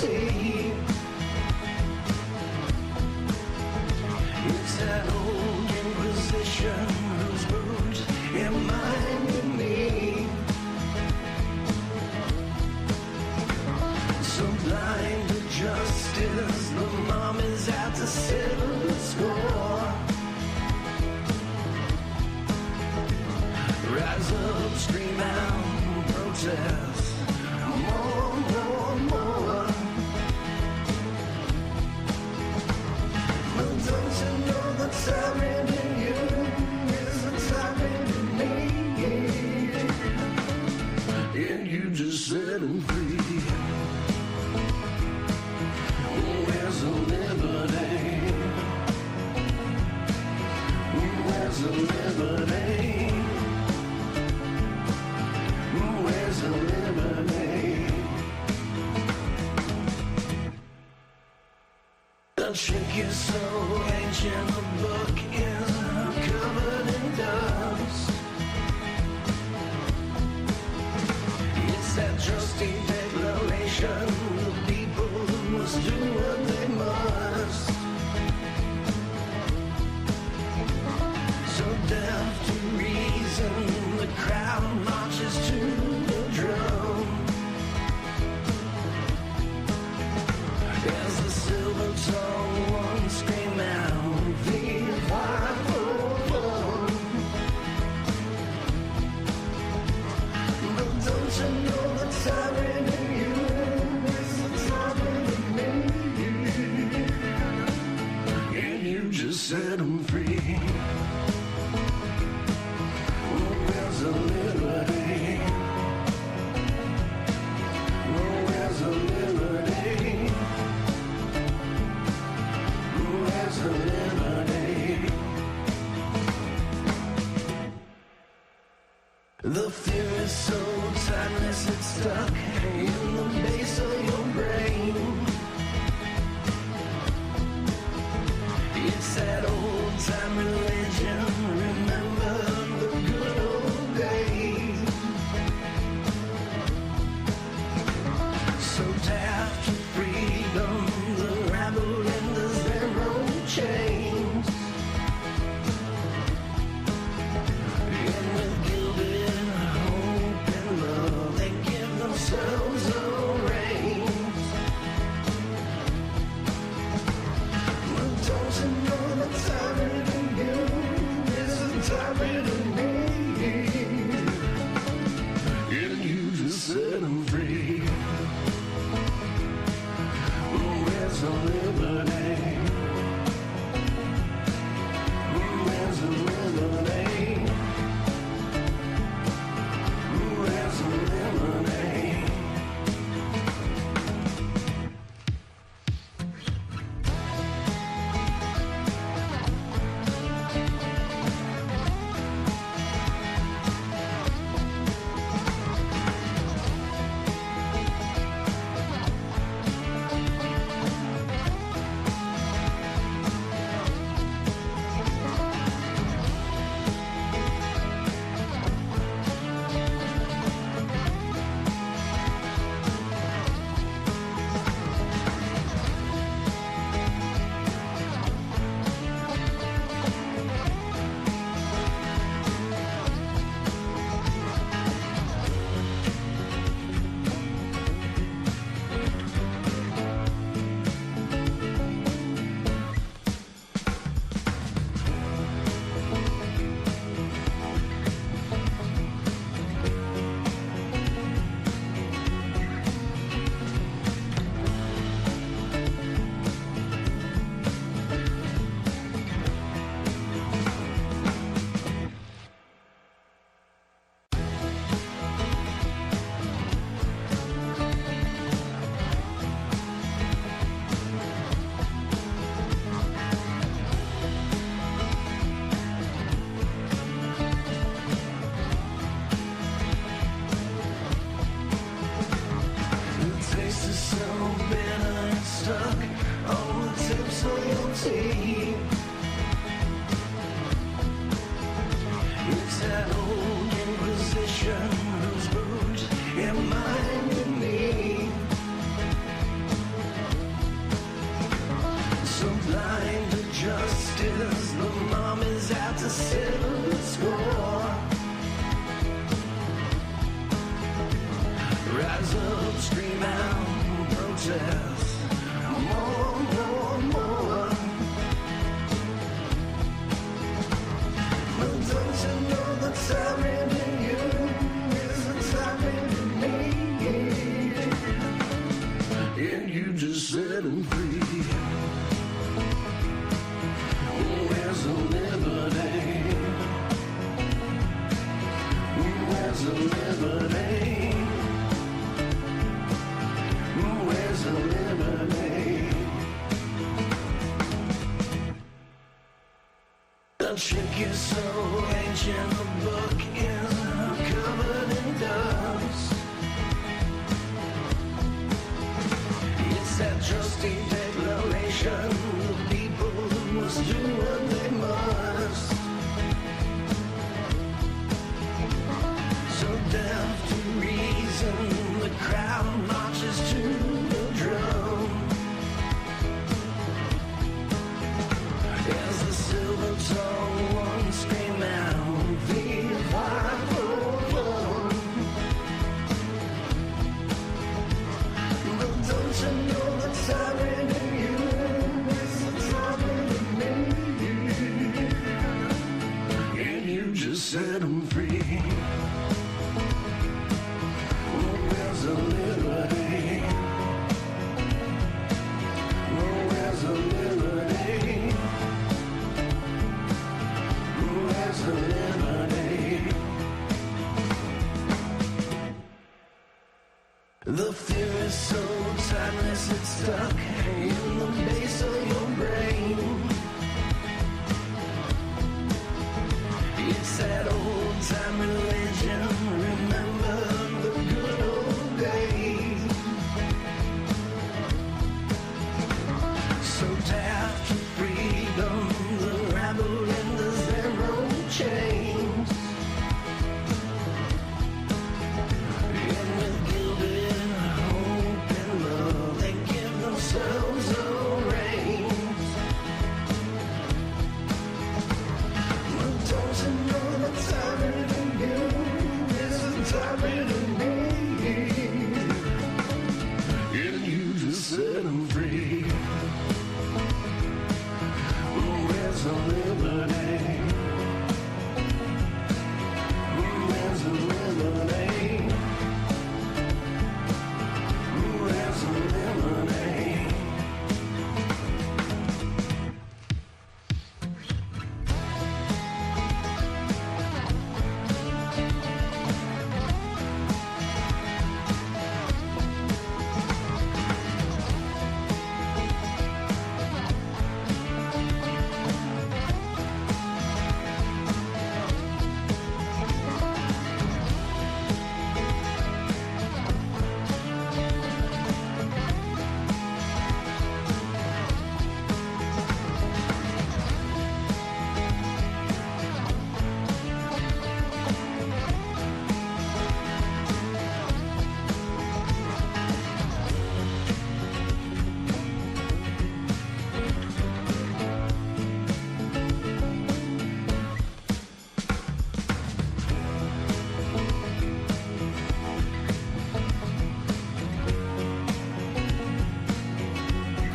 tea. It's that old Inquisition whose roots in mind and me. So blind to justice, the mom is out to settle the score. Rise up, scream out, protest, more, more, more. But don't you know the tyrant in you is the tyrant in me? And you just set him free. Where's the liberty? Where's the liberty? Where's the liberty? The trick is so ancient, the book is covered in dust. It's that trusty declaration, the people must do what they must. So deaf to reason, the crowd marches to the drum. As the silver tongue ones scream out, "Viva Boom!" But don't you know the tyrant in you is the tyrant in me? And you just set them free. Where's the liberty? Where's the liberty? Where's the liberty? The fear is so timeless, it's stuck in the base of your brain. It's that old time religion, remember the good old days. So daft to freedom, the rabble renders their own chains. And with gilded hope and love, they give themselves a reins. But don't you know the tyrant in you is the tyrant in me? And you just set them free. Where's the liberty? Where's the liberty? Where's the liberty? you know the tyrant in you is a tyrant in me? And you just set him free. Where's the liberty? Where's the liberty? Where's the liberty? The trick is so ancient, the book is covered in dust. It's that trusty declaration, the people must do what they must. So deaf to reason, the crowd marches to the drum. As the silver tongue one scream out, viva Rome. But don't you know the tyrant in you is the tyrant in me? And you just set him free. Where's the liberty? Where's the liberty? Where's the liberty? The fear is so timeless, it's stuck in the base of your brain. It's that old time religion, remember the good old days. So daft to freedom, the rabble in the zero chains. And with gilded hope and love, they give themselves a reins. But don't you know the tyrant in you is a tyrant in me? And you just set him free. Where's the liberty? Where's the liberty? Where's the liberty?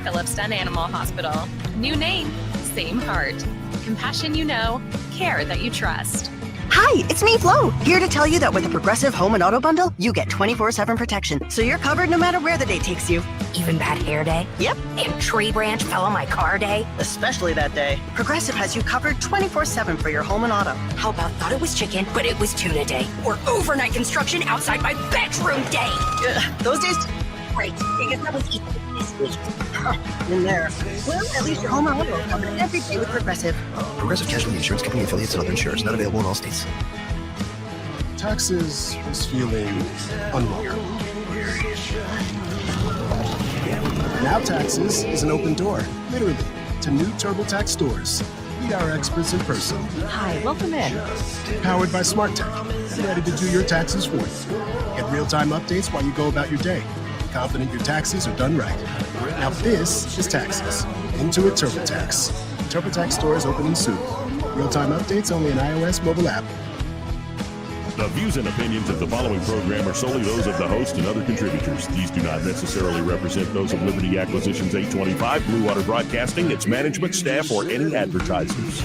Phillipston Animal Hospital. New name, same heart. Compassion you know, care that you trust. Hi, it's me, Flo, here to tell you that with a Progressive Home and Auto Bundle, you get 24/7 protection, so you're covered no matter where the day takes you. Even bad hair day? Yep. And tree branch fell on my car day? Especially that day. Progressive has you covered 24/7 for your home and auto. How about thought it was chicken, but it was tuna day? Or overnight construction outside my bedroom day? Those days, Great, because that was easy this week. in there. Well, at least your home and auto are covered every day with Progressive. Progressive Casualty Insurance Company affiliates and other insurers. Not available in all states. Taxes was feeling unwelcome. Now Taxes is an open door, literally, to new TurboTax stores. Meet our experts in person. Hi, welcome in. Powered by Smart Tech. Ready to do your taxes for you. Get real-time updates while you go about your day. Confident your taxes are done right. Now this is Taxes. Intuit TurboTax. TurboTax stores opening soon. Real-time updates only in iOS mobile app. The views and opinions of the following program are solely those of the host and other contributors. These do not necessarily represent those of Liberty Acquisitions 825, Blue Water Broadcasting, its management, staff, or any advertisers.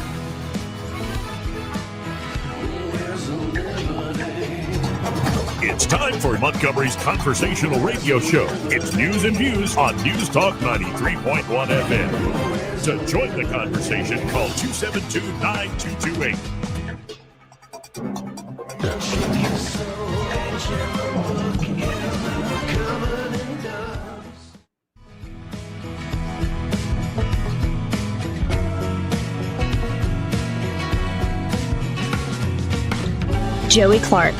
It's time for Montgomery's conversational radio show. It's News and Views on News Talk 93.1 FM. To join the conversation, call 272-9228. Joey Clark.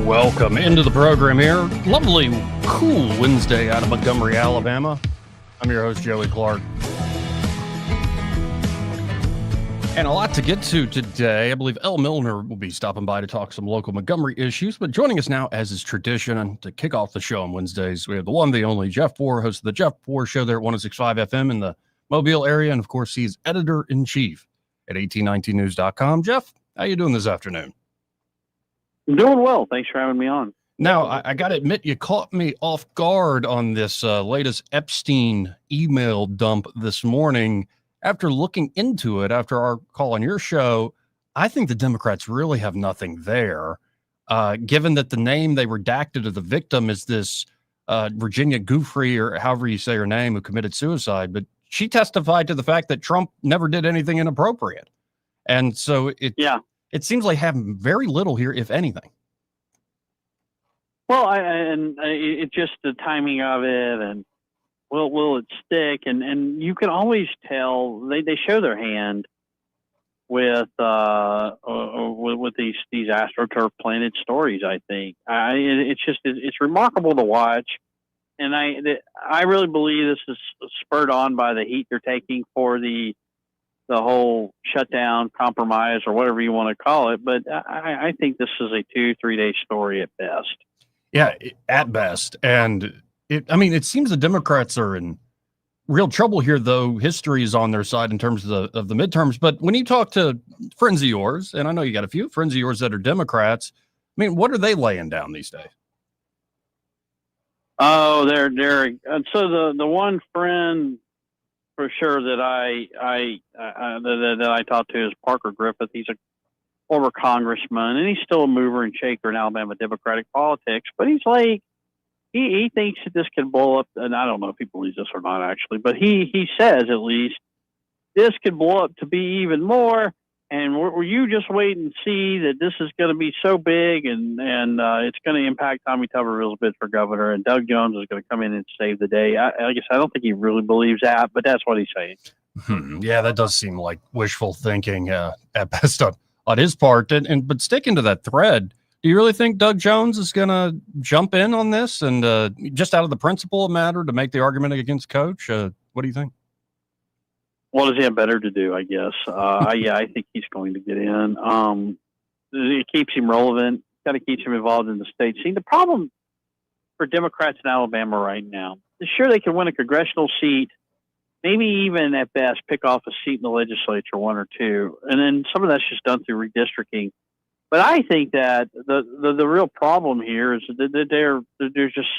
Welcome into the program here. Lovely, cool Wednesday out of Montgomery, Alabama. I'm your host, Joey Clark. And a lot to get to today. I believe Elle Milner will be stopping by to talk some local Montgomery issues. But joining us now, as is tradition, and to kick off the show on Wednesdays, we have the one, the only Jeff Bohr, host of the Jeff Bohr Show there at 106.5 FM in the Mobile area. And, of course, he's editor-in-chief at 1819news.com. Jeff, how you doing this afternoon? I'm doing well. Thanks for having me on. Now, I got to admit, you caught me off guard on this latest Epstein email dump this morning. After looking into it, after our call on your show, I think the Democrats really have nothing there, given that the name they redacted of the victim is this Virginia Giuffre, or however you say her name, who committed suicide. But she testified to the fact that Trump never did anything inappropriate. And so it seems like having very little here, if anything. Well, it's just the timing of it, and will it stick? And you can always tell they show their hand with these AstroTurf Planet stories. I think it's remarkable to watch, and I really believe this is spurred on by the heat they're taking for the whole shutdown compromise, or whatever you want to call it. But I think this is a 2-3 day story at best. Yeah, at best. And it seems the Democrats are in real trouble here, though history is on their side in terms of the midterms. But when you talk to friends of yours, and I know you got a few friends of yours that are Democrats, what are they laying down these days? Oh, they're so the one friend for sure that I talked to is Parker Griffith. He's a former congressman, and he's still a mover and shaker in Alabama Democratic politics. But he's like, he thinks that this can blow up, and I don't know if he believes this or not, actually, but he says at least this could blow up to be even more. And you just wait and see that this is going to be so big, and it's going to impact Tommy Tuberville's bid for governor, and Doug Jones is going to come in and save the day. I guess I don't think he really believes that, but that's what he's saying. Yeah, that does seem like wishful thinking at best on his part. But sticking to that thread, do you really think Doug Jones is going to jump in on this and just out of the principle of matter to make the argument against Coach? What do you think? What does he have better to do, I guess? I think he's going to get in. It keeps him relevant. Got to keep him involved in the state scene. The problem for Democrats in Alabama right now is sure they can win a congressional seat, maybe even at best pick off a seat in the legislature, one or two. And then some of that's just done through redistricting. But I think that the real problem here is that there's just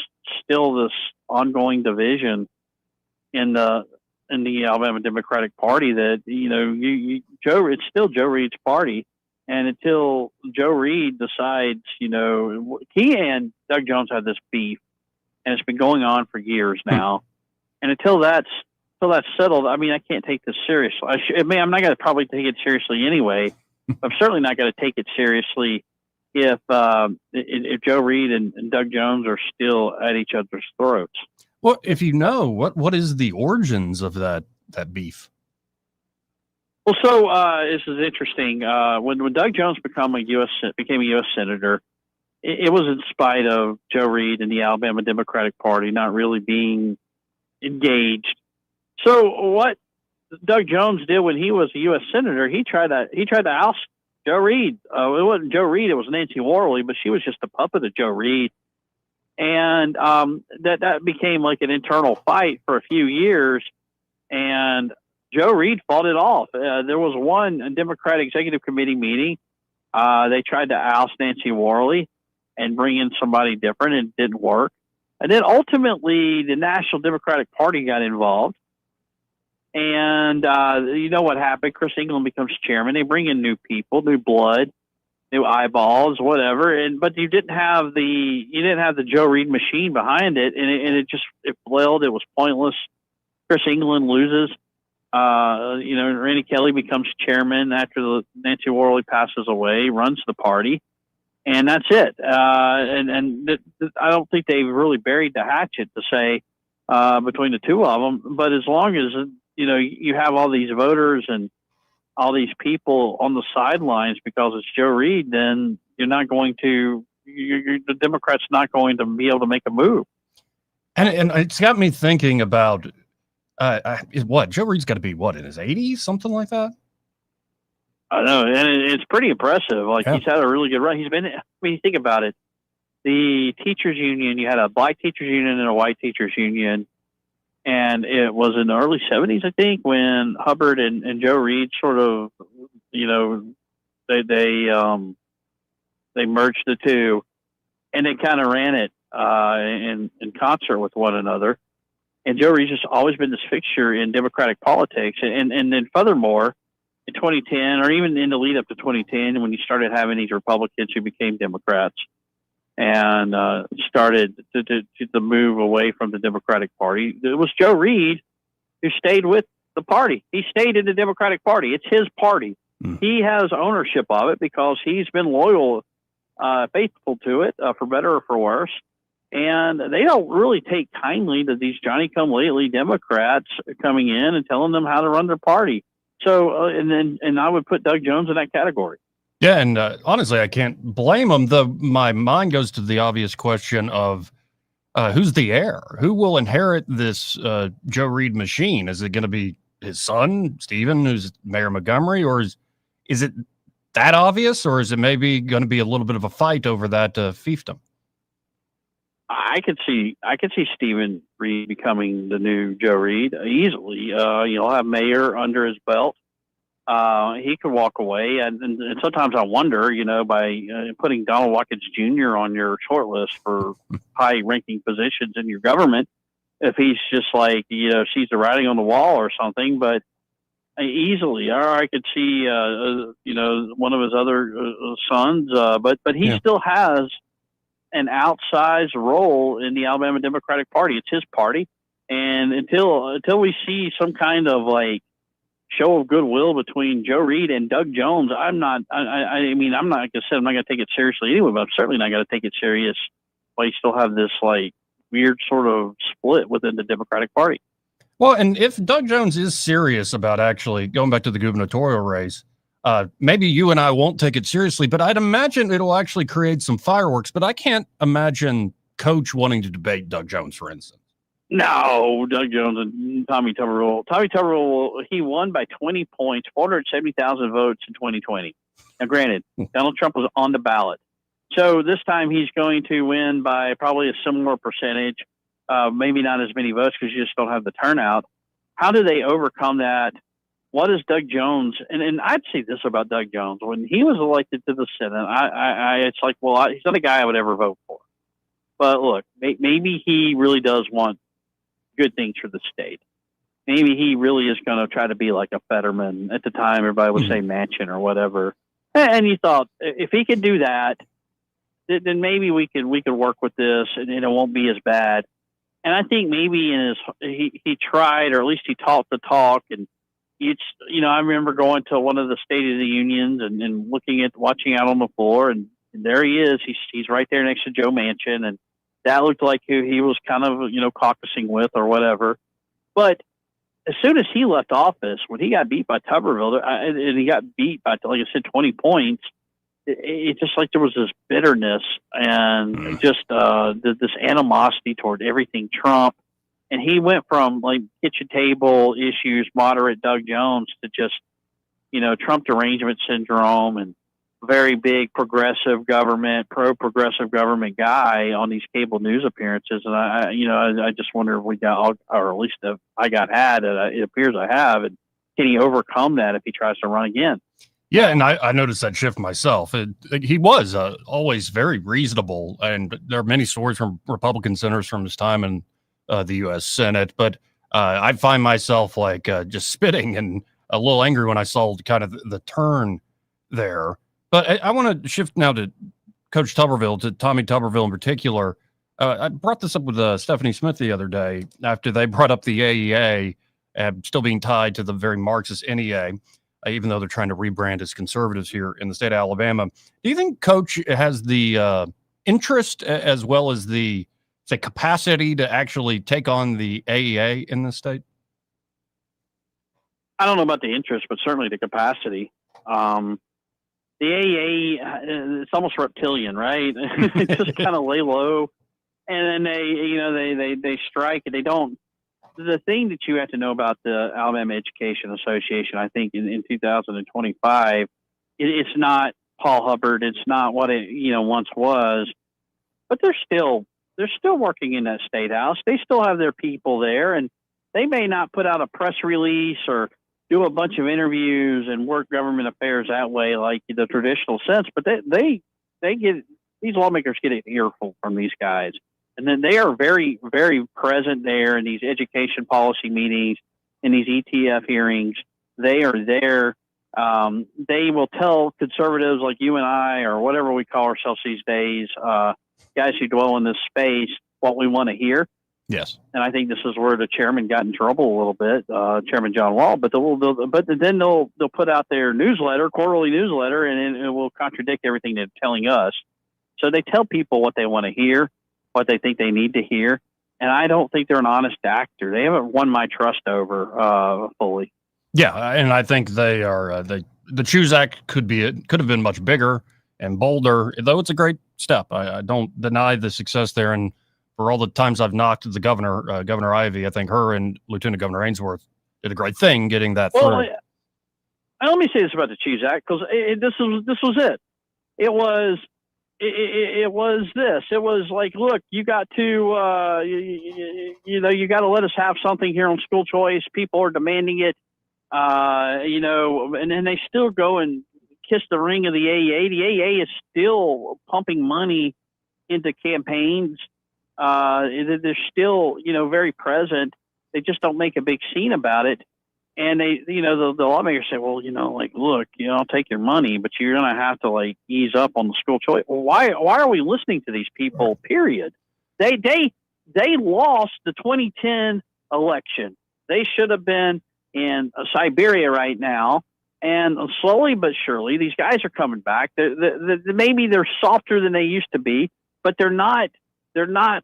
still this ongoing division in the Alabama Democratic Party that, it's still Joe Reed's party. And until Joe Reed decides, he and Doug Jones have this beef, and it's been going on for years now. And until that's settled, I can't take this seriously. I'm not going to probably take it seriously anyway. I'm certainly not going to take it seriously if Joe Reed and Doug Jones are still at each other's throats. Well, if you know, what is the origins of that beef? Well, so this is interesting. When Doug Jones became a U.S. senator, it was in spite of Joe Reed and the Alabama Democratic Party not really being engaged. So what Doug Jones did when he was a U.S. senator, he tried to oust Joe Reed. It wasn't Joe Reed; it was Nancy Worley, but she was just a puppet of Joe Reed. And that became like an internal fight for a few years, and Joe Reed fought it off. There was one Democrat executive committee meeting. They tried to oust Nancy Worley and bring in somebody different, and it didn't work. And then ultimately, the National Democratic Party got involved. And you know what happened? Chris England becomes chairman. They bring in new people, new blood. new eyeballs, whatever. But you didn't have the Joe Reed machine behind it, and it failed. It was pointless. Chris England loses. Randy Kelly becomes chairman after Nancy Worley passes away, runs the party, and that's it. I don't think they've really buried the hatchet to say between the two of them. But as long as you have all these voters and all these people on the sidelines because it's Joe Reed, then you're not going to. The Democrats not going to be able to make a move. And it's got me thinking about. Joe Reed's got to be in his 80s, something like that. I know, and it's pretty impressive. He's had a really good run. You think about it, the teachers union. You had a black teachers union and a white teachers union, and it was in the early 70s, I think, when Hubbard and Joe Reed sort of, they merged the two, and they kind of ran it in concert with one another. And Joe Reed's just always been this fixture in Democratic politics. And then furthermore, in 2010, or even in the lead up to 2010, when you started having these Republicans who became Democrats and started to move away from the Democratic Party, it was Joe Reed who stayed with the party. He stayed in the Democratic Party. It's his party. He has ownership of it because he's been loyal, faithful to it, for better or for worse. And they don't really take kindly to these Johnny-come-lately Democrats coming in and telling them how to run their party. So, and I would put Doug Jones in that category. Yeah, and honestly, I can't blame him. My mind goes to the obvious question of who's the heir? Who will inherit this Joe Reed machine? Is it going to be his son, Stephen, who's Mayor Montgomery, or is it that obvious, or is it maybe going to be a little bit of a fight over that fiefdom? I could see Stephen Reed becoming the new Joe Reed easily. You'll have Mayor under his belt. He could walk away, and sometimes I wonder, by putting Donald Watkins Jr. on your short list for high-ranking positions in your government, if he's just sees the writing on the wall or something. But easily, or I could see, one of his other sons. But he still has an outsized role in the Alabama Democratic Party. It's his party. And until we see some kind of show of goodwill between Joe Reed and Doug Jones, I'm not going to take it seriously anyway, but I'm certainly not going to take it serious while you still have this weird sort of split within the Democratic Party. Well, and if Doug Jones is serious about actually going back to the gubernatorial race, maybe you and I won't take it seriously, but I'd imagine it'll actually create some fireworks. But I can't imagine Coach wanting to debate Doug Jones, for instance. No, Doug Jones and Tommy Tuberville. Tommy Tuberville, he won by 20 points, 470,000 votes in 2020. Now, granted, Donald Trump was on the ballot. So this time he's going to win by probably a similar percentage, maybe not as many votes because you just don't have the turnout. How do they overcome that? What is Doug Jones? And I'd say this about Doug Jones. When he was elected to the Senate, it's he's not a guy I would ever vote for. But look, maybe he really does want good things for the state. Maybe he really is going to try to be like a Fetterman. At the time, everybody would say Manchin or whatever. And you thought, if he could do that, then maybe we could work with this and it won't be as bad. And I think maybe he tried, or at least he talked the talk. And I remember going to one of the State of the Unions and watching out on the floor, and there he is. He's right there next to Joe Manchin, and that looked like who he was kind of caucusing with or whatever. But as soon as he left office, when he got beat by Tuberville, and he got beat by, like I said, 20 points, it's just like there was this bitterness and just this animosity toward everything Trump. And he went from kitchen table issues, moderate Doug Jones, to just, Trump derangement syndrome and very big progressive government, pro-progressive government guy on these cable news appearances. And I just wonder if we got, or at least if I had, it appears I have. And can he overcome that if he tries to run again? Yeah, and I noticed that shift myself. He was always very reasonable, and there are many stories from Republican senators from his time in the U.S. Senate, but I find myself just spitting and a little angry when I saw kind of the turn there. But I want to shift now to Coach Tuberville, to Tommy Tuberville in particular. I brought this up with Stephanie Smith the other day after they brought up the AEA still being tied to the very Marxist NEA, even though they're trying to rebrand as conservatives here in the state of Alabama. Do you think Coach has the interest as well as the, say, capacity to actually take on the AEA in this state? I don't know about the interest, but certainly the capacity. The AAA, it's almost reptilian, right? They just kind of lay low, and then they strike, and they don't. The thing that you have to know about the Alabama Education Association, I think, in 2025, it's not Paul Hubbard. It's not what it once was, but they're still working in that state house. They still have their people there, and they may not put out a press release or do a bunch of interviews and work government affairs that way, like the traditional sense. But they get, these lawmakers get an earful from these guys. And then they are very, very present there in these education policy meetings, in these ETF hearings. They are there. They will tell conservatives like you and I, or whatever we call ourselves these days, guys who dwell in this space, what we want to hear. Yes. And I think this is where the chairman got in trouble a little bit, Chairman John Wall. But then they'll put out their newsletter, quarterly newsletter, and it will contradict everything they're telling us. So they tell people what they want to hear, what they think they need to hear. And I don't think they're an honest actor. They haven't won my trust over fully. Yeah, and I think they are. The Choose Act could have been much bigger and bolder, though it's a great step. I don't deny the success there. And for all the times I've knocked the governor, Governor Ivey, I think her and Lieutenant Governor Ainsworth did a great thing getting that through. Well, let me say this about the Choose Act, because this was it. It was this. It was like, look, you got to, you got to let us have something here on school choice. People are demanding it, and then they still go and kiss the ring of the AAA. The AAA is still pumping money into campaigns. They're still, very present. They just don't make a big scene about it. And they, the lawmakers say, well, look, I'll take your money, but you're going to have to ease up on the school choice. Well, why are we listening to these people? Period. They lost the 2010 election. They should have been in Siberia right now. And slowly but surely, these guys are coming back. Maybe they're softer than they used to be, but they're not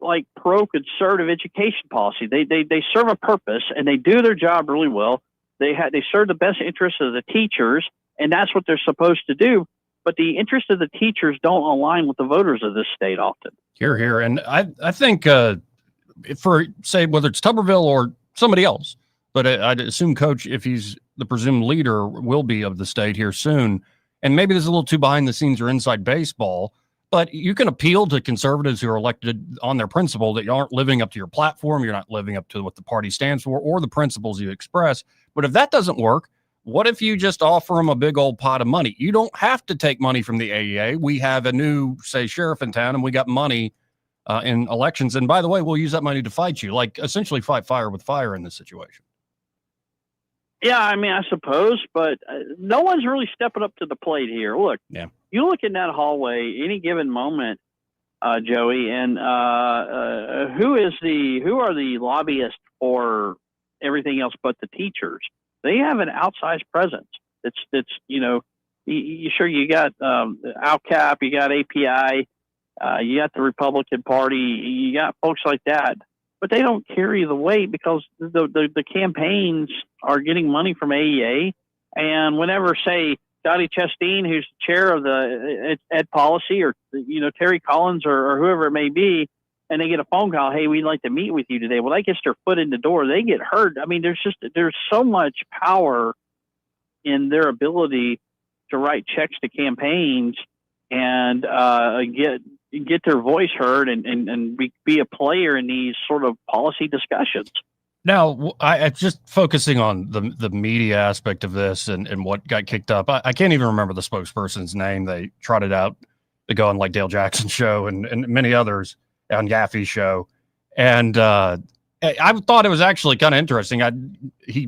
like pro-conservative education policy. They serve a purpose, and they do their job really well. They serve the best interests of the teachers, and that's what they're supposed to do. But the interests of the teachers don't align with the voters of this state often. Here. And I think for, say, whether it's Tuberville or somebody else, but I'd assume Coach, if he's the presumed leader, will be of the state here soon. And maybe there's a little too behind the scenes or inside baseball, but you can appeal to conservatives who are elected on their principle that you aren't living up to your platform, you're not living up to what the party stands for or the principles you express. But if that doesn't work, what if you just offer them a big old pot of money? You don't have to take money from the AEA. We have a new, say, sheriff in town, and we got money in elections. And by the way, we'll use that money to fight you, essentially fight fire with fire in this situation. Yeah, I suppose, but no one's really stepping up to the plate here. Look, you look in that hallway any given moment, Joey, and who are the lobbyists for everything else but the teachers? They have an outsized presence. It's you got ALCAP, you got API, you got the Republican Party, you got folks like that. But they don't carry the weight because the campaigns are getting money from AEA. And whenever, say, Dottie Chastain, who's chair of the ed policy, or, Terry Collins or whoever it may be, and they get a phone call, hey, we'd like to meet with you today. Well, that gets their foot in the door. They get hurt. There's so much power in their ability to write checks to campaigns and get their voice heard and be a player in these sort of policy discussions. Now, I just focusing on the media aspect of this and what got kicked up. I can't even remember the spokesperson's name. They trotted out to go on Dale Jackson's show and many others on Yaffe's show. And I thought it was actually kind of interesting. He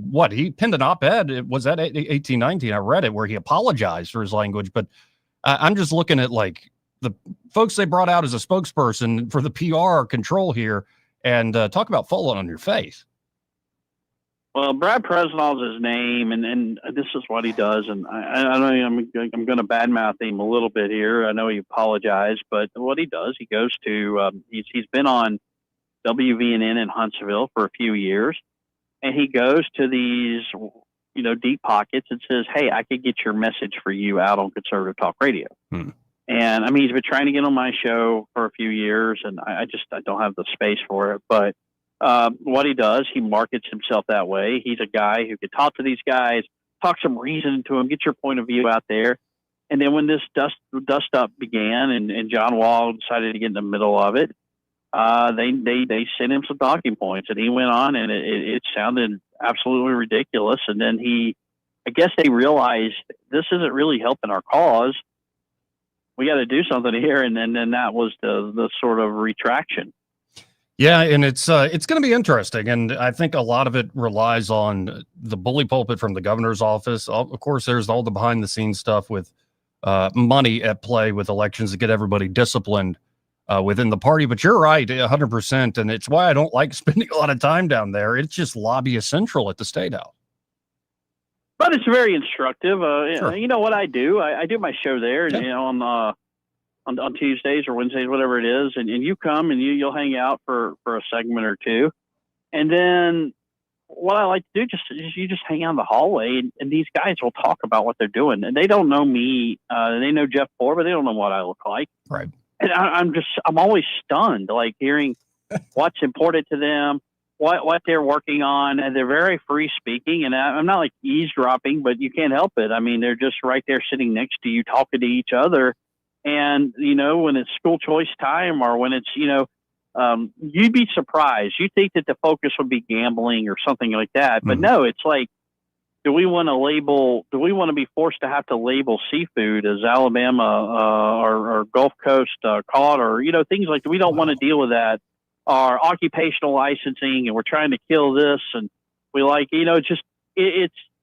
pinned an op-ed. It was at 1819. I read it where he apologized for his language, but I'm just looking at like the folks they brought out as a spokesperson for the PR control here, and talk about falling on your face. Well, Brad Presnall's his name, and this is what he does. And I know I'm going to badmouth him a little bit here. I know he apologized, but what he does, he goes to he's been on WVNN in Huntsville for a few years, and he goes to these deep pockets and says, "Hey, I could get your message for you out on conservative talk radio." And I mean, he's been trying to get on my show for a few years, and I don't have the space for it, but. What he does, he markets himself that way. He's a guy who could talk to these guys, talk some reason to them, get your point of view out there. And then when this dust up began and John Wall decided to get in the middle of it, they sent him some talking points, and he went on, and it sounded absolutely ridiculous. And then I guess they realized this isn't really helping our cause. We got to do something here. And then that was the sort of retraction. Yeah, and it's going to be interesting, and I think a lot of it relies on the bully pulpit from the governor's office. Of course, there's all the behind-the-scenes stuff with money at play with elections to get everybody disciplined within the party. But you're right, 100%, and it's why I don't like spending a lot of time down there. It's just lobbyist central at the State House. But it's very instructive. Sure. You know what I do? I do my show there, yeah. On Tuesdays or Wednesdays, whatever it is, and you come and you'll hang out for a segment or two, and then what I like to do you just hang out in the hallway, and these guys will talk about what they're doing, and they don't know me. They know Jeff Ford, but they don't know what I look like. Right. And I'm always stunned, like hearing what's important to them, what they're working on, and they're very free speaking. And I'm not like eavesdropping, but you can't help it. I mean, they're just right there sitting next to you, talking to each other. And, when it's school choice time or when it's, you'd be surprised. You think that the focus would be gambling or something like that. But no, it's like, do we want to be forced to have to label seafood as Alabama or Gulf Coast cod or, things like that? We don't want to deal with that. Or occupational licensing, and we're trying to kill this. And we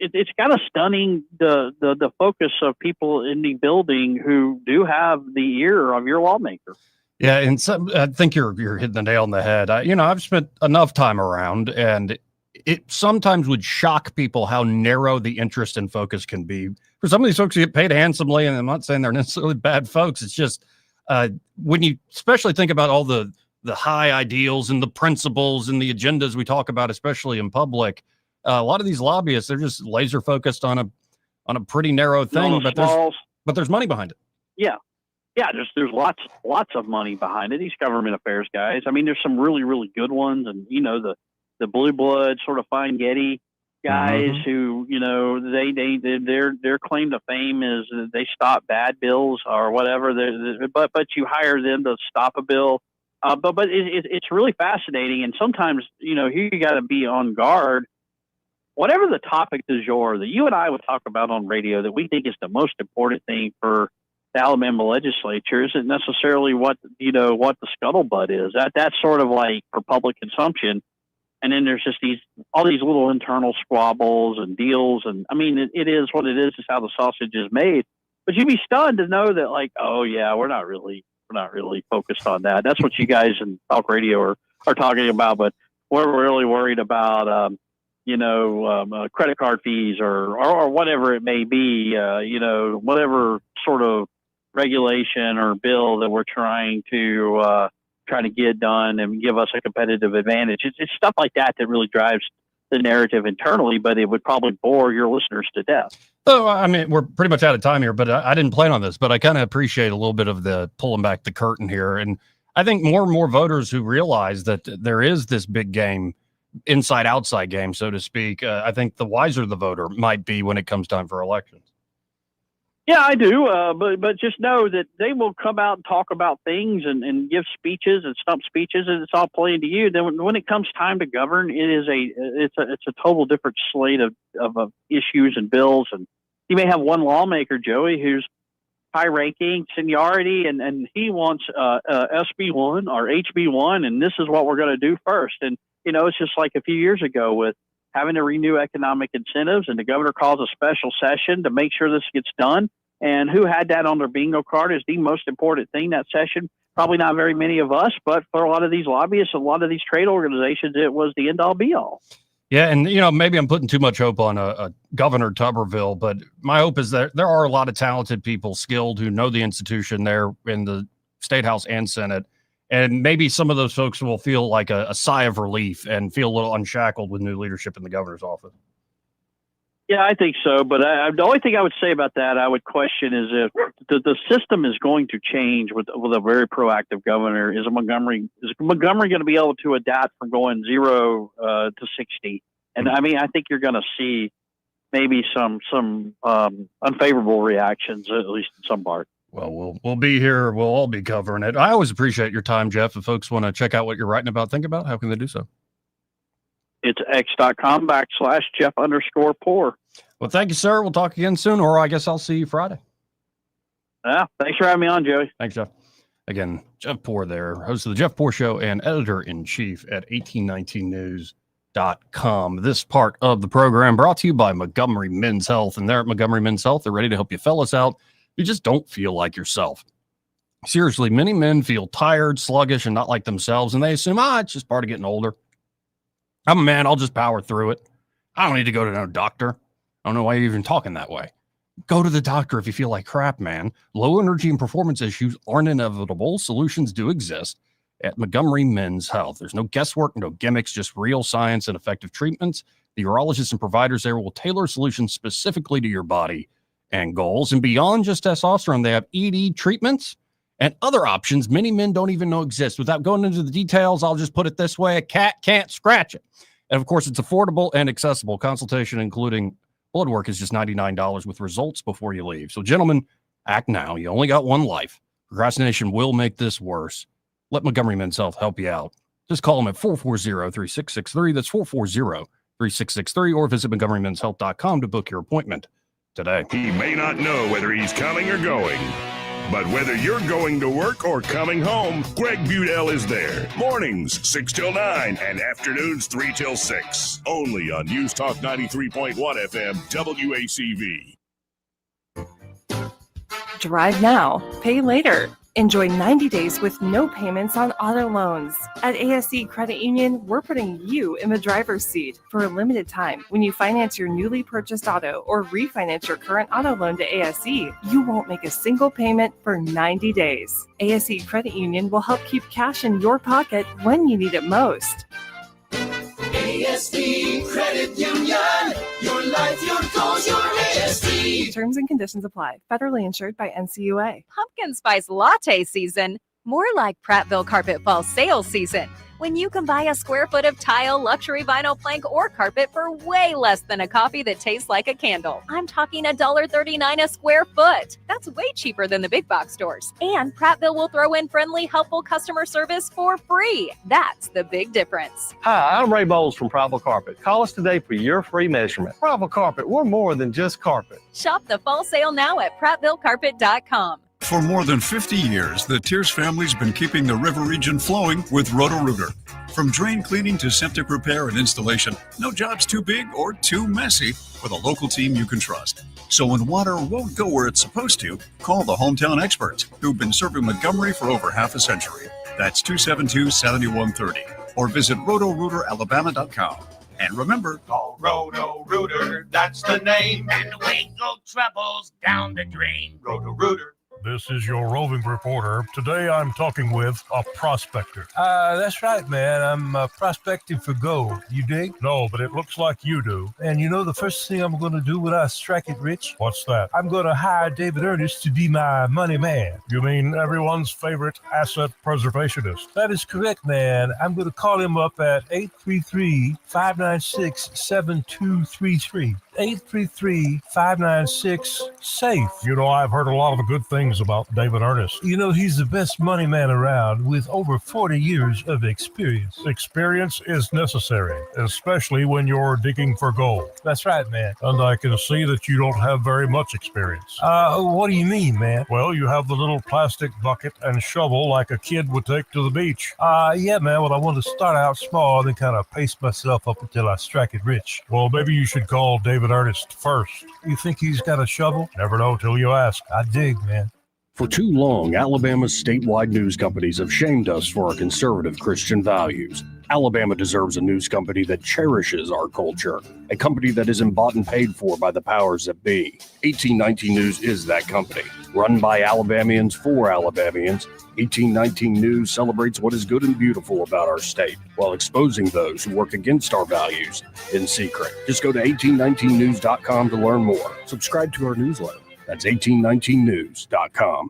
it's kind of stunning the focus of people in the building who do have the ear of your lawmaker. Yeah, and I think you're hitting the nail on the head. I've spent enough time around, and it sometimes would shock people how narrow the interest and focus can be. For some of these folks who get paid handsomely, and I'm not saying they're necessarily bad folks, it's just when you especially think about all the high ideals and the principles and the agendas we talk about, especially in public. A lot of these lobbyists, they're just laser focused on a pretty narrow thing, but there's money behind it. Yeah. There's lots of money behind it. These government affairs guys. I mean, there's some really, really good ones, and the blue blood sort of Fine Getty guys who their claim to fame is they stop bad bills or whatever. But you hire them to stop a bill. But it's really fascinating, and sometimes here you got to be on guard. Whatever the topic du jour that you and I would talk about on radio that we think is the most important thing for the Alabama legislature isn't necessarily what the scuttlebutt is. That's sort of like for public consumption. And then there's just all these little internal squabbles and deals. And I mean, it is what it is. It's how the sausage is made. But you'd be stunned to know that, like, oh yeah, we're not really focused on that. That's what you guys in talk radio are talking about. But we're really worried about, credit card fees or whatever it may be, whatever sort of regulation or bill that we're trying to get done and give us a competitive advantage. It's stuff like that really drives the narrative internally, but it would probably bore your listeners to death. So, I mean, we're pretty much out of time here, but I didn't plan on this, but I kind of appreciate a little bit of the pulling back the curtain here. And I think more and more voters who realize that there is this big game, inside outside game, so to speak. I think the wiser the voter might be when it comes time for elections. Yeah, I do. But just know that they will come out and talk about things and give speeches and stump speeches, and it's all playing to you. Then when it comes time to govern, it's a total different slate of issues and bills. And you may have one lawmaker, Joey, who's high ranking, seniority, and he wants SB1 or HB1, and this is what we're going to do first. And it's just like a few years ago with having to renew economic incentives, and the governor calls a special session to make sure this gets done. And who had that on their bingo card is the most important thing that session. Probably not very many of us, but for a lot of these lobbyists, a lot of these trade organizations, it was the end all be all. Yeah, and maybe I'm putting too much hope on a Governor Tuberville, but my hope is that there are a lot of talented people, skilled, who know the institution there in the State House and Senate, and maybe some of those folks will feel like a sigh of relief and feel a little unshackled with new leadership in the governor's office. Yeah, I think so. But the only thing I would say about that, I would question is if the system is going to change with a very proactive governor. Is Montgomery going to be able to adapt from going 0 to 60? And I mean, I think you're going to see maybe some unfavorable reactions, at least in some part. Well, we'll be here. We'll all be covering it. I always appreciate your time, Jeff. If folks want to check out what you're writing about, think about, how can they do so? It's x.com/Jeff_Poor. Well, thank you, sir. We'll talk again soon, or I guess I'll see you Friday. Yeah, thanks for having me on, Joey. Thanks, Jeff. Again, Jeff Poor there, host of the Jeff Poor Show and editor-in-chief at 1819news.com. This part of the program brought to you by Montgomery Men's Health. And there at Montgomery Men's Health, they're ready to help you fellas out. You just don't feel like yourself. Seriously, many men feel tired, sluggish, and not like themselves, and they assume, it's just part of getting older. I'm a man. I'll just power through it. I don't need to go to no doctor. I don't know why you're even talking that way. Go to the doctor if you feel like crap, man. Low energy and performance issues aren't inevitable. Solutions do exist at Montgomery Men's Health. There's no guesswork, no gimmicks, just real science and effective treatments. The urologists and providers there will tailor solutions specifically to your body and goals. And beyond just testosterone, they have ED treatments and other options many men don't even know exist. Without going into the details, I'll just put it this way: a cat can't scratch it. And of course, it's affordable and accessible. Consultation, including blood work, is just $99 with results before you leave. So gentlemen, act now. You only got one life. Procrastination will make this worse. Let Montgomery Men's Health help you out. Just call them at 440-3663. That's 440-3663, or visit MontgomeryMen'sHealth.com to book your appointment today. He may not know whether he's coming or going, but whether you're going to work or coming home, Greg Budell is there. Mornings, 6 till 9, and afternoons, 3 till 6. Only on News Talk 93.1 FM, WACV. Drive now, pay later. Enjoy 90 days with no payments on auto loans. At ASE Credit Union, we're putting you in the driver's seat for a limited time. When you finance your newly purchased auto or refinance your current auto loan to ASE, you won't make a single payment for 90 days. ASE Credit Union will help keep cash in your pocket when you need it most. ASE Credit Union, your life, your goals, your ASE. Terms and conditions apply. Federally insured by NCUA. Pumpkin spice latte season. More like Prattville Carpet Fall sale season, when you can buy a square foot of tile, luxury vinyl plank, or carpet for way less than a coffee that tastes like a candle. I'm talking $1.39 a square foot. That's way cheaper than the big box stores. And Prattville will throw in friendly, helpful customer service for free. That's the big difference. Hi, I'm Ray Bowles from Prattville Carpet. Call us today for your free measurement. Prattville Carpet, we're more than just carpet. Shop the fall sale now at PrattvilleCarpet.com. For more than 50 years, the Tears family's been keeping the river region flowing with Roto-Rooter. From drain cleaning to septic repair and installation, no job's too big or too messy with a local team you can trust. So when water won't go where it's supposed to, call the hometown experts who've been serving Montgomery for over half a century. That's 272-7130. Or visit rotorooteralabama.com. And remember, call Roto-Rooter, that's the name. And away go troubles down the drain. Roto-Rooter. This is your roving reporter. Today I'm talking with a prospector. That's right, man. I'm prospecting for gold. You dig? No, but it looks like you do. And you know the first thing I'm going to do when I strike it rich? What's that? I'm going to hire David Ernest to be my money man. You mean everyone's favorite asset preservationist? That is correct, man. I'm going to call him up at 833-596-7233. 833-596-SAFE. You know, I've heard a lot of good things about David Ernest. You know, he's the best money man around with over 40 years of experience. Experience is necessary, especially when you're digging for gold. That's right, man. And I can see that you don't have very much experience. What do you mean, man? Well, you have the little plastic bucket and shovel like a kid would take to the beach. Yeah, man. Well, I want to start out small and then kind of pace myself up until I strike it rich. Well, maybe you should call David private artist first. You think he's got a shovel? Never know till you ask. I dig, man. For too long, Alabama's statewide news companies have shamed us for our conservative Christian values. Alabama deserves a news company that cherishes our culture, a company that isn't bought and paid for by the powers that be. 1819 News is that company. Run by Alabamians for Alabamians, 1819 News celebrates what is good and beautiful about our state, while exposing those who work against our values in secret. Just go to 1819news.com to learn more. Subscribe to our newsletter. That's 1819news.com.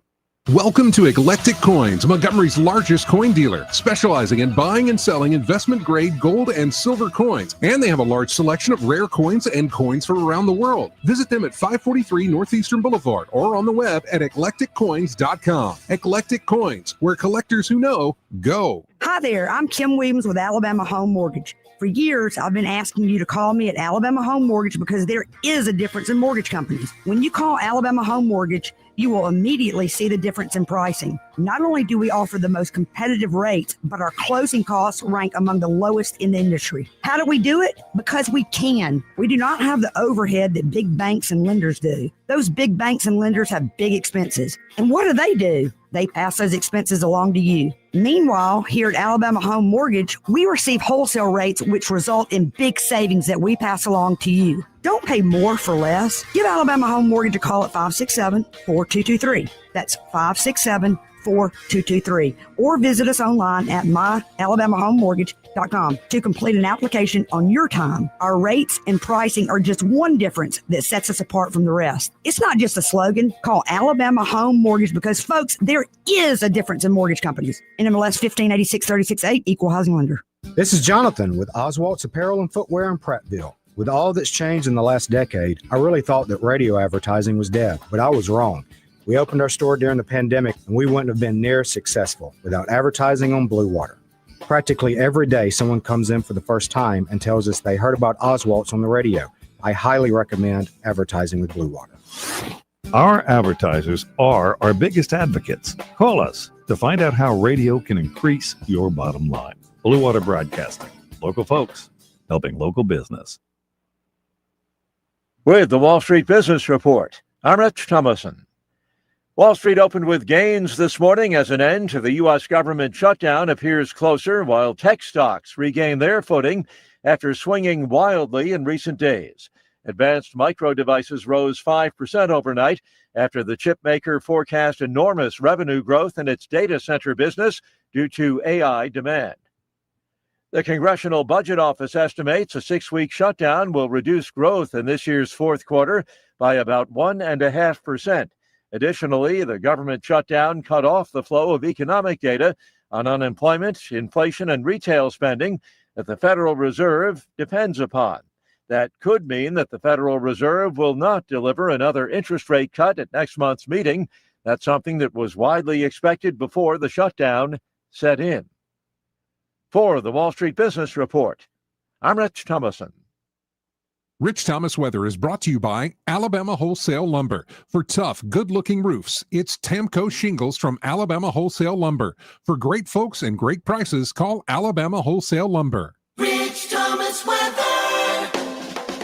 Welcome to Eclectic Coins, Montgomery's largest coin dealer, specializing in buying and selling investment-grade gold and silver coins. And they have a large selection of rare coins and coins from around the world. Visit them at 543 Northeastern Boulevard or on the web at eclecticcoins.com. Eclectic Coins, where collectors who know go. Hi there, I'm Kim Williams with Alabama Home Mortgage. For years, I've been asking you to call me at Alabama Home Mortgage because there is a difference in mortgage companies. When you call Alabama Home Mortgage, you will immediately see the difference in pricing. Not only do we offer the most competitive rates, but our closing costs rank among the lowest in the industry. How do we do it? Because we can. We do not have the overhead that big banks and lenders do. Those big banks and lenders have big expenses. And what do? They pass those expenses along to you. Meanwhile, here at Alabama Home Mortgage, we receive wholesale rates which result in big savings that we pass along to you. Don't pay more for less. Give Alabama Home Mortgage a call at 567-4223. That's 567-4223. Or visit us online at myalabamahomemortgage.com to complete an application on your time. Our rates and pricing are just one difference that sets us apart from the rest. It's not just a slogan. Call Alabama Home Mortgage because, folks, there is a difference in mortgage companies. NMLS 1586-368, Equal Housing Lender. This is Jonathan with Oswald's Apparel and Footwear in Prattville. With all that's changed in the last decade, I really thought that radio advertising was dead, but I was wrong. We opened our store during the pandemic, and we wouldn't have been near successful without advertising on Blue Water. Practically every day, someone comes in for the first time and tells us they heard about Oswald's on the radio. I highly recommend advertising with Blue Water. Our advertisers are our biggest advocates. Call us to find out how radio can increase your bottom line. Blue Water Broadcasting. Local folks helping local business. With the Wall Street Business Report, I'm Rich Thomason. Wall Street opened with gains this morning as an end to the U.S. government shutdown appears closer, while tech stocks regain their footing after swinging wildly in recent days. Advanced Micro Devices rose 5% overnight after the chip maker forecast enormous revenue growth in its data center business due to AI demand. The Congressional Budget Office estimates a 6-week shutdown will reduce growth in this year's fourth quarter by about 1.5%. Additionally, the government shutdown cut off the flow of economic data on unemployment, inflation, and retail spending that the Federal Reserve depends upon. That could mean that the Federal Reserve will not deliver another interest rate cut at next month's meeting. That's something that was widely expected before the shutdown set in. For the Wall Street Business Report, I'm Rich Thomason. Rich Thomas Weather is brought to you by Alabama Wholesale Lumber. For tough, good-looking roofs, it's Tamco Shingles from Alabama Wholesale Lumber. For great folks and great prices, call Alabama Wholesale Lumber. Rich Thomas Weather.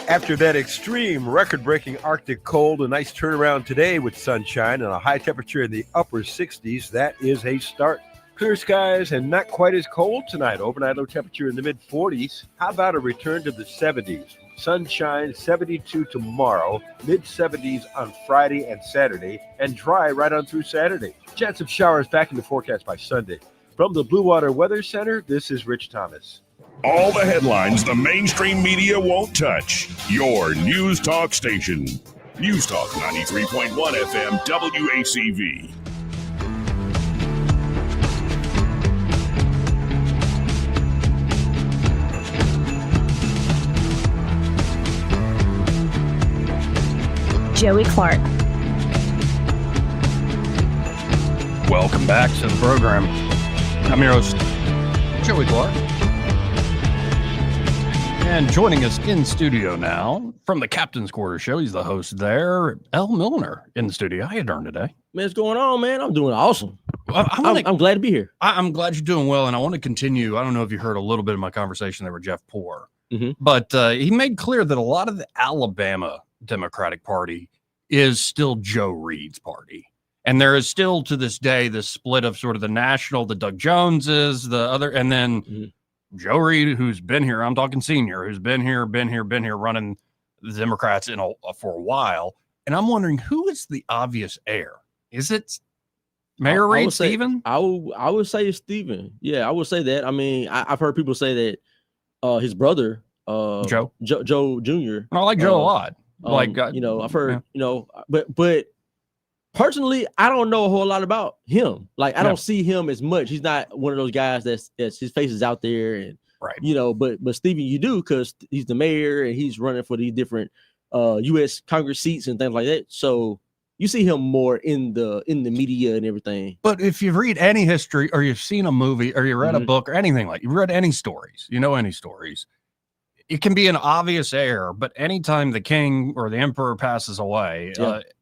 After that extreme record-breaking Arctic cold, a nice turnaround today with sunshine and a high temperature in the upper 60s. That is a start. Clear skies and not quite as cold tonight. Overnight low temperature in the mid-40s. How about a return to the 70s? Sunshine, 72 tomorrow, mid-70s on Friday and Saturday, and dry right on through Saturday. Chance of showers back in the forecast by Sunday. From the Blue Water Weather Center, this is Rich Thomas. All the headlines the mainstream media won't touch. Your News Talk station. News Talk 93.1 FM WACV. Joey Clark. Welcome back to the program. I'm your host, Joey Clark. And joining us in studio now from the Captain's Quarter Show, he's the host there, L. Milner in the studio. How you doing today? Man, what's going on, man? I'm doing awesome. I'm glad to be here. I'm glad you're doing well, and I want to continue. I don't know if you heard a little bit of my conversation there with Jeff Poore. but he made clear that a lot of the Alabama Democratic Party is still Joe Reed's party. And there is still to this day this split of sort of the national, the Doug Joneses, the other, and then Joe Reed, who's been here, I'm talking senior, who's been here running the Democrats for a while. And I'm wondering, who is the obvious heir? Is it Mayor Reed, Stephen? I would say it's Stephen. Yeah, I would say that. I mean, I've heard people say that his brother, Joe Jr. I like Joe a lot. I've heard, but personally, I don't know a whole lot about him. Like, I don't see him as much. He's not one of those guys that's his face is out there, and but Stephen, you do, because he's the mayor and he's running for these different U.S. Congress seats and things like that. So you see him more in the media and everything. But if you read any history, or you've seen a movie, or you read a book, or anything like, you've read any stories, any stories, it can be an obvious heir. But anytime the king or the emperor passes away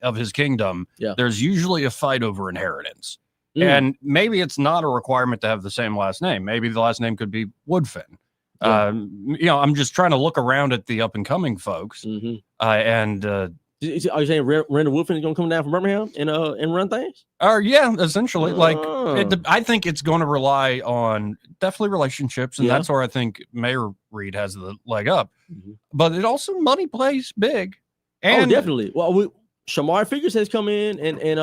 of his kingdom, there's usually a fight over inheritance. And maybe it's not a requirement to have the same last name. Maybe the last name could be Woodfin. I'm just trying to look around at the up and coming folks. Are you saying Randall Woodfin is going to come down from Birmingham and run things? Yeah, essentially. I think it's going to rely on definitely relationships, and that's where I think Mayor Reed has the leg up. But it also, money plays big. And definitely. Well, Shamar Figures has come in, and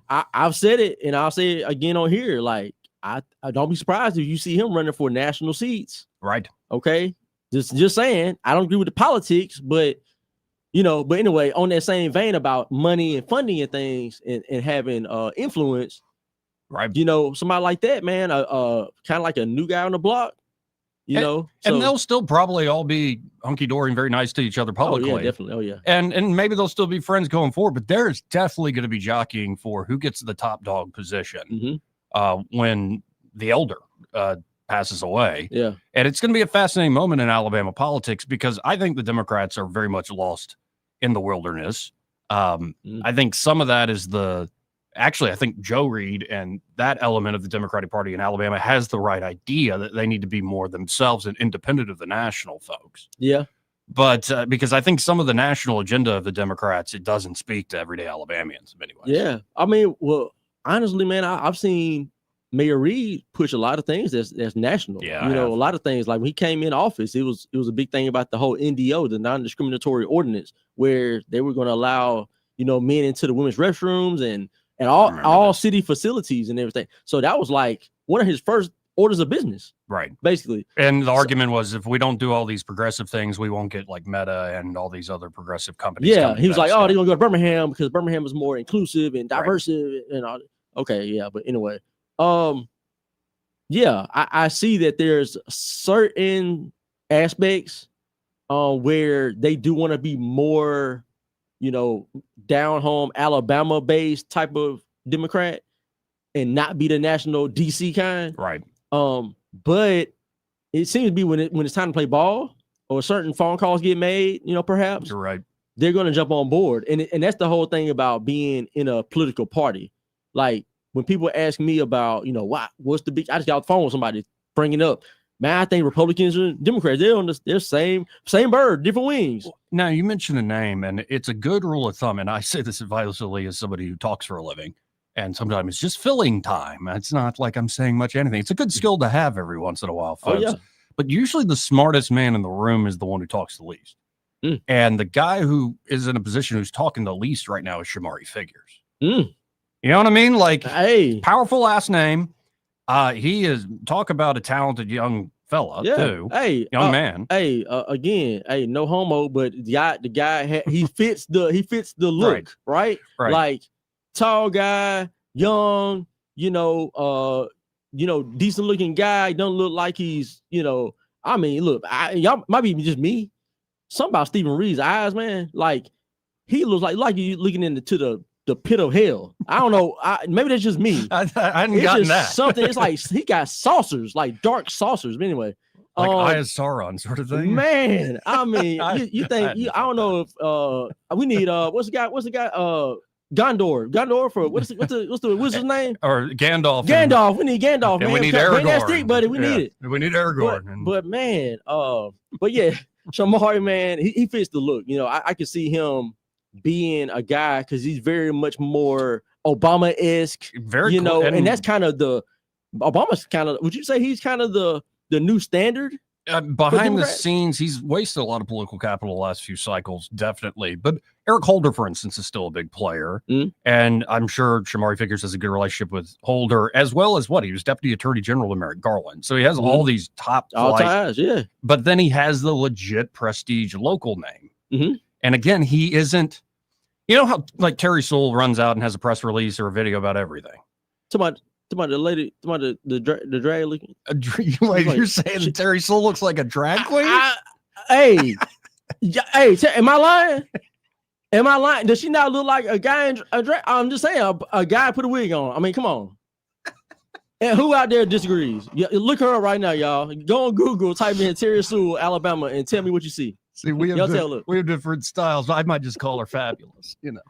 I've said it, and I'll say it again on here. Like, I don't be surprised if you see him running for national seats. Right. Okay. Just saying. I don't agree with the politics, but but anyway, on that same vein about money and funding and things and having influence, right? Somebody like that, man, kind of like a new guy on the block, and they'll still probably all be hunky dory and very nice to each other publicly. Oh, yeah, definitely. Oh, yeah. And maybe they'll still be friends going forward, but there's definitely going to be jockeying for who gets the top dog position when the elder passes away. Yeah. And it's going to be a fascinating moment in Alabama politics, because I think the Democrats are very much lost in the wilderness. I think some of that is I think Joe Reed and that element of the Democratic Party in Alabama has the right idea that they need to be more themselves and independent of the national folks. Yeah. But because I think some of the national agenda of the Democrats, it doesn't speak to everyday Alabamians in many ways. Yeah. I mean, well, honestly, man, I've seen Mayor Reed push a lot of things that's national. Yeah, a lot of things. Like when he came in office, it was a big thing about the whole NDO, the non-discriminatory ordinance, where they were going to allow men into the women's restrooms and all city facilities and everything. So that was like one of his first orders of business, right? Basically. And the argument was, if we don't do all these progressive things, we won't get like Meta and all these other progressive companies. Yeah, he was like, "Oh, they're gonna go to Birmingham because Birmingham is more inclusive and diverse and all." Okay, yeah, but anyway. I see that there's certain aspects where they do want to be more, down home Alabama based type of Democrat and not be the national DC kind. Right. But it seems to be when it's time to play ball or certain phone calls get made, perhaps you're right, they're going to jump on board. And that's the whole thing about being in a political party. Like, when people ask me about, what's the big, I just got off the phone with somebody bringing up, man, I think Republicans and Democrats, they're on they're same bird, different wings. Now, you mentioned a name, and it's a good rule of thumb, and I say this advisedly as somebody who talks for a living, and sometimes it's just filling time. It's not like I'm saying much anything. It's a good skill to have every once in a while, folks. Oh, yeah. But usually the smartest man in the room is the one who talks the least. And the guy who is in a position who's talking the least right now is Shamari Figures. You know what I mean? Like, powerful last name. He is, talk about a talented young fella too. Young man. Again, no homo, but the guy he fits the look, right? Like, tall guy, young, decent looking guy. Don't look like he's, I mean, look, y'all might be just me. Something about Stephen Reed's eyes, man. Like, he looks like you looking into the pit of hell. I don't know. Maybe that's just me. I hadn't gotten that. Something. It's like he got saucers, like dark saucers. But anyway, like Eye of Sauron sort of thing. Man, I mean, you think I don't know if we need what's the guy Gondor for what's the name? Or Gandalf. Gandalf. We need Gandalf, man. We need Bring that Aragorn. stick, buddy. We need it. We need Aragorn. But man, but yeah, Shamari, man, he fits the look. You know, I can see him being a guy because he's very much more Obama-esque. Very, you know, and and that's kind of Obama's kind of. Would you say he's kind of the new standard? Behind the scenes, he's wasted a lot of political capital the last few cycles, definitely. But Eric Holder, for instance, is still a big player. And I'm sure Shamari Figures has a good relationship with Holder, as well as he was Deputy Attorney General to Merrick Garland. So he has all these top ties, yeah. But then he has the legit prestige local name. And again, he isn't, you know how like Terry Sewell runs out and has a press release or a video about everything. The lady, the drag looking. Wait, you're saying that Terry Sewell looks like a drag queen? Hey, am I lying? Am I lying? Does she not look like a guy in a drag? I'm just saying, a guy put a wig on. I mean, come on. And who out there disagrees? Look her up right now, y'all. Go on Google, type in Terry Sewell, Alabama, and tell me what you see. See, we have different styles. I might just call her fabulous, you know.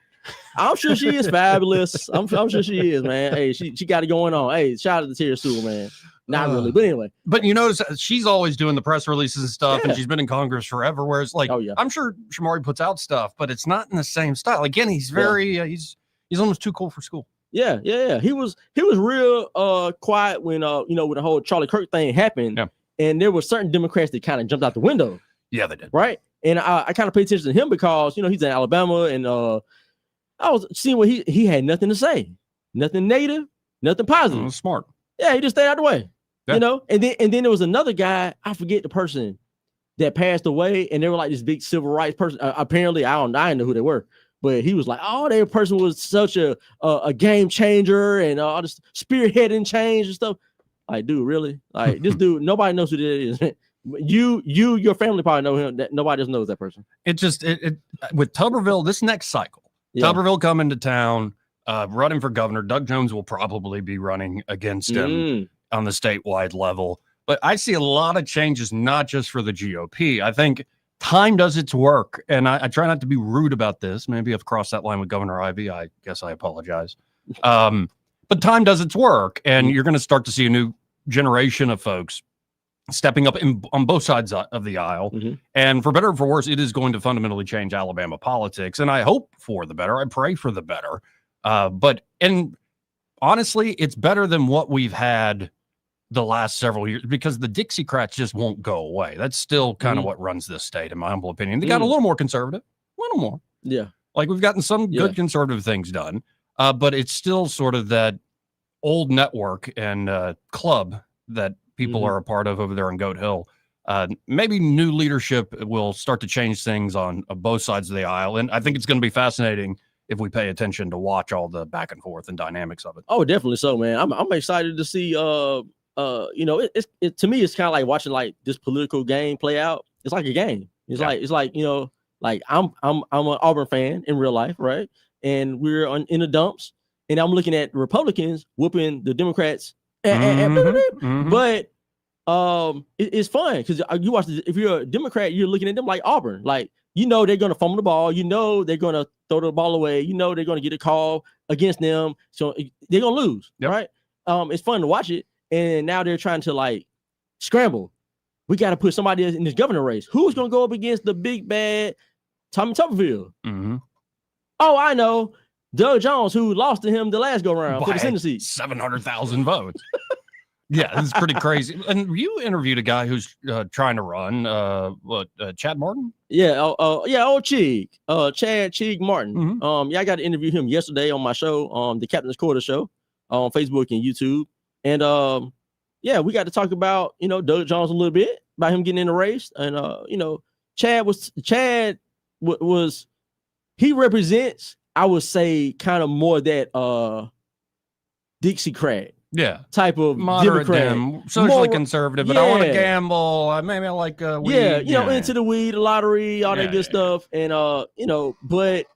I'm sure she is fabulous. I'm sure she is, man. Hey, she got it going on. Hey, shout out to Terry Sewell, man. Not really, but anyway. But you notice she's always doing the press releases and stuff, and she's been in Congress forever. Whereas, like, I'm sure Shamari puts out stuff, but it's not in the same style. Again, he's very he's almost too cool for school. Yeah. He was real quiet when when the whole Charlie Kirk thing happened. And there were certain Democrats that kind of jumped out the window. Yeah, they did. Right. And I kind of pay attention to him because he's in Alabama, and I was seeing what he had nothing to say, nothing negative, nothing positive. Smart. Yeah, he just stayed out of the way. Yeah. And then there was another guy, I forget the person that passed away, and they were like this big civil rights person. Apparently, I didn't know who they were, but he was like, that person was such a game changer and all this spearheading change and stuff. Like, dude, really? Like, this dude, nobody knows who that is. Your family probably know him. That nobody else knows that person. It just with Tuberville this next cycle. Tuberville coming to town, running for governor. Doug Jones will probably be running against him on the statewide level. But I see a lot of changes, not just for the GOP. I think time does its work. And I try not to be rude about this. Maybe I've crossed that line with Governor Ivey. I guess I apologize. But time does its work. And you're going to start to see a new generation of folks stepping up on both sides of the aisle. And for better or for worse, it is going to fundamentally change Alabama politics. And I hope for the better. I pray for the better. And honestly, it's better than what we've had the last several years because the Dixiecrats just won't go away. That's still kind of what runs this state, in my humble opinion. They got a little more conservative, a little more. Yeah. Like we've gotten some good conservative things done, but it's still sort of that old network and club that people are a part of over there on Goat Hill. Maybe new leadership will start to change things on both sides of the aisle. And I think it's going to be fascinating if we pay attention to watch all the back and forth and dynamics of it. Oh, definitely so, man. I'm excited to see, to me, it's kind of like watching like this political game play out. It's like a game. It's like, I'm an Auburn fan in real life. Right. And we're in the dumps and I'm looking at Republicans whooping the Democrats. But it's fun because you watch this, if you're a Democrat, you're looking at them like Auburn, like they're gonna fumble the ball, they're gonna throw the ball away, they're gonna get a call against them, so they're gonna lose, right? It's fun to watch it, and now they're trying to like scramble. We got to put somebody in this governor race. Who's gonna go up against the big bad Tommy Tuberville? Oh, I know. Doug Jones, who lost to him the last go round for the Senate seat. 700,000 votes. Yeah, it's pretty crazy. And you interviewed a guy who's trying to run, Chad Martin? Yeah, old Chig, Chad Chig Martin. I got to interview him yesterday on my show, the Captain's Quarter show on Facebook and YouTube. And we got to talk about, Doug Jones a little bit, about him getting in the race. And, Chad he represents, I would say, kind of more that Dixiecrat type of moderate Democrat, socially conservative, but I want to gamble. Maybe I like weed. Into the weed, the lottery, all that good stuff. And but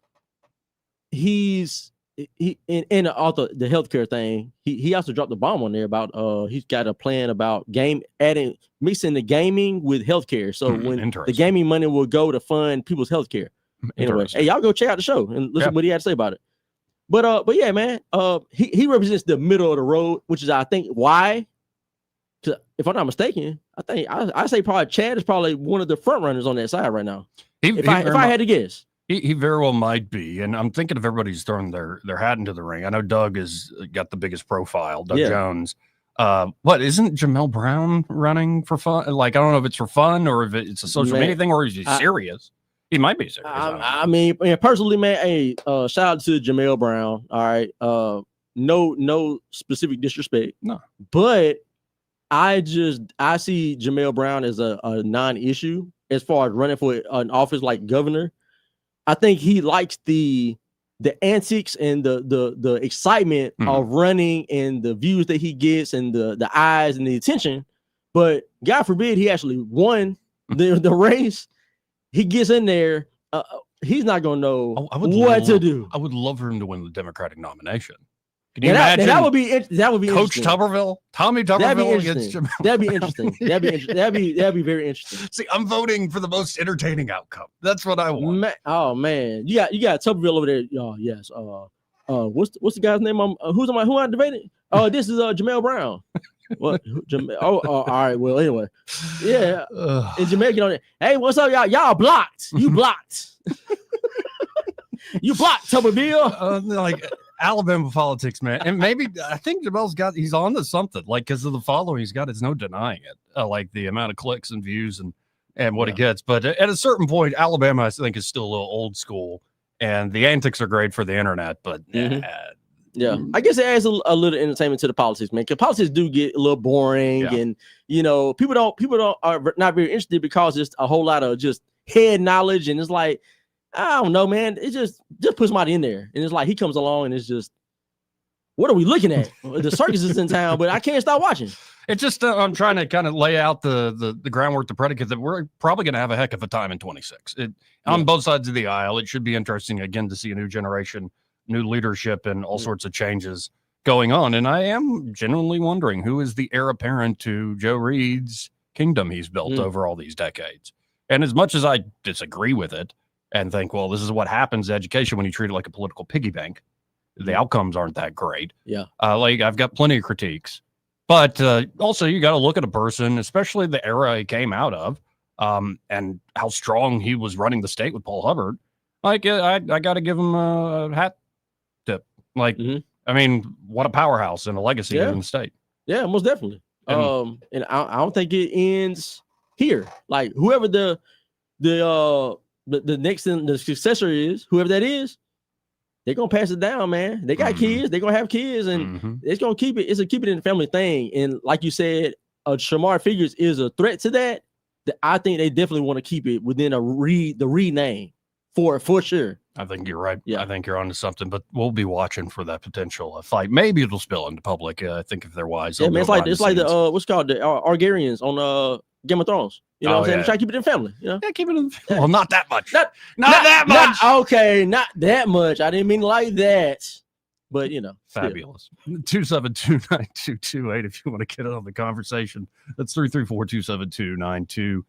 and also the healthcare thing. He also dropped the bomb on there about he's got a plan about mixing the gaming with healthcare. So when the gaming money will go to fund people's healthcare. Anyway, hey, y'all go check out the show and listen to what he had to say about it. But yeah, man, he represents the middle of the road, which is I think why. If I'm not mistaken, I say probably Chad is probably one of the front runners on that side right now. If I had to guess. He very well might be, and I'm thinking if everybody's throwing their hat into the ring. I know Doug has got the biggest profile, Doug Jones. What isn't Jamel Brown running for fun? Like I don't know if it's for fun or if it's a social media thing or is he serious? He might be serious. I mean, personally, man, hey, shout out to Jamel Brown. All right, no specific disrespect, no, but I see Jamel Brown as a non-issue as far as running for an office like governor. I think he likes the antics and the excitement of running and the views that he gets and the eyes and the attention. But God forbid he actually won the race. He gets in there, he's not gonna know what to do. I would love for him to win the Democratic nomination. Can you imagine? That would be Coach Tuberville, Tommy Tuberville against Jamel. That'd be interesting. That'd be very interesting. See, I'm voting for the most entertaining outcome. That's what I want. Oh man, you got Tuberville over there. Oh yes. What's the guy's name? Who I debated? Oh, this is Jamel Brown. What? Jamel? All right. Well, anyway, yeah. And Jamel get on there. Hey, what's up, y'all? Y'all blocked. You blocked. You blocked Tuberville. Like. Alabama politics, man, and maybe I think he's on to something. Like because of the following he's got, it's no denying it. Like the amount of clicks and views and what he gets. But at a certain point, Alabama I think is still a little old school, and the antics are great for the internet. But yeah, I guess it adds a little entertainment to the politics, man. Because politics do get a little boring, and people are not very interested because it's a whole lot of just head knowledge, and it's like. I don't know, man. It just put somebody in there, and it's like he comes along, and it's just, what are we looking at? The circus is in town, but I can't stop watching. It's just I'm trying to kind of lay out the groundwork, the predicate that we're probably going to have a heck of a time in 26. On both sides of the aisle, it should be interesting again to see a new generation, new leadership, and all sorts of changes going on. And I am genuinely wondering who is the heir apparent to Joe Reed's kingdom he's built over all these decades. And as much as I disagree with it. And think, well, this is what happens to education when you treat it like a political piggy bank. The outcomes aren't that great. Yeah. Like I've got plenty of critiques, but also you got to look at a person, especially the era he came out of, and how strong he was running the state with Paul Hubbard. Like I got to give him a hat tip. Like, I mean, what a powerhouse and a legacy in the state. Yeah, most definitely. And I don't think it ends here. Like whoever the next thing, the successor is, whoever that is, they're gonna pass it down, man. They got kids, they're gonna have kids, and it's gonna keep it. It's a keep it in the family thing. And like you said, Shamar Figures is a threat to that. I think they definitely want to keep it within the Reed name for sure. I think you're right. Yeah, I think you're onto something. But we'll be watching for that potential fight. Maybe it'll spill into public. I think if they're wise, yeah, man. It's like the what's called the Argarians on Game of Thrones. You know what I'm saying? Try to keep it in family. You know? Yeah, keep it in. Well, not that much. Not that much. Okay, not that much. I didn't mean like that. But fabulous. 272-9228 if you want to get in on the conversation. That's 334-272-9228.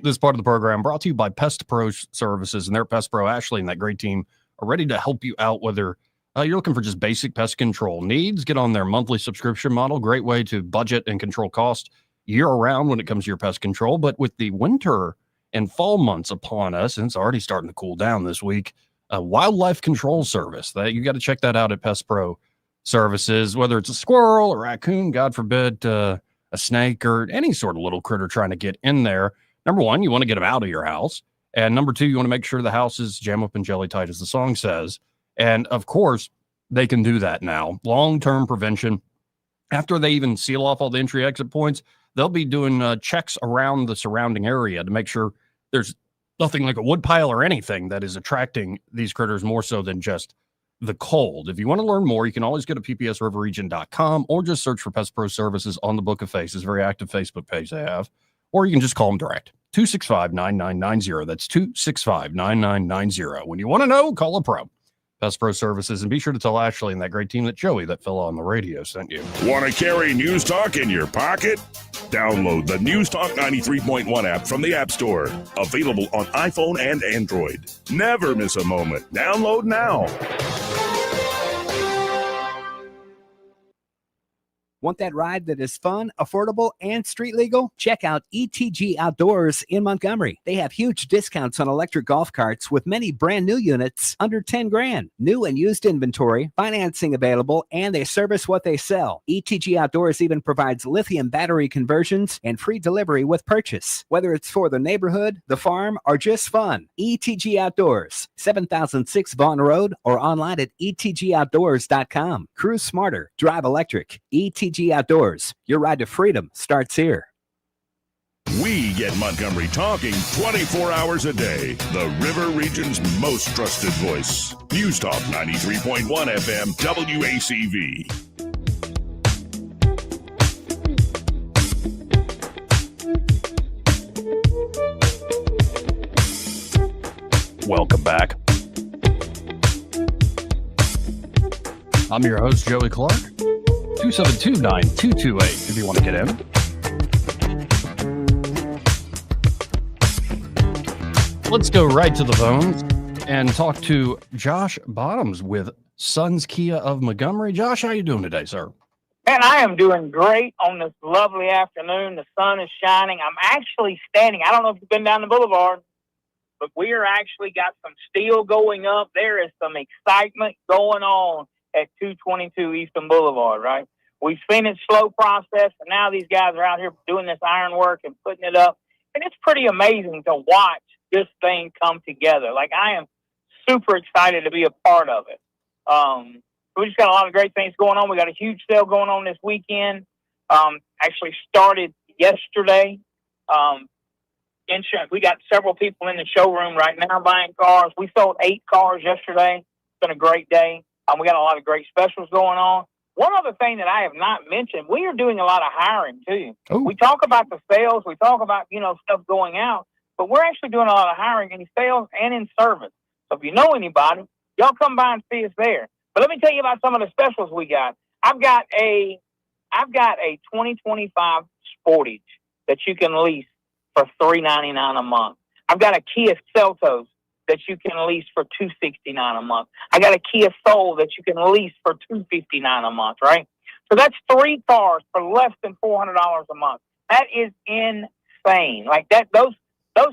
This part of the program brought to you by Pest Pro Services, and their Pest Pro Ashley and that great team are ready to help you out whether you're looking for just basic pest control needs. Get on their monthly subscription model. Great way to budget and control cost year-round when it comes to your pest control. But with the winter and fall months upon us, and it's already starting to cool down this week, a wildlife control service, that you got to check that out at Pest Pro Services, whether it's a squirrel, a raccoon, God forbid, a snake, or any sort of little critter trying to get in there. Number one, you want to get them out of your house. And number two, you want to make sure the house is jam up and jelly tight, as the song says. And of course, they can do that now. Long-term prevention. After they even seal off all the entry exit points, they'll be doing checks around the surrounding area to make sure there's nothing like a wood pile or anything that is attracting these critters more so than just the cold. If you want to learn more, you can always go to ppsriverregion.com or just search for Pest Pro Services on the Book of Faces, very active Facebook page they have, or you can just call them direct, 265-9990. That's 265-9990. When you want to know, call a pro. Pest Pro Services, and be sure to tell Ashley and that great team that Joey, that fella on the radio, sent you. Want to carry News Talk in your pocket? Download the News Talk 93.1 app from the App Store. Available on iPhone and Android. Never miss a moment. Download now. Want that ride that is fun, affordable, and street legal? Check out ETG Outdoors in Montgomery. They have huge discounts on electric golf carts with many brand new units under 10 grand. New and used inventory, financing available, and they service what they sell. ETG Outdoors even provides lithium battery conversions and free delivery with purchase. Whether it's for the neighborhood, the farm, or just fun, ETG Outdoors, 7006 Vaughn Road, or online at etgoutdoors.com. Cruise smarter, drive electric. ETG Outdoors, your ride to freedom starts here. We get Montgomery talking 24 hours a day. The River Region's most trusted voice. News Talk 93.1 FM WACV. Welcome back. I'm your host, Joey Clark. 272-9228 if you want to get in. Let's go right to the phones and talk to Josh Bottoms with Sons Kia of Montgomery. Josh, how you doing today, sir? Man, I am doing great on this lovely afternoon. The sun is shining. I'm actually standing. I don't know if you've been down the boulevard, but we are actually got some steel going up. There is some excitement going on at 222 Eastern Boulevard, right? We've seen it slow process, and now these guys are out here doing this ironwork and putting it up. And it's pretty amazing to watch this thing come together. Like, I am super excited to be a part of it. We just got a lot of great things going on. We got a huge sale going on this weekend. Actually started yesterday. Insurance. We got several people in the showroom right now buying cars. We sold 8 cars yesterday. It's been a great day. We got a lot of great specials going on. One other thing that I have not mentioned, we are doing a lot of hiring too. Ooh. We talk about the sales, we talk about, stuff going out, but we're actually doing a lot of hiring in sales and in service. So if you know anybody, y'all come by and see us there. But let me tell you about some of the specials we got. I've got a 2025 Sportage that you can lease for $399 a month. I've got a Kia Seltos that you can lease for $269 a month. I got a Kia Soul that you can lease for $259 a month, right? So that's 3 cars for less than $400 a month. That is insane. Like that, those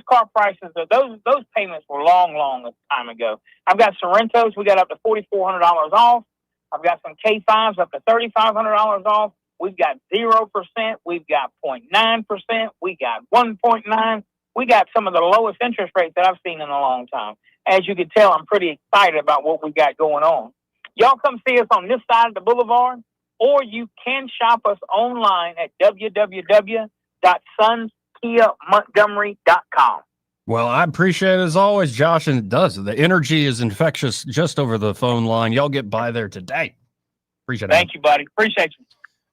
car prices, those payments were long time ago. I've got Sorrentos. We got up to $4,400 off. I've got some K5s up to $3,500 off. We've got 0%. We've got 0.9%. We got 1.9%. We got some of the lowest interest rates that I've seen in a long time. As you can tell, I'm pretty excited about what we got going on. Y'all come see us on this side of the boulevard, or you can shop us online at www.sonskiamontgomery.com. Well, I appreciate it as always, Josh, and it does. The energy is infectious just over the phone line. Y'all get by there today. Appreciate it. Thank you, buddy. Appreciate you.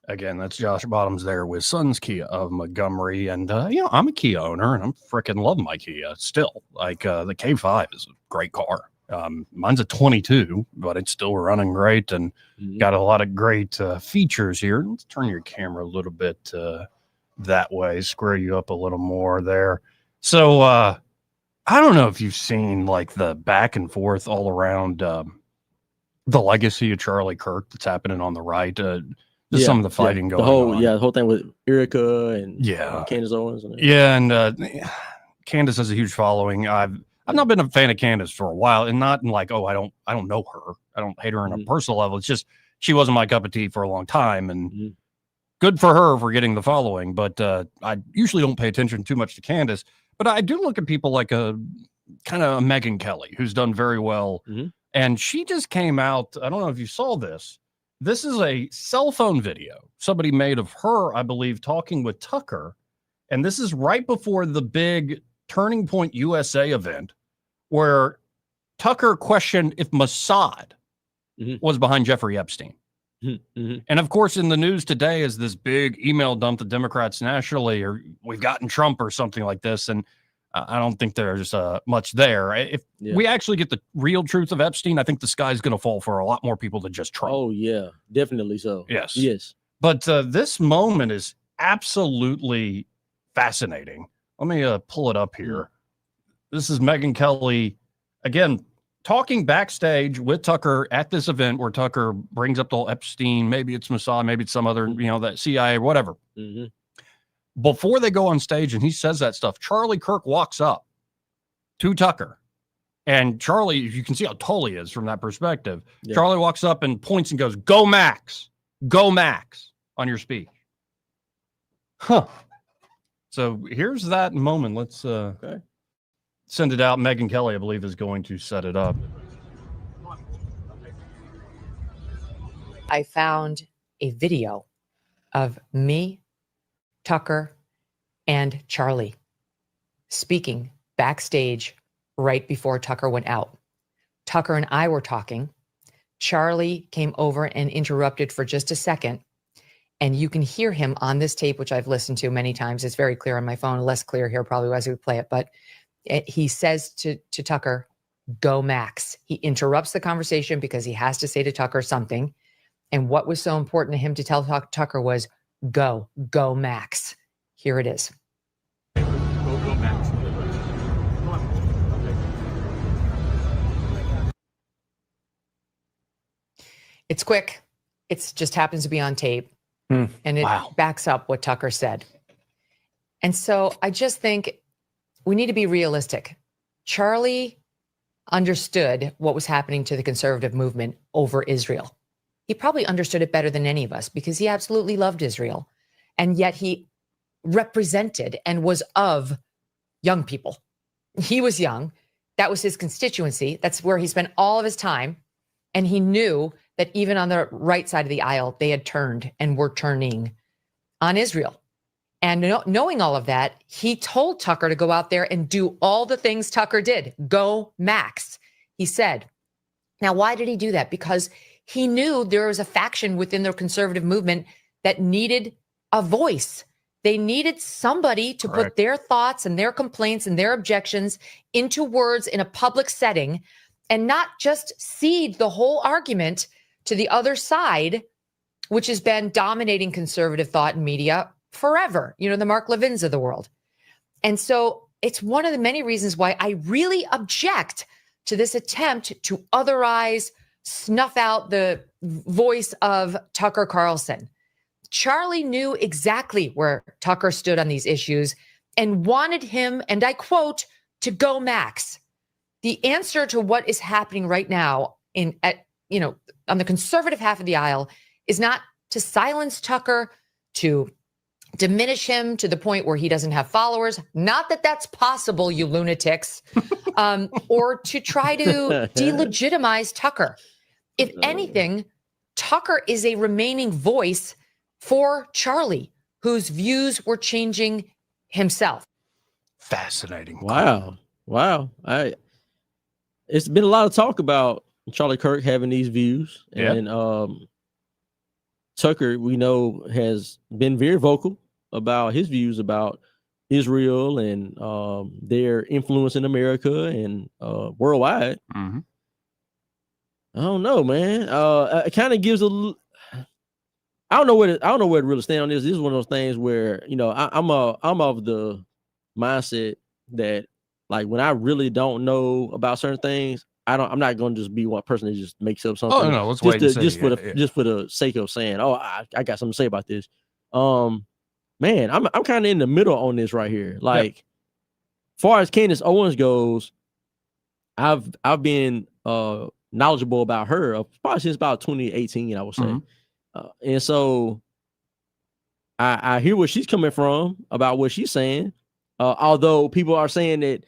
Again, that's Josh Bottoms there with Sons Kia of Montgomery. And, I'm a Kia owner, and I'm freaking loving my Kia still. Like, the K5 is a great car. Mine's a 22, but it's still running great and got a lot of great features here. Let's turn your camera a little bit that way, square you up a little more there. So, I don't know if you've seen, like, the back and forth all around the legacy of Charlie Kirk that's happening on the right. Just some of the fighting going on. The whole thing with Erica and Candace Owens. Candace has a huge following. I've not been a fan of Candace for a while, and not in like, I don't know her. I don't hate her on a personal level. It's just she wasn't my cup of tea for a long time, and good for her for getting the following. But I usually don't pay attention too much to Candace. But I do look at people like a kind of Megyn Kelly, who's done very well, and she just came out. I don't know if you saw this. This is a cell phone video somebody made of her, I believe, talking with Tucker. And this is right before the big Turning Point USA event where Tucker questioned if Mossad was behind Jeffrey Epstein. And of course, in the news today is this big email dump to Democrats nationally, or we've gotten Trump or something like this. And I don't think there's much there. If we actually get the real truth of Epstein, I think the sky's going to fall for a lot more people than just Trump. Oh, yeah, definitely so. Yes. But this moment is absolutely fascinating. Let me pull it up here. This is Megyn Kelly. Again, talking backstage with Tucker at this event where Tucker brings up the whole Epstein, maybe it's Mossad, maybe it's some other, that CIA, whatever. Mm-hmm. Before they go on stage and he says that stuff, Charlie Kirk walks up to Tucker. And Charlie, you can see how tall he is from that perspective. Yeah. Charlie walks up and points and goes, "Go Max, on your speech." Huh. So here's that moment. Let's send it out. Megyn Kelly, I believe, is going to set it up. I found a video of me, Tucker, and Charlie speaking backstage right before Tucker went out. Tucker and I were talking. Charlie came over and interrupted for just a second. And you can hear him on this tape, which I've listened to many times. It's very clear on my phone, less clear here probably as we play it. But he says to Tucker, "Go Max." He interrupts the conversation because he has to say to Tucker something. And what was so important to him to tell Tucker was, go Max. Here it is. Go Max. It's quick. It just happens to be on tape. And it backs up what Tucker said. And so I just think we need to be realistic. Charlie understood what was happening to the conservative movement over Israel. He probably understood it better than any of us because he absolutely loved Israel. And yet he represented and was of young people. He was young. That was his constituency. That's where he spent all of his time. And he knew that even on the right side of the aisle, they had turned and were turning on Israel. And knowing all of that, he told Tucker to go out there and do all the things Tucker did. Go Max, he said. Now, why did he do that? Because he knew there was a faction within the conservative movement that needed a voice. They needed somebody to put their thoughts and their complaints and their objections into words in a public setting and not just cede the whole argument to the other side, which has been dominating conservative thought and media forever, the Mark Levins of the world. And so it's one of the many reasons why I really object to this attempt to otherize, snuff out the voice of Tucker Carlson. Charlie knew exactly where Tucker stood on these issues and wanted him, and I quote, to go Max. The answer to what is happening right now on the conservative half of the aisle is not to silence Tucker, to diminish him to the point where he doesn't have followers. Not that that's possible, you lunatics, or to try to delegitimize Tucker. If anything, Tucker is a remaining voice for Charlie, whose views were changing himself. Fascinating. Wow. It's been a lot of talk about Charlie Kirk having these views. And Tucker, we know, has been very vocal about his views about Israel and their influence in America and worldwide. Mm-hmm. I don't know, man. It kind of gives I don't know where to really stand on this. This is one of those things where, I'm of the mindset that, like, when I really don't know about certain things, I'm not going to just be one person that just makes up something. Oh no, let's wait and see. Just for the sake of saying, oh, I got something to say about this. Man, I'm kind of in the middle on this right here. Like, far as Candace Owens goes, I've been knowledgeable about her probably since about 2018, I would say. Mm-hmm. And so I hear where she's coming from about what she's saying. Although people are saying that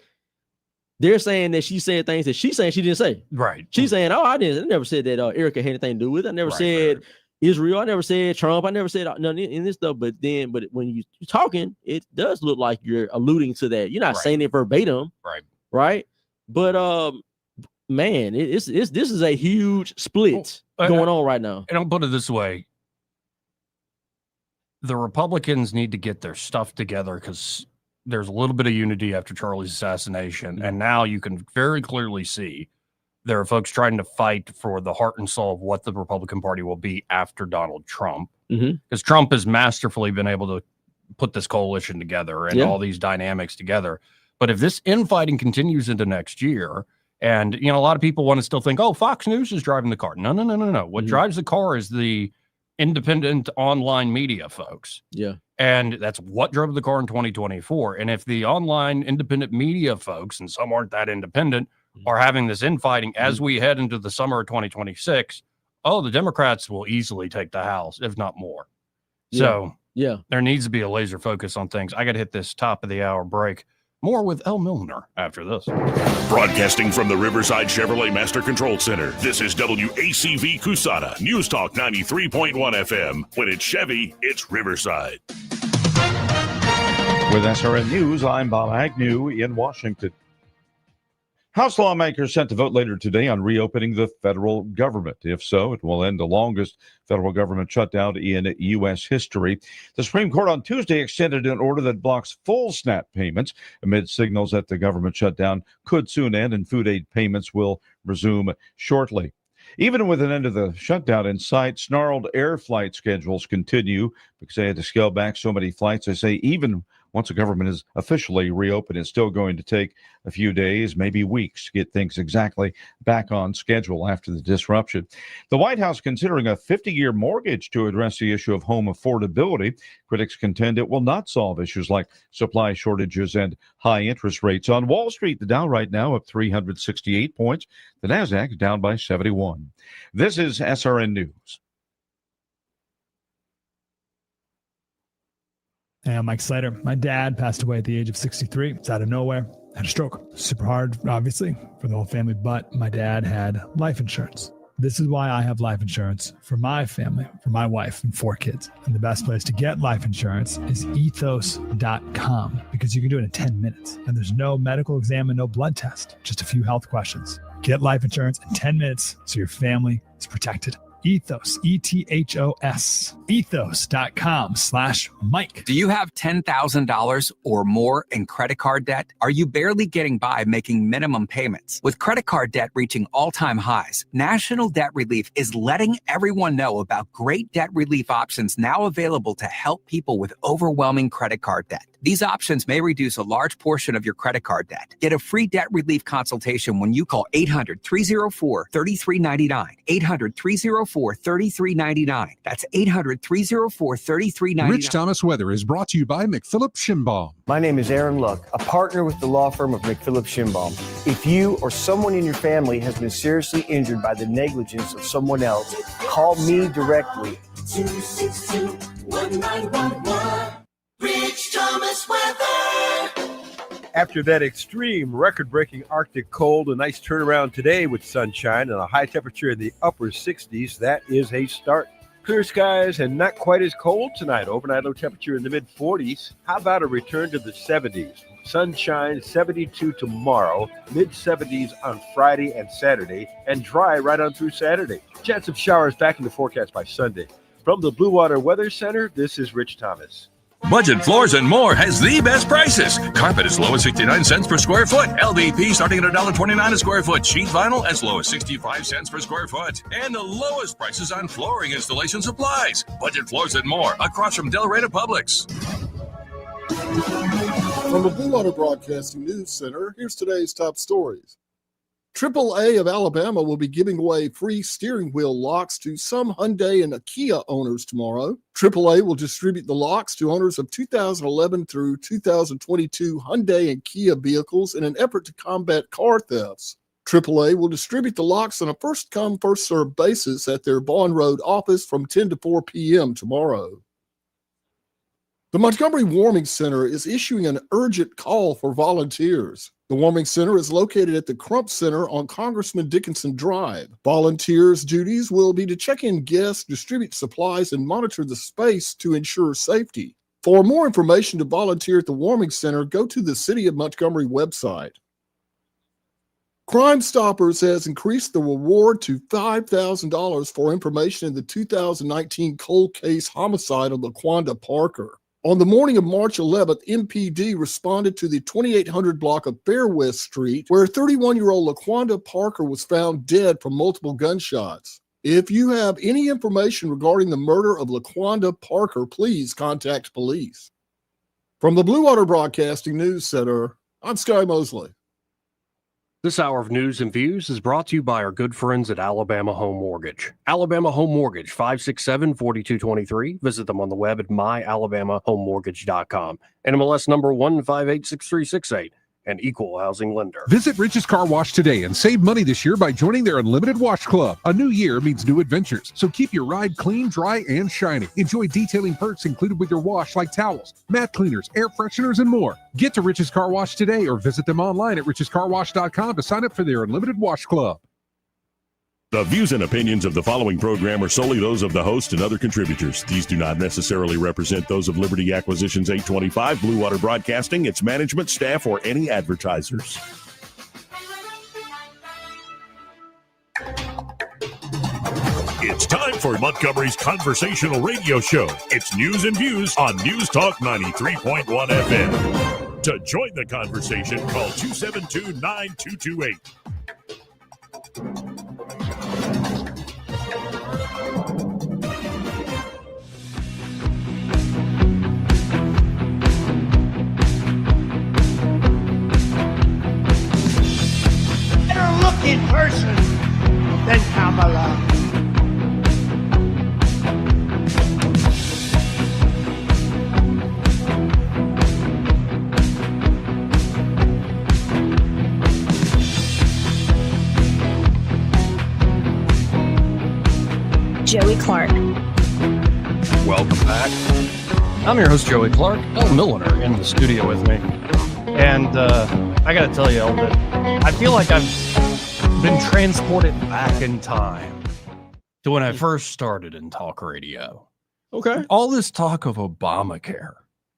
they're saying that she said things that she's saying she didn't say. Right. She's saying, oh, I never said that Erica had anything to do with it. I never said Israel. I never said Trump. I never said none in this stuff. But when you're talking, it does look like you're alluding to that. You're not saying it verbatim. Right. But man, this is a huge split going on right now. And I'll put it this way. The Republicans need to get their stuff together because there's a little bit of unity after Charlie's assassination. And now you can very clearly see there are folks trying to fight for the heart and soul of what the Republican Party will be after Donald Trump. Because Trump has masterfully been able to put this coalition together and all these dynamics together. But if this infighting continues into next year And, a lot of people want to still think, oh, Fox News is driving the car. No. What drives the car is the independent online media folks. Yeah. And that's what drove the car in 2024. And if the online independent media folks, and some aren't that independent, are having this infighting as we head into the summer of 2026, the Democrats will easily take the House, if not more. So there needs to be a laser focus on things. I got to hit this top of the hour break. More with El Milner after this. Broadcasting from the Riverside Chevrolet Master Control Center, this is WACV Cusana, News Talk 93.1 FM. When it's Chevy, it's Riverside. With SRN News, I'm Bob Agnew in Washington. House lawmakers set to vote later today on reopening the federal government. If so, it will end the longest federal government shutdown in U.S. history. The Supreme Court on Tuesday extended an order that blocks full SNAP payments amid signals that the government shutdown could soon end and food aid payments will resume shortly. Even with an end of the shutdown in sight, snarled air flight schedules continue because they had to scale back so many flights. They say even once the government is officially reopened, it's still going to take a few days, maybe weeks, to get things exactly back on schedule after the disruption. The White House considering a 50-year mortgage to address the issue of home affordability. Critics contend it will not solve issues like supply shortages and high interest rates. On Wall Street, the Dow right now up 368 points. The Nasdaq down by 71. This is SRN News. Hey, I'm Mike Slater. My dad passed away at the age of 63. It's out of nowhere. Had a stroke. Super hard, obviously, for the whole family, but my dad had life insurance. This is why I have life insurance for my family, for my wife and 4 kids. And the best place to get life insurance is ethos.com because you can do it in 10 minutes. And there's no medical exam and no blood test, just a few health questions. Get life insurance in 10 minutes so your family is protected. Ethos, ETHOS, ethos.com/Mike. Do you have $10,000 or more in credit card debt? Are you barely getting by making minimum payments? With credit card debt reaching all-time highs, National Debt Relief is letting everyone know about great debt relief options now available to help people with overwhelming credit card debt. These options may reduce a large portion of your credit card debt. Get a free debt relief consultation when you call 800-304-3399. 800-304-3399. That's 800-304-3399. Rich Thomas Weather is brought to you by McPhillips Schimbaum. My name is Aaron Luck, a partner with the law firm of McPhillips Schimbaum. If you or someone in your family has been seriously injured by the negligence of someone else, call me directly. 262-1911. Rich Thomas Weather. After that extreme record-breaking Arctic cold, a nice turnaround today with sunshine and a high temperature in the upper 60s. That is a start. Clear skies and not quite as cold tonight. Overnight low temperature in the mid-40s. How about a return to the 70s? Sunshine, 72 tomorrow, mid-70s on Friday and Saturday, and dry right on through Saturday. Chance of showers back in the forecast by Sunday. From the Blue Water Weather Center, this is Rich Thomas. Budget Floors and More has the best prices. Carpet as low as 69 cents per square foot. LVP starting at $1.29 a square foot. Sheet vinyl as low as 65 cents per square foot. And the lowest prices on flooring installation supplies. Budget Floors and More across from Delray Publix. From the Blue Water Broadcasting News Center, here's today's top stories. AAA of Alabama will be giving away free steering wheel locks to some Hyundai and Kia owners tomorrow. AAA will distribute the locks to owners of 2011 through 2022 Hyundai and Kia vehicles in an effort to combat car thefts. AAA will distribute the locks on a first-come, first-served basis at their Bond Road office from 10 to 4 p.m. tomorrow. The Montgomery Warming Center is issuing an urgent call for volunteers. The Warming Center is located at the Crump Center on Congressman Dickinson Drive. Volunteers' duties will be to check in guests, distribute supplies, and monitor the space to ensure safety. For more information to volunteer at the Warming Center, go to the City of Montgomery website. Crime Stoppers has increased the reward to $5,000 for information in the 2019 cold case homicide of LaQuanda Parker. On the morning of March 11th, MPD responded to the 2800 block of Fair West Street, where 31-year-old LaQuanda Parker was found dead from multiple gunshots. If you have any information regarding the murder of LaQuanda Parker, please contact police. From the Blue Water Broadcasting News Center, I'm Sky Mosley. This hour of news and views is brought to you by our good friends at Alabama Home Mortgage. Alabama Home Mortgage, 567-4223. Visit them on the web at myalabamahomemortgage.com. NMLS number 1586368. An equal housing lender. Visit Rich's Car Wash today and save money this year by joining their Unlimited Wash Club. A new year means new adventures, so keep your ride clean, dry, and shiny. Enjoy detailing perks included with your wash like towels, mat cleaners, air fresheners, and more. Get to Rich's Car Wash today or visit them online at richescarwash.com to sign up for their Unlimited Wash Club. The views and opinions of the following program are solely those of the host and other contributors. These do not necessarily represent those of Liberty Acquisitions 825, Blue Water Broadcasting, its management, staff, or any advertisers. It's time for Montgomery's conversational radio show. It's news and views on News Talk 93.1 FM. To join the conversation, call 272-9228. Better look in person than Kamala. Joey Clark. Welcome back. I'm your host, Joey Clark. El Milliner in the studio with me. And I got to tell you, El, that I feel like I've been transported back in time to when I first started in talk radio. Okay. All this talk of Obamacare.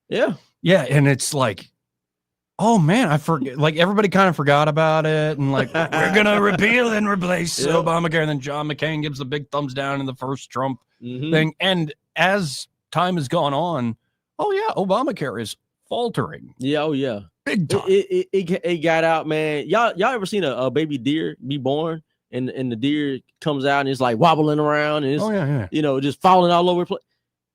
Yeah. Yeah, and it's like, oh man, I forget. Like everybody kind of forgot about it, and like we're gonna repeal and replace Obamacare, and then John McCain gives a big thumbs down in the first Trump thing. And as time has gone on, oh yeah, Obamacare is faltering. Yeah, oh yeah, big time. It got out, man. Y'all ever seen a baby deer be born, and the deer comes out and it's like wobbling around, and it's you know, just falling all over the place.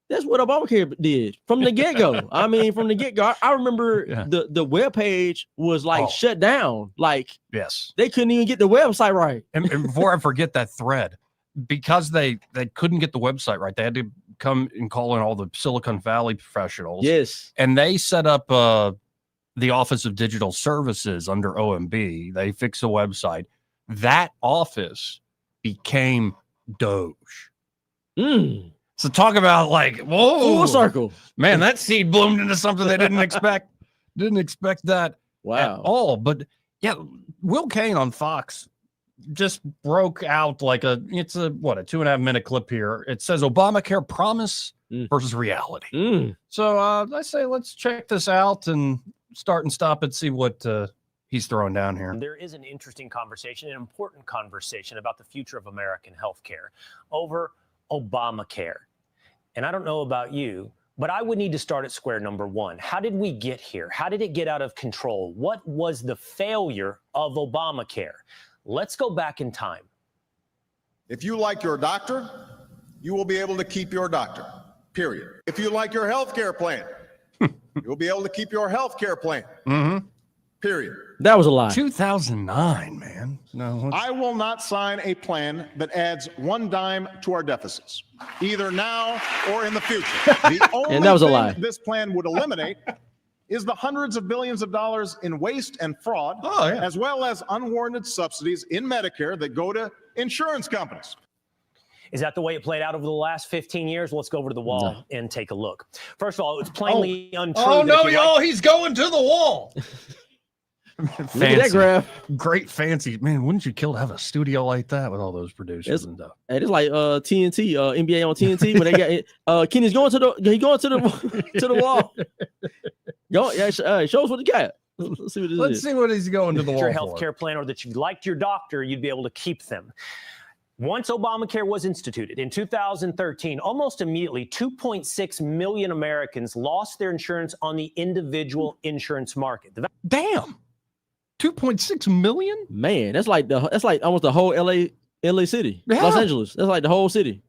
That's what Obamacare did from the get-go. I mean, from the get-go, I remember the webpage was like shut down. Like, yes, they couldn't even get the website right. And before I forget that thread, because they couldn't get the website right, they had to come and call in all the Silicon Valley professionals. Yes. And they set up the Office of Digital Services under OMB. They fixed the website. That office became Doge. So talk about like, whoa, full circle, man. That seed bloomed into something they didn't expect. Didn't expect that at all. But yeah, Will Cain on Fox just broke out like it's a 2.5 minute clip here. It says Obamacare promise versus reality. So I say let's check this out and start and stop it. See what he's throwing down here. There is an interesting conversation, an important conversation about the future of American healthcare over Obamacare. And I don't know about you, but I would need to start at square number one. How did we get here? How did it get out of control? What was the failure of Obamacare? Let's go back in time. If you like your doctor, you will be able to keep your doctor, period. If you like your health care plan, you'll be able to keep your health care plan, period. That was a lie. 2009, man. No, I will not sign a plan that adds one dime to our deficits, either now or in the future. The only and that was a thing lie. This plan would eliminate is the hundreds of billions of dollars in waste and fraud, as well as unwarranted subsidies in Medicare that go to insurance companies. Is that the way it played out over the last 15 years? Let's go over to the wall and take a look. First of all, it's plainly untrue. Oh no, y'all! He's going to the wall. Look at that graph. Great fancy. Man, wouldn't you kill to have a studio like that with all those producers and stuff? It's like TNT, NBA on TNT, when they got Kenny's going to the wall. Show us what he got. Let's see what this is. See what he's going to the wall. Your health care plan, or that you liked your doctor, you'd be able to keep them. Once Obamacare was instituted in 2013, almost immediately 2.6 million Americans lost their insurance on the individual insurance market. Damn. 2.6 million? Man, that's like almost the whole LA LA City, Yeah. Los Angeles. That's like the whole city.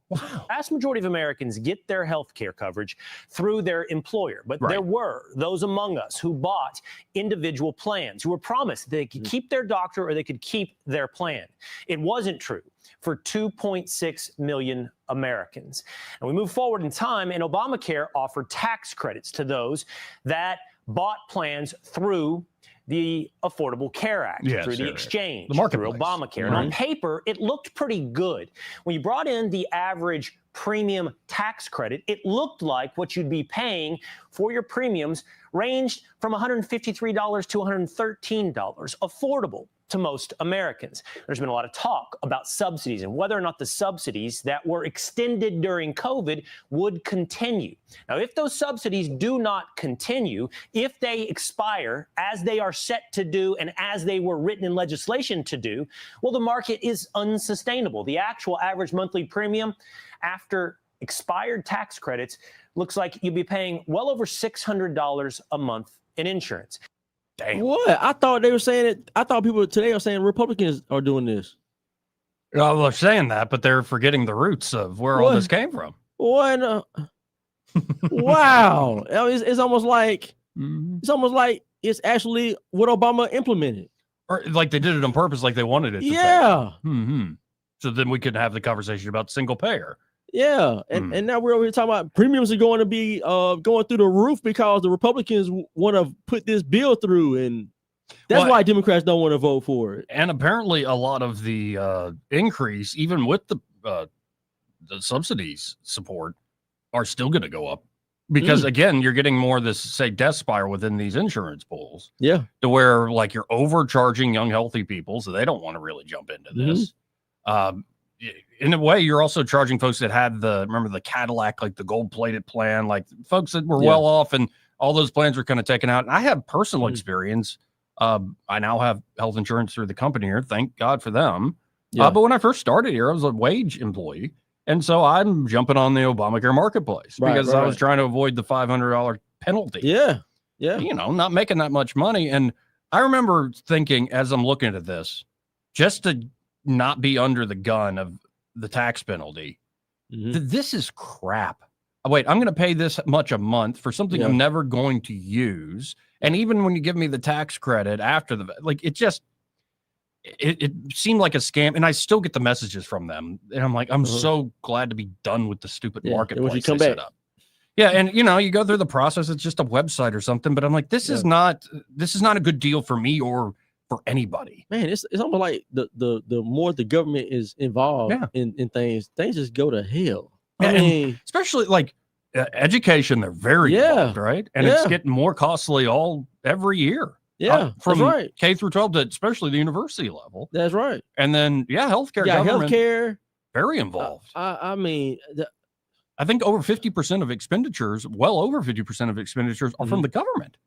Vast majority of Americans get their health care coverage through their employer, but there were those among us who bought individual plans, who were promised they could keep their doctor or they could keep their plan. It wasn't true for 2.6 million Americans. And we move forward in time, and Obamacare offered tax credits to those that bought plans through the Affordable Care Act, through the exchange, through Obamacare. And on paper, it looked pretty good. When you brought in the average premium tax credit, it looked like what you'd be paying for your premiums ranged from $153 to $113, affordable to most Americans. There's been a lot of talk about subsidies and whether or not the subsidies that were extended during COVID would continue. Now, if those subsidies do not continue, if they expire as they are set to do and as they were written in legislation to do, well, the market is unsustainable. The actual average monthly premium after expired tax credits looks like you'll be paying well over $600 a month in insurance. Damn. What? I thought they were saying it. I thought people today are saying Republicans are doing this. Well, they're saying that, but they're forgetting the roots of where all this came from. What? Wow. It's almost like it's actually what Obama implemented. Or like they did it on purpose, like they wanted it to Yeah. So then we could have the conversation about single payer. Yeah, and now we're over here talking about premiums are going to be going through the roof because the Republicans want to put this bill through, and that's why Democrats don't want to vote for it. And apparently, a lot of the increase, even with the subsidies support, are still going to go up because again, you're getting more of this, say, death spiral within these insurance pools. Yeah, to where like you're overcharging young, healthy people, so they don't want to really jump into this. In a way, you're also charging folks that had remember the Cadillac, like the gold-plated plan, like folks that were well off, and all those plans were kind of taken out. And I have personal experience. I now have health insurance through the company here. Thank God for them. But when I first started here, I was a wage employee. And so I'm jumping on the Obamacare marketplace because I was trying to avoid the $500 penalty. Yeah. You know, not making that much money. And I remember thinking as I'm looking at this, just to not be under the gun of the tax penalty. This is crap. Wait, I'm going to pay this much a month for something I'm never going to use. And even when you give me the tax credit after it seemed like a scam. And I still get the messages from them. And I'm like, I'm so glad to be done with the stupid marketplace they set up. Yeah. And you know, you go through the process. It's just a website or something, but I'm like, this is not a good deal for me or for anybody. Man, it's almost like the more the government is involved in things just go to hell. I mean, especially like education, they're very involved, right? And it's getting more costly every year. Yeah, from K through 12 to especially the university level. That's right. And then healthcare, healthcare, very involved. I mean, I think over 50% of expenditures, well over 50% of expenditures are from the government.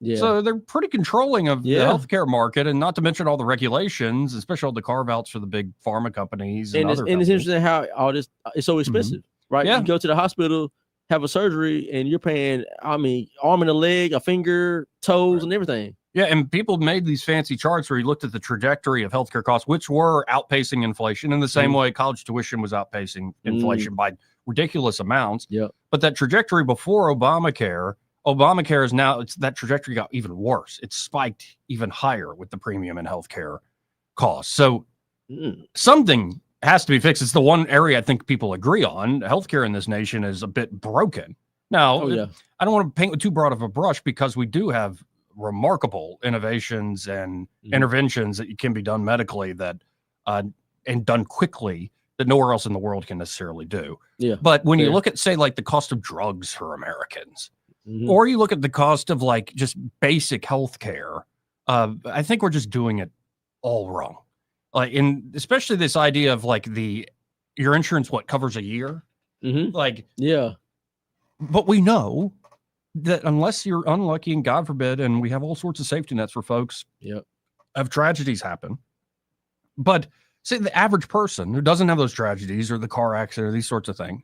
Yeah. So they're pretty controlling of the healthcare market, and not to mention all the regulations, especially all the carve outs for the big pharma companies. And it's interesting how all this is so expensive, right? You go to the hospital, have a surgery, and you're paying, I mean, arm and a leg, a finger, toes, and everything. Yeah, and people made these fancy charts where you looked at the trajectory of healthcare costs, which were outpacing inflation in the same way college tuition was outpacing inflation by ridiculous amounts. Yeah. But that trajectory before Obamacare is now, that trajectory got even worse. It's spiked even higher with the premium and healthcare costs. So something has to be fixed. It's the one area I think people agree on. Healthcare in this nation is a bit broken. Now, I don't want to paint with too broad of a brush because we do have remarkable innovations and interventions that can be done medically that and done quickly that nowhere else in the world can necessarily do. Yeah. But when you look at, say, like the cost of drugs for Americans, or you look at the cost of like just basic health care, I think we're just doing it all wrong. Like, especially this idea of like your insurance, covers a year? Like, but we know that unless you're unlucky and God forbid, and we have all sorts of safety nets for folks, of tragedies happen. But say the average person who doesn't have those tragedies or the car accident or these sorts of things,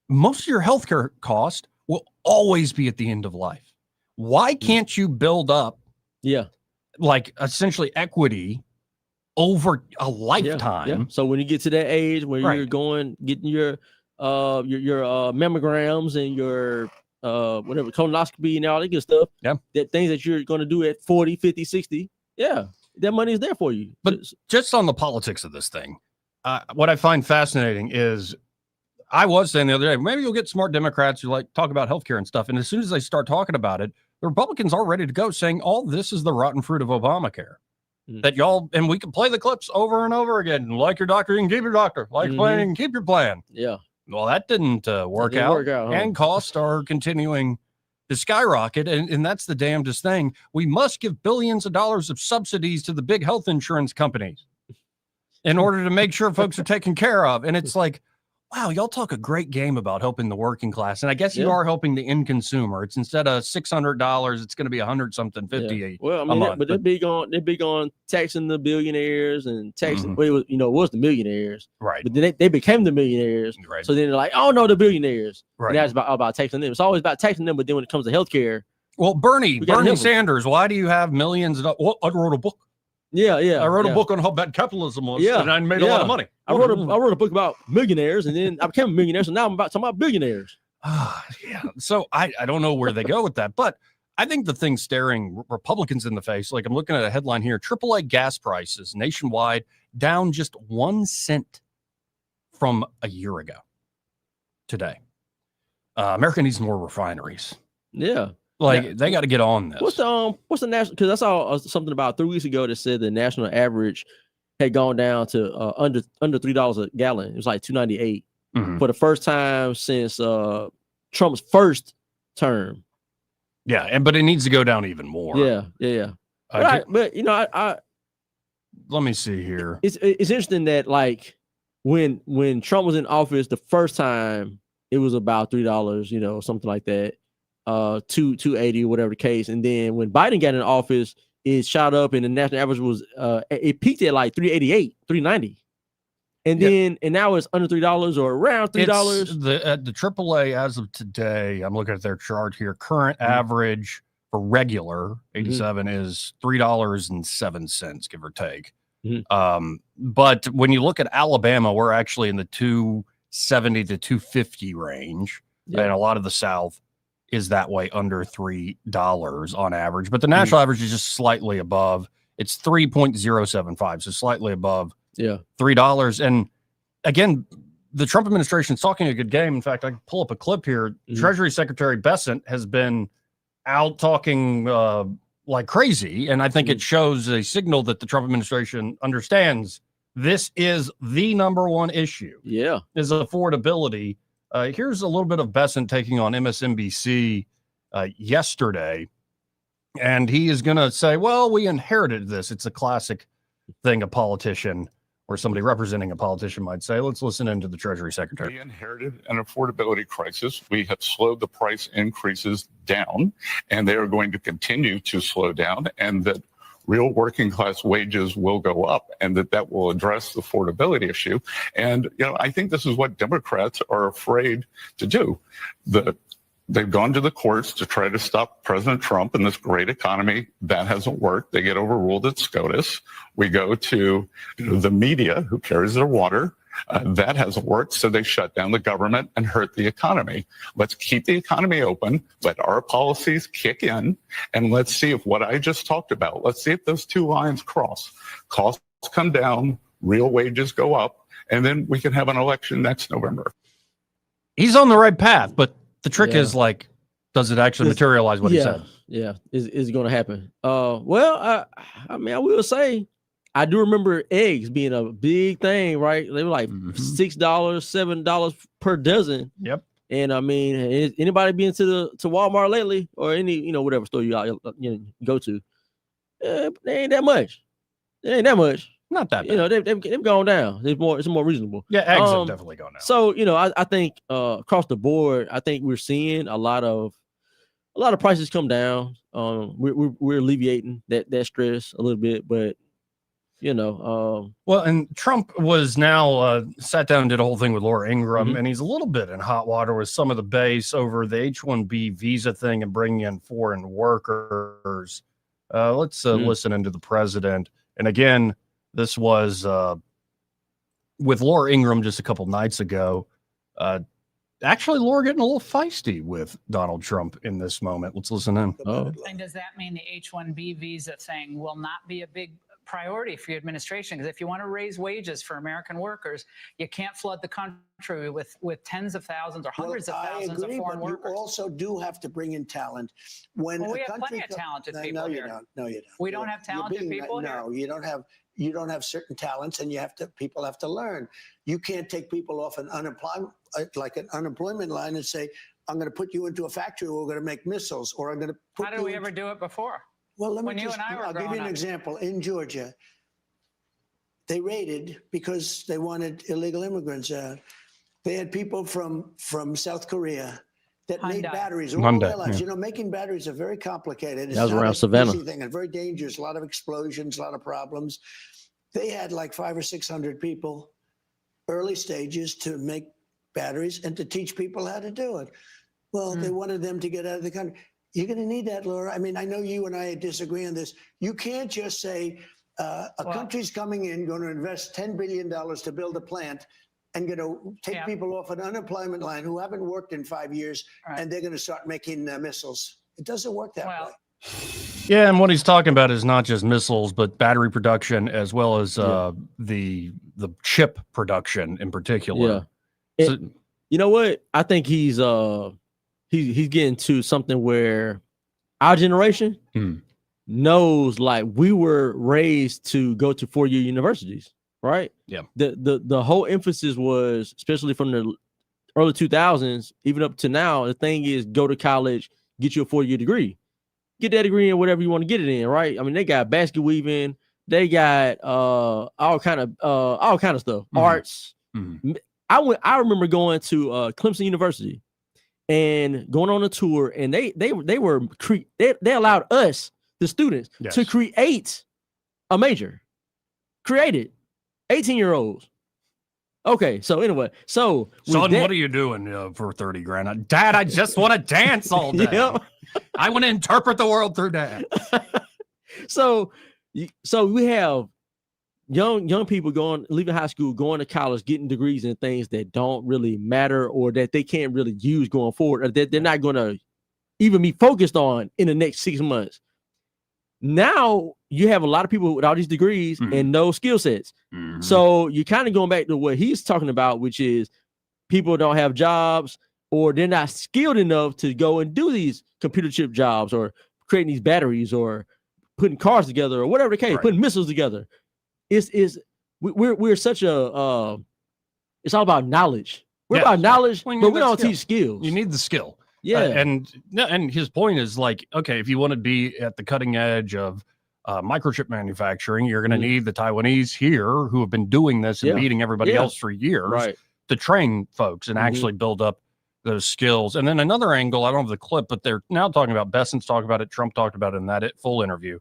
most of your healthcare cost will always be at the end of life. Why can't you build up, like essentially equity over a lifetime. Yeah. So when you get to that age where you're getting your mammograms and your whatever colonoscopy and all that good stuff, that things that you're going to do at 40, 50, 60, that money is there for you. But just on the politics of this thing, what I find fascinating is I was saying the other day, maybe you'll get smart Democrats who like talk about healthcare and stuff. And as soon as they start talking about it, the Republicans are ready to go saying all this is the rotten fruit of Obamacare. That y'all, and we can play the clips over and over again. Like your doctor, you can keep your doctor. Like your plan, you can keep your plan. Yeah. Well, that didn't work out. And costs are continuing to skyrocket. And that's the damnedest thing. We must give billions of dollars of subsidies to the big health insurance companies in order to make sure folks are taken care of. And it's like, wow, y'all talk a great game about helping the working class. And I guess you are helping the end consumer. It's instead of $600, it's going to be $100-something, $50 Well, I a mean, month. but they're big on taxing the billionaires and taxing, well, it was the millionaires. Right. But then they became the millionaires. Right. So then they're like, oh, no, the billionaires. Right. And that's about taxing them. It's always about taxing them. But then when it comes to healthcare. Well, Bernie Sanders, why do you have millions of dollars? I wrote a book. Yeah. I wrote a book on how bad capitalism was, and I made a lot of money. I wrote a book about millionaires, and then I became a millionaire, so now I'm talking about billionaires. So I don't know where they go with that, but I think the thing staring Republicans in the face, like I'm looking at a headline here, AAA gas prices nationwide down just 1 cent from a year ago today. America needs more refineries. Yeah. They got to get on this. What's the national? Because I saw something about 3 weeks ago that said the national average had gone down to under $3 a gallon. It was like $2.98 for the first time since Trump's first term. Yeah, but it needs to go down even more. Yeah. But you know, I let me see here. It's interesting that like when Trump was in office the first time, it was about $3, something like that. $2.80 whatever the case, and then when Biden got in office, it shot up, and the national average was it peaked at like $3.88, $3.90, and then and now it's under $3 or around $3. The AAA as of today, I'm looking at their chart here. Current average for regular 87 is $3.07, give or take. But when you look at Alabama, we're actually in the $2.70 to $2.50 range, and a lot of the South is that way, under $3 on average, but the national average is just slightly above. It's 3.075, so slightly above $3. And again, the Trump administration is talking a good game. In fact, I can pull up a clip here. Treasury Secretary Bessent has been out talking like crazy, and I think it shows a signal that the Trump administration understands this is the number one issue. Is affordability. Here's a little bit of Bessent taking on MSNBC yesterday, and he is going to say, well, we inherited this. It's a classic thing a politician or somebody representing a politician might say. Let's listen into the Treasury Secretary. We inherited an affordability crisis. We have slowed the price increases down, and they are going to continue to slow down, and that real working class wages will go up, and that will address the affordability issue. And, I think this is what Democrats are afraid to do. They've gone to the courts to try to stop President Trump and this great economy. That hasn't worked. They get overruled at SCOTUS. We go to the media, who carries their water. That hasn't worked, so they shut down the government and hurt the economy. Let's keep the economy open, let our policies kick in, and let's see if what I just talked about, let's see if those two lines cross. Costs come down, real wages go up, and then we can have an election next November. He's on the right path, but the trick is, like, does it actually materialize what he said? Yeah, is it going to happen? Well, I mean, I will say, I do remember eggs being a big thing, right? They were like $6, $7 per dozen. Yep. And I mean, anybody been to Walmart lately, or any whatever store you go to? They ain't that much. It ain't that much. Not that bad. They've gone down. It's more reasonable. Yeah, eggs have definitely gone down. So I think across the board, I think we're seeing a lot of prices come down. We're alleviating that stress a little bit, but. Well, and Trump was now sat down and did a whole thing with Laura Ingraham, and he's a little bit in hot water with some of the base over the H-1B visa thing and bringing in foreign workers. Let's listen into the president. And again, This was with Laura Ingraham just a couple nights ago. Actually, Laura getting a little feisty with Donald Trump in this moment. Let's listen in. And does that mean the H-1B visa thing will not be a big priority for your administration? Because if you want to raise wages for American workers, you can't flood the country with tens of thousands or hundreds of thousands of foreign workers. You also do have to bring in talent. When we have plenty of talented people here. No, you don't. We don't have talented people here. No, you don't have. You don't have certain talents, and people have to learn. You can't take people off an unemployment line and say, I'm going to put you into a factory where we're going to make missiles, or I'm going to put How did we ever do it before? Well, I'll give you an example. In Georgia, they raided because they wanted illegal immigrants out. They had people from South Korea that made batteries all their lives. You know, making batteries are very complicated. It's that was around Savannah. Easy thing and very dangerous. A lot of explosions, a lot of problems. They had like 500 or 600 people, early stages, to make batteries and to teach people how to do it. Well, they wanted them to get out of the country. You're going to need that, Laura. I mean, I know you and I disagree on this. You can't just say a country's coming in, going to invest $10 billion to build a plant, and going to take people off an unemployment line who haven't worked in 5 years, and they're going to start making missiles. It doesn't work that way. Yeah, and what he's talking about is not just missiles, but battery production as well as the chip production in particular. Yeah. So, you know what? I think he's getting to something where our generation knows, like, we were raised to go to 4-year universities. Right. Yeah. The whole emphasis was, especially from the early 2000s, even up to now, the thing is go to college, get you a 4-year degree, get that degree in whatever you want to get it in. Right. I mean, they got basket weaving, they got all kind of stuff, arts. I remember going to Clemson University and going on a tour, and they allowed us, the students, to create a major, created. 18-year-olds. Okay, so anyway, son, what are you doing for 30 grand? Dad, I just want to dance all day. I want to interpret the world through dance. So we have young people leaving high school, going to college, getting degrees in things that don't really matter, or that they can't really use going forward, or that they're not going to even be focused on in the next 6 months. Now you have a lot of people with all these degrees and no skill sets. So you're kind of going back to what he's talking about, which is people don't have jobs, or they're not skilled enough to go and do these computer chip jobs, or creating these batteries, or putting cars together, or whatever the case, putting missiles together. We're such a it's all about knowledge. We're about knowledge, but we don't teach skills. You need the skill. Yeah. And his point is, like, okay, if you want to be at the cutting edge of microchip manufacturing, you're going to need the Taiwanese here who have been doing this and beating everybody else for years to train folks and actually build up those skills. And then another angle, I don't have the clip, but they're now talking about, Besson's talking about it, Trump talked about it in that full interview.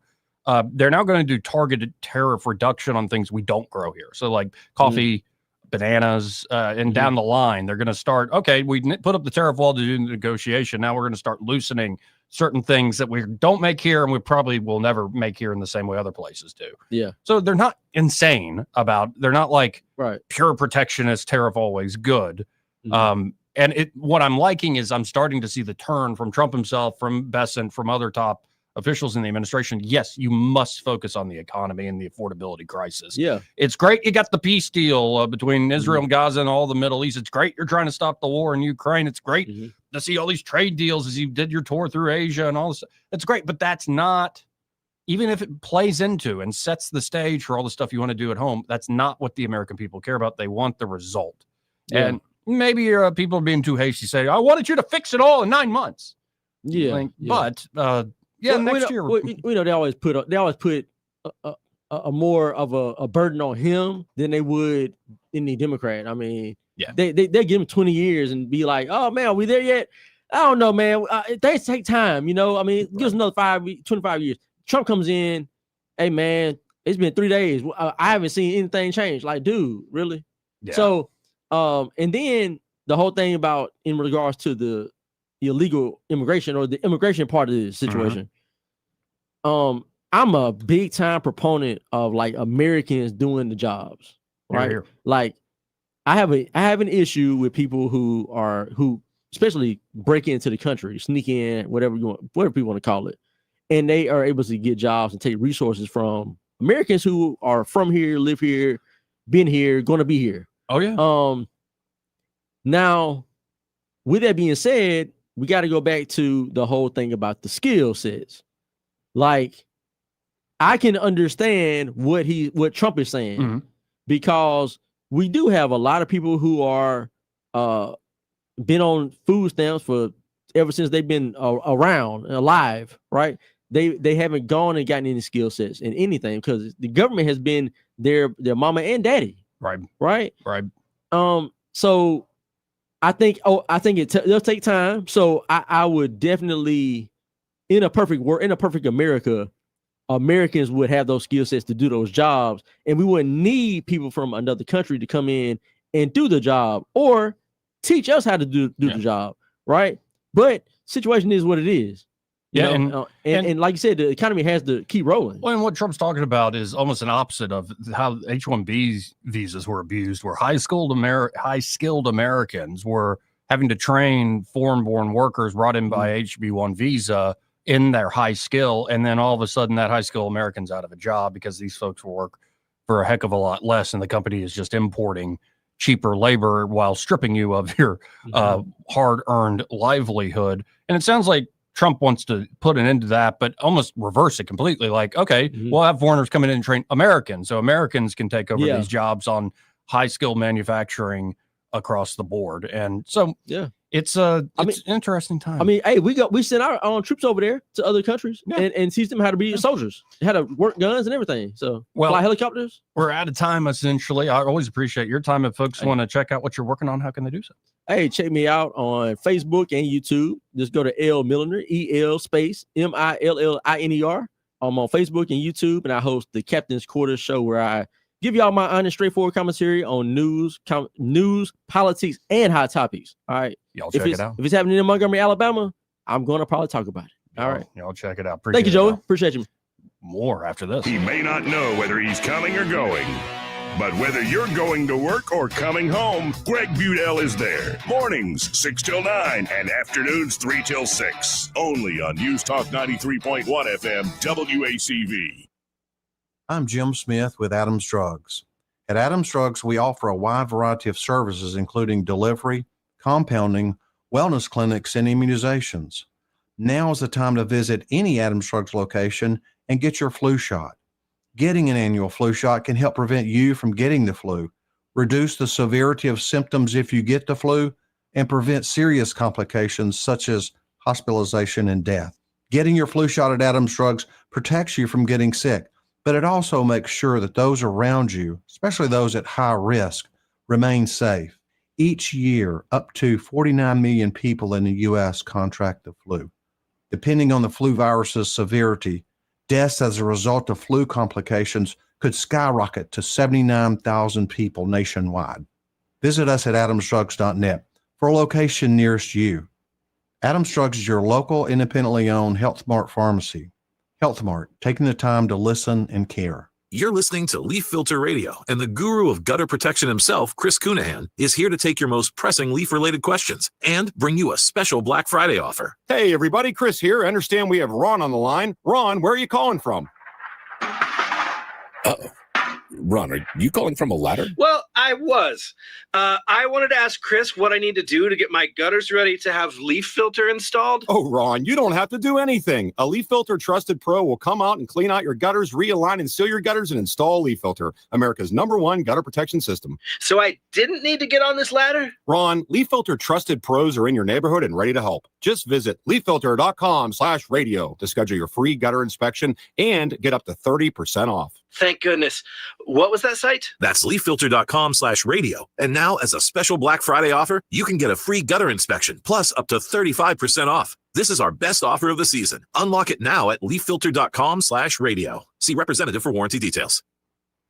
They're now going to do targeted tariff reduction on things we don't grow here. So like coffee, bananas, and down the line, they're going to start, okay, we put up the tariff wall to do the negotiation. Now we're going to start loosening certain things that we don't make here and we probably will never make here in the same way other places do. Yeah. So they're not insane they're not like pure protectionist, tariff always good. And what I'm liking is I'm starting to see the turn from Trump himself, from Besson, from other top officials in the administration. Yes, you must focus on the economy and the affordability crisis. Yeah. It's great you got the peace deal between Israel and Gaza and all the Middle East. It's great you're trying to stop the war in Ukraine. It's great to see all these trade deals as you did your tour through Asia and all this. It's great, but that's not, even if it plays into and sets the stage for all the stuff you want to do at home, that's not what the American people care about. They want the result. Yeah. And maybe people are being too hasty, say, I wanted you to fix it all in 9 months. But next year, we know they always put a more of a burden on him than they would any Democrat. I mean, they give him 20 years and be like, oh man, are we there yet? I don't know, man. Things take time, you know. I mean, give us another 25 years. Trump comes in, hey man, it's been 3 days. I haven't seen anything change. Like, dude, really? Yeah. So, and then the whole thing about in regards to the illegal immigration or the immigration part of this situation. I I'm a big time proponent of like Americans doing the jobs, right? Here. Like I have an issue with people who especially break into the country, sneak in, whatever people want to call it, and they are able to get jobs and take resources from Americans who are from here, live here, been here, going to be here. Oh yeah. Now, with that being said, we got to go back to the whole thing about the skill sets. Like, I can understand what Trump is saying because we do have a lot of people who are been on food stamps for ever since they've been around and alive, right? They haven't gone and gotten any skill sets in anything because the government has been their mama and daddy, right. So I think it'll take time. So I would definitely, in a perfect America, Americans would have those skill sets to do those jobs, and we wouldn't need people from another country to come in and do the job or teach us how to do the job, right? But situation is what it is. And like you said, the economy has to keep rolling. Well, and what Trump's talking about is almost an opposite of how H-1B visas were abused, where high-skilled Americans were having to train foreign-born workers brought in by HB1 visa in their high skill, and then all of a sudden that high skill American's out of a job because these folks will work for a heck of a lot less, and the company is just importing cheaper labor while stripping you of your hard-earned livelihood. And it sounds like Trump wants to put an end to that, but almost reverse it completely. Like, okay, we'll have foreigners come in and train Americans, so Americans can take over these jobs on high-skill manufacturing across the board. And so it's an interesting time. I mean, hey, we sent our own troops over there to other countries and teach them how to be soldiers, how to work guns and everything. So fly helicopters. We're out of time, essentially. I always appreciate your time. If folks want to check out what you're working on, how can they do so? Hey, check me out on Facebook and YouTube. Just go to L Milliner, EL space MILLINER. I'm on Facebook and YouTube, and I host the Captain's Quarters show where I give y'all my honest, straightforward commentary on news, politics, and hot topics. All right. Y'all check it out. If it's happening in Montgomery, Alabama, I'm going to probably talk about it. All right. Y'all check it out. Thank you, Joey. Appreciate you. More after this. He may not know whether he's coming or going, but whether you're going to work or coming home, Greg Budell is there. Mornings, 6 till 9, and afternoons, 3 till 6. Only on News Talk 93.1 FM, WACV. I'm Jim Smith with Adams Drugs. At Adams Drugs, we offer a wide variety of services, including delivery, compounding, wellness clinics, and immunizations. Now is the time to visit any Adams Drugs location and get your flu shot. Getting an annual flu shot can help prevent you from getting the flu, reduce the severity of symptoms if you get the flu, and prevent serious complications such as hospitalization and death. Getting your flu shot at Adams Drugs protects you from getting sick, but it also makes sure that those around you, especially those at high risk, remain safe. Each year, up to 49 million people in the U.S. contract the flu. Depending on the flu virus's severity, deaths as a result of flu complications could skyrocket to 79,000 people nationwide. Visit us at adamsdrugs.net for a location nearest you. Adams Drugs is your local, independently owned Health Mart pharmacy. Health Mart, taking the time to listen and care. You're listening to Leaf Filter Radio, and the guru of gutter protection himself, Chris Cunahan, is here to take your most pressing leaf-related questions and bring you a special Black Friday offer. Hey, everybody, Chris here. I understand we have Ron on the line. Ron, where are you calling from? Uh-oh. Ron, are you calling from a ladder? Well, I was. I wanted to ask Chris what I need to do to get my gutters ready to have leaf filter installed. Oh, Ron, you don't have to do anything. A Leaf Filter Trusted Pro will come out and clean out your gutters, realign and seal your gutters, and install Leaf Filter, America's #1 gutter protection system. So I didn't need to get on this ladder? Ron, Leaf Filter Trusted Pros are in your neighborhood and ready to help. Just visit leaffilter.com/radio to schedule your free gutter inspection and get up to 30% off. Thank goodness. What was that site? That's leaffilter.com/radio. And now, as a special Black Friday offer, you can get a free gutter inspection, plus up to 35% off. This is our best offer of the season. Unlock it now at leaffilter.com/radio. See representative for warranty details.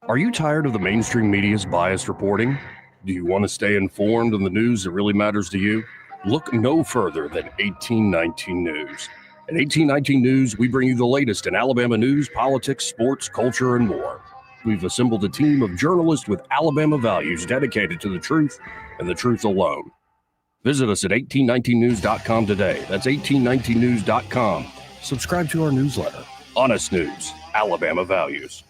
Are you tired of the mainstream media's biased reporting? Do you want to stay informed on the news that really matters to you? Look no further than 1819 News. At 1819 News, we bring you the latest in Alabama news, politics, sports, culture, and more. We've assembled a team of journalists with Alabama values dedicated to the truth and the truth alone. Visit us at 1819news.com today. That's 1819news.com. Subscribe to our newsletter. Honest News, Alabama Values.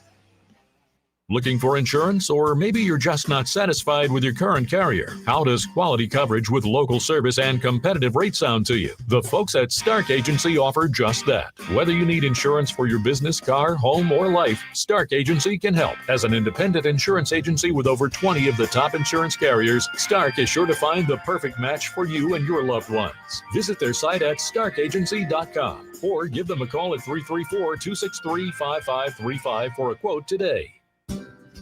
Looking for insurance, or maybe you're just not satisfied with your current carrier? How does quality coverage with local service and competitive rates sound to you? The folks at Stark Agency offer just that. Whether you need insurance for your business, car, home, or life, Stark Agency can help. As an independent insurance agency with over 20 of the top insurance carriers, Stark is sure to find the perfect match for you and your loved ones. Visit their site at starkagency.com or give them a call at 334-263-5535 for a quote today.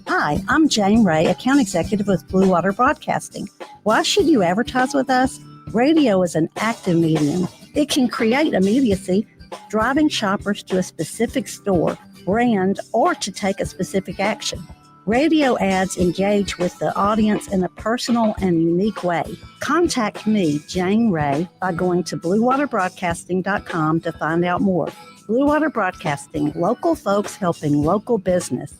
Hi, I'm Jane Ray, account executive with Blue Water Broadcasting. Why should you advertise with us? Radio is an active medium. It can create immediacy, driving shoppers to a specific store, brand, or to take a specific action. Radio ads engage with the audience in a personal and unique way. Contact me, Jane Ray, by going to bluewaterbroadcasting.com to find out more. Blue Water Broadcasting, local folks helping local business.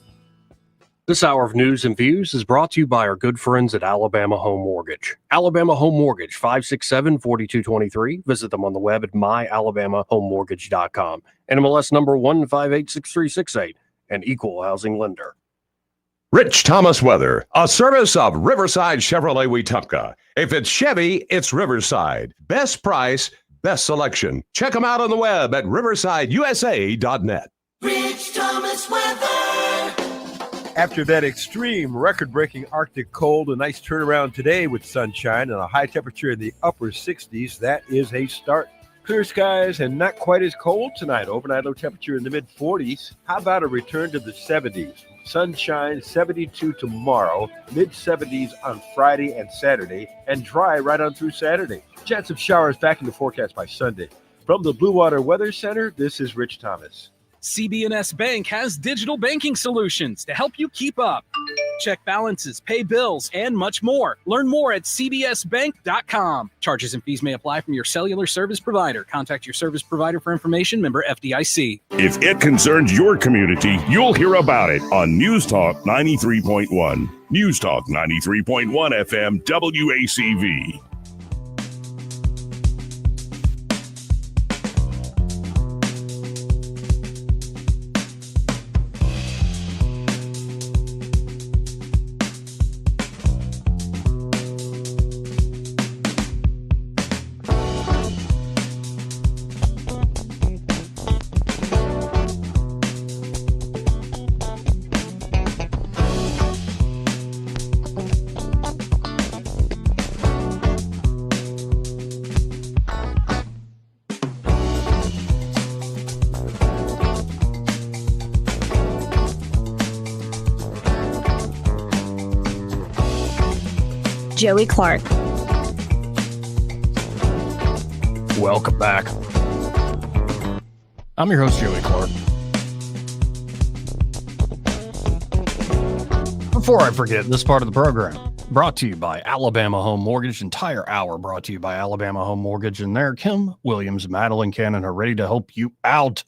This hour of news and views is brought to you by our good friends at Alabama Home Mortgage. Alabama Home Mortgage, 567-4223. Visit them on the web at myalabamahomemortgage.com. NMLS number 1586368, an equal housing lender. Rich Thomas Weather, a service of Riverside Chevrolet Wetumpka. If it's Chevy, it's Riverside. Best price, best selection. Check them out on the web at riversideusa.net. Rich Thomas Weather. After that extreme record-breaking Arctic cold, a nice turnaround today with sunshine and a high temperature in the upper 60s. That is a start. Clear skies and not quite as cold tonight. Overnight low temperature in the mid-40s. How about a return to the 70s? Sunshine, 72 tomorrow, mid-70s on Friday and Saturday, and dry right on through Saturday. Chance of showers back in the forecast by Sunday. From the Blue Water Weather Center, this is Rich Thomas. CB&S Bank has digital banking solutions to help you keep up. Check balances, pay bills, and much more. Learn more at cbsbank.com. Charges and fees may apply from your cellular service provider. Contact your service provider for information. Member FDIC. If it concerns your community, you'll hear about it on News Talk 93.1. News Talk 93.1 FM WACV. Joey Clark. Welcome back. I'm your host, Joey Clark. Before I forget, this part of the program brought to you by Alabama Home Mortgage. Entire hour brought to you by Alabama Home Mortgage. And there, Kim Williams, Madeline Cannon are ready to help you out,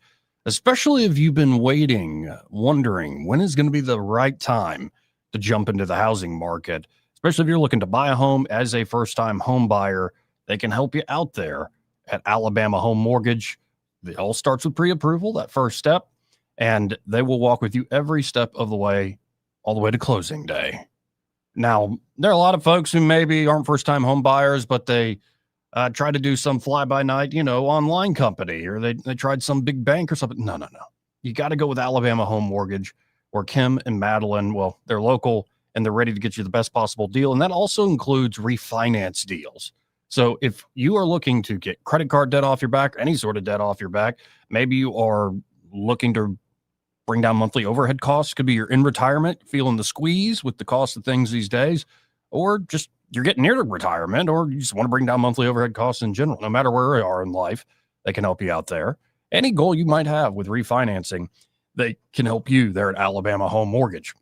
especially if you've been waiting, wondering when is going to be the right time to jump into the housing market. Especially if you're looking to buy a home as a first-time home buyer, they can help you out there at Alabama Home Mortgage. It all starts with pre-approval, that first step, and they will walk with you every step of the way, all the way to closing day. Now, there are a lot of folks who maybe aren't first-time home buyers, but they try to do some fly-by-night, online company, or they tried some big bank or something. No. You got to go with Alabama Home Mortgage, where Kim and Madeline, well, they're local, and they're ready to get you the best possible deal. And that also includes refinance deals. So if you are looking to get credit card debt off your back, or any sort of debt off your back, maybe you are looking to bring down monthly overhead costs. Could be you're in retirement, feeling the squeeze with the cost of things these days, or just you're getting near to retirement, or you just want to bring down monthly overhead costs in general. No matter where you are in life, they can help you out there. Any goal you might have with refinancing, they can help you there at Alabama Home Mortgage.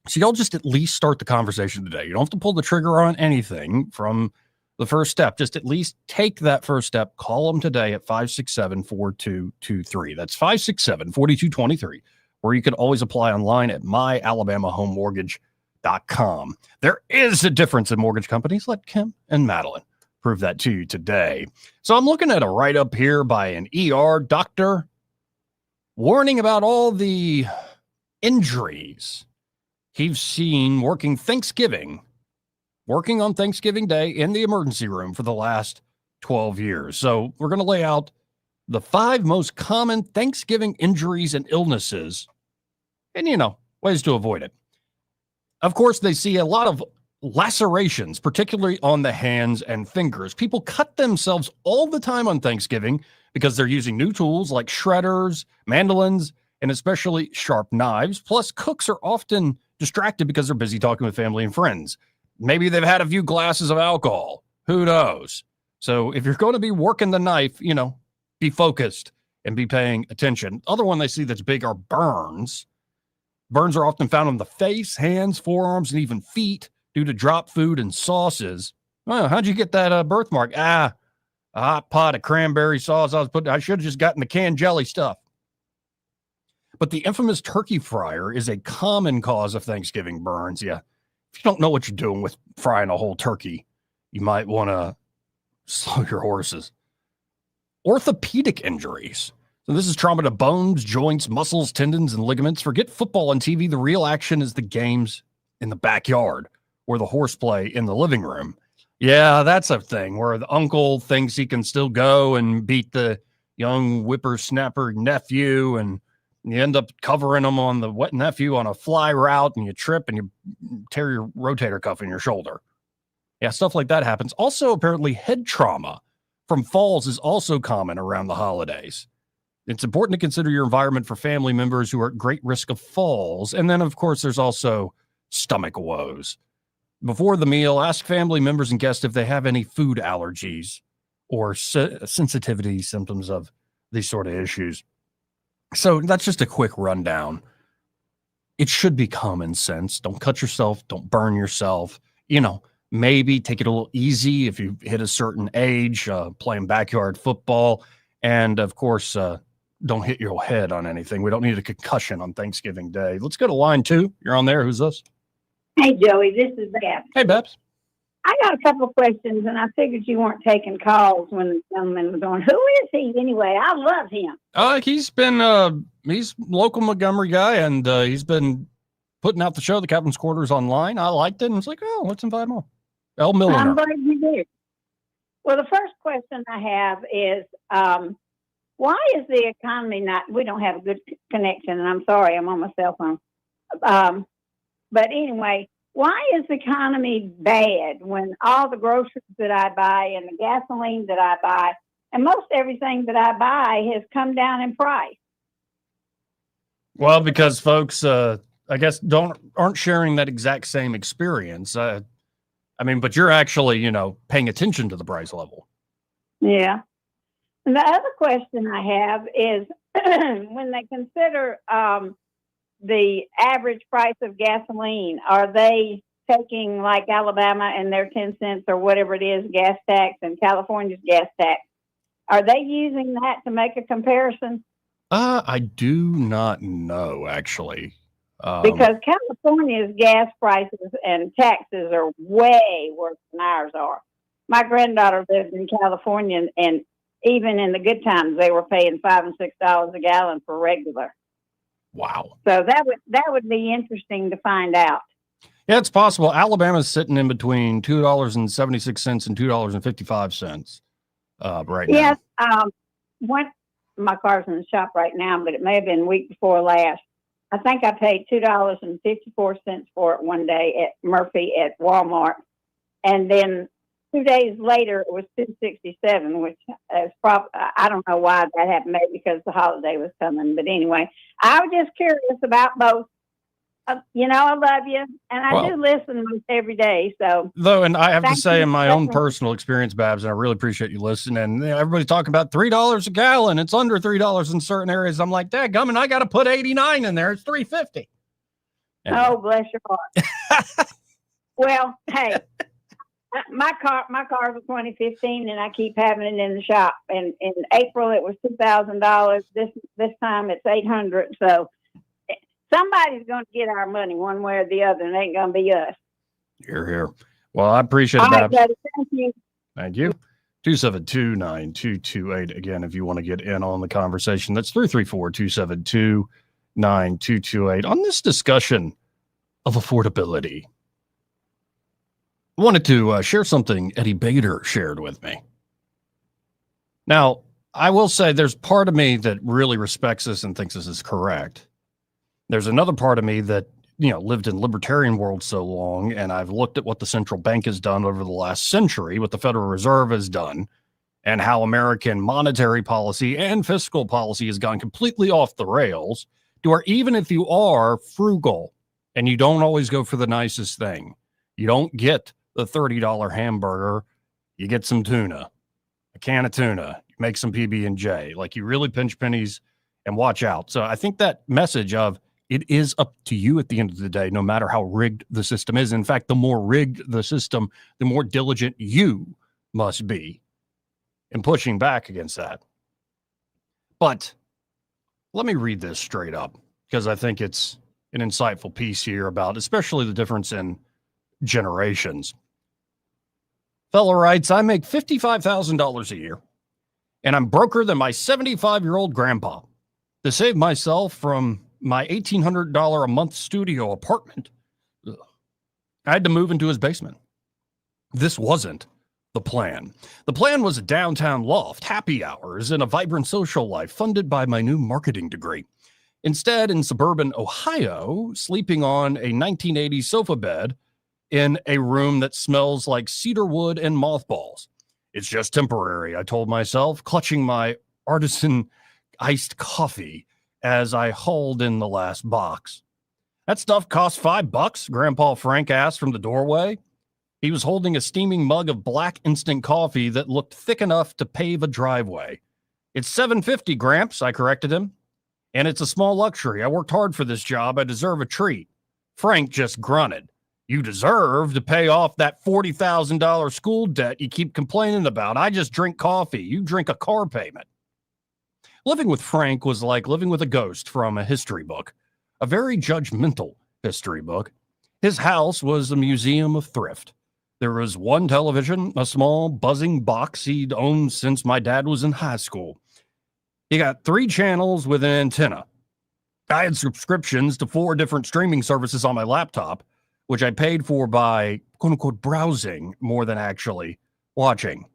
So y'all just at least start the conversation today. You don't have to pull the trigger on anything from the first step. Just at least take that first step. Call them today at 567-4223. That's 567-4223, or you can always apply online at myalabamahomemortgage.com. There is a difference in mortgage companies. Let Kim and Madeline prove that to you today. So I'm looking at a write-up here by an ER doctor warning about all the injuries he's seen working on Thanksgiving Day in the emergency room for the last 12 years. So we're going to lay out the 5 most common Thanksgiving injuries and illnesses and, ways to avoid it. Of course, they see a lot of lacerations, particularly on the hands and fingers. People cut themselves all the time on Thanksgiving because they're using new tools like shredders, mandolins, and especially sharp knives. Plus, cooks are often distracted because they're busy talking with family and friends. Maybe they've had a few glasses of alcohol. Who knows? So if you're going to be working the knife, be focused and be paying attention. Other one they see that's big are burns. Burns are often found on the face, hands, forearms, and even feet due to dropped food and sauces. Well, how'd you get that birthmark? A hot pot of cranberry sauce I should have just gotten the canned jelly stuff. But the infamous turkey fryer is a common cause of Thanksgiving burns. Yeah. If you don't know what you're doing with frying a whole turkey, you might want to slow your horses. Orthopedic injuries. So this is trauma to bones, joints, muscles, tendons, and ligaments. Forget football on TV. The real action is the games in the backyard or the horseplay in the living room. Yeah, that's a thing where the uncle thinks he can still go and beat the young whippersnapper nephew, and you end up covering them on the wet nephew on a fly route, and you trip and you tear your rotator cuff in your shoulder. Yeah, stuff like that happens. Also, apparently, head trauma from falls is also common around the holidays. It's important to consider your environment for family members who are at great risk of falls. And then, of course, there's also stomach woes. Before the meal, ask family members and guests if they have any food allergies or sensitivity symptoms of these sort of issues. So that's just a quick rundown. It should be common sense. Don't cut yourself. Don't burn yourself. Maybe take it a little easy if you hit a certain age, playing backyard football. And, of course, don't hit your head on anything. We don't need a concussion on Thanksgiving Day. Let's go to line 2. You're on there. Who's this? Hey, Joey, this is Babs. Hey, Babs. I got a couple of questions, and I figured you weren't taking calls when the gentleman was on. Who is he anyway? I love him. He's local Montgomery guy, and he's been putting out the show, The Captain's Quarters, online. I liked it, and it's like, let's invite him on. El Miller. I'm glad you did. Well, the first question I have is, why is the economy we don't have a good connection, and I'm sorry, I'm on my cell phone. But anyway, why is the economy bad when all the groceries that I buy and the gasoline that I buy and most everything that I buy has come down in price? Well, because folks, I guess aren't sharing that exact same experience. But you're actually, paying attention to the price level. Yeah. And the other question I have is when they consider the average price of gasoline, are they taking like Alabama and their 10 cents or whatever it is, gas tax, and California's gas tax? Are they using that to make a comparison? I do not know, actually. Because California's gas prices and taxes are way worse than ours are. My granddaughter lived in California, and even in the good times, they were paying $5 and $6 a gallon for regular. Wow. So that would be interesting to find out. Yeah, it's possible. Alabama's sitting in between $2.76 and $2.55 right now. Yes. My car's in the shop right now, but it may have been week before last. I think I paid $2.54 for it one day at Murphy at Walmart. And then 2 days later, it was $2.67, which is probably, I don't know why that happened, maybe because the holiday was coming. But anyway, I was just curious about both. I love you, and I do listen most every day. So, and I have to say, in my own personal experience, Babs, and I really appreciate you listening. Everybody's talking about $3 a gallon. It's under $3 in certain areas. I'm like, dadgummit, I got to put 89 in there. It's $3.50. Anyway. Oh, bless your heart. Well, hey, My car's a 2015, and I keep having it in the shop. And in April, it was $2,000. This time, it's $800. So somebody's going to get our money one way or the other, and it ain't going to be us. Here. Well, I appreciate All that. right, buddy. Thank you. Thank you. 272-9228. Again, if you want to get in on the conversation, that's 334-272-9228. On this discussion of affordability, I wanted to share something Eddie Bader shared with me. Now, I will say there's part of me that really respects this and thinks this is correct. There's another part of me that, lived in libertarian world so long, and I've looked at what the central bank has done over the last century, what the Federal Reserve has done, and how American monetary policy and fiscal policy has gone completely off the rails, to where even if you are frugal and you don't always go for the nicest thing, you don't get the $30 hamburger, you get some tuna, a can of tuna, you make some PB&J, like you really pinch pennies and watch out. So I think that message of it is up to you at the end of the day, no matter how rigged the system is. In fact, the more rigged the system, the more diligent you must be in pushing back against that. But let me read this straight up, because I think it's an insightful piece here about especially the difference in generations. Fellow writes, I make $55,000 a year, and I'm broker than my 75-year-old grandpa. To save myself from my $1,800 a month studio apartment, I had to move into his basement. This wasn't the plan. The plan was a downtown loft, happy hours, and a vibrant social life funded by my new marketing degree. Instead, in suburban Ohio, sleeping on a 1980s sofa bed in a room that smells like cedar wood and mothballs. It's just temporary, I told myself, clutching my artisan iced coffee as I hauled in the last box. That stuff cost $5, Grandpa Frank asked from the doorway. He was holding a steaming mug of black instant coffee that looked thick enough to pave a driveway. It's $7.50, Gramps, I corrected him. And it's a small luxury. I worked hard for this job. I deserve a treat. Frank just grunted. You deserve to pay off that $40,000 school debt you keep complaining about. I just drink coffee. You drink a car payment. Living with Frank was like living with a ghost from a history book, a very judgmental history book. His house was a museum of thrift. There was one television, a small buzzing box he'd owned since my dad was in high school. He got 3 channels with an antenna. I had subscriptions to 4 different streaming services on my laptop, which I paid for by quote-unquote browsing more than actually watching.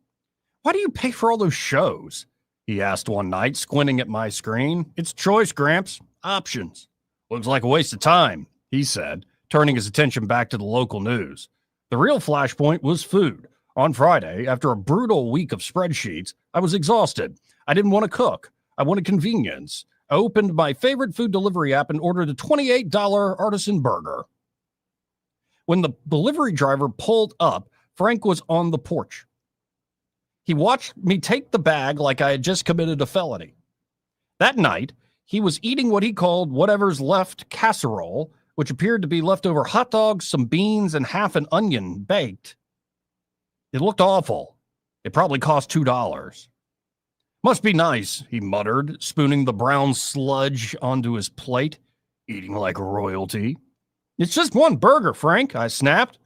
Why do you pay for all those shows? He asked one night, squinting at my screen. It's choice, Gramps. Options. Looks like a waste of time, he said, turning his attention back to the local news. The real flashpoint was food. On Friday, after a brutal week of spreadsheets, I was exhausted. I didn't want to cook. I wanted convenience. I opened my favorite food delivery app and ordered a $28 artisan burger. When the delivery driver pulled up, Frank was on the porch. He watched me take the bag like I had just committed a felony. That night, he was eating what he called whatever's left casserole, which appeared to be leftover hot dogs, some beans, and half an onion baked. It looked awful. It probably cost $2. Must be nice, he muttered, spooning the brown sludge onto his plate, eating like royalty. It's just one burger, Frank, I snapped.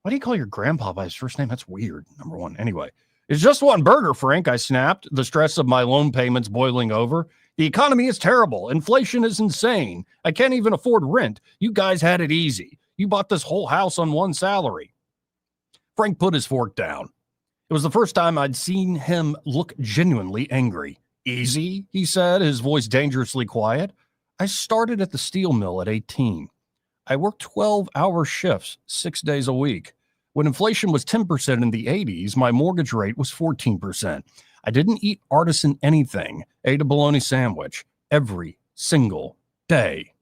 Why do you call your grandpa by his first name? That's weird, number one. Anyway, it's just one burger, Frank, I snapped, the stress of my loan payments boiling over. The economy is terrible. Inflation is insane. I can't even afford rent. You guys had it easy. You bought this whole house on one salary. Frank put his fork down. It was the first time I'd seen him look genuinely angry. Easy, he said, his voice dangerously quiet. I started at the steel mill at 18. I worked 12-hour shifts 6 days a week. When inflation was 10% in the 80s, my mortgage rate was 14%. I didn't eat artisan anything, ate a bologna sandwich every single day.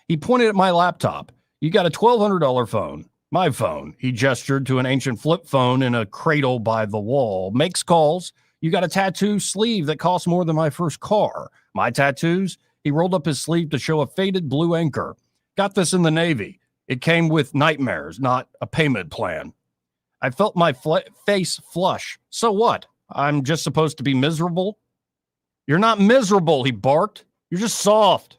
He pointed at my laptop. You got a $1,200 phone. My phone. He gestured to an ancient flip phone in a cradle by the wall. Makes calls. You got a tattoo sleeve that costs more than my first car. My tattoos? He rolled up his sleeve to show a faded blue anchor. Got this in the Navy. It came with nightmares, not a payment plan. I felt my face flush. So what? I'm just supposed to be miserable? You're not miserable, he barked. You're just soft.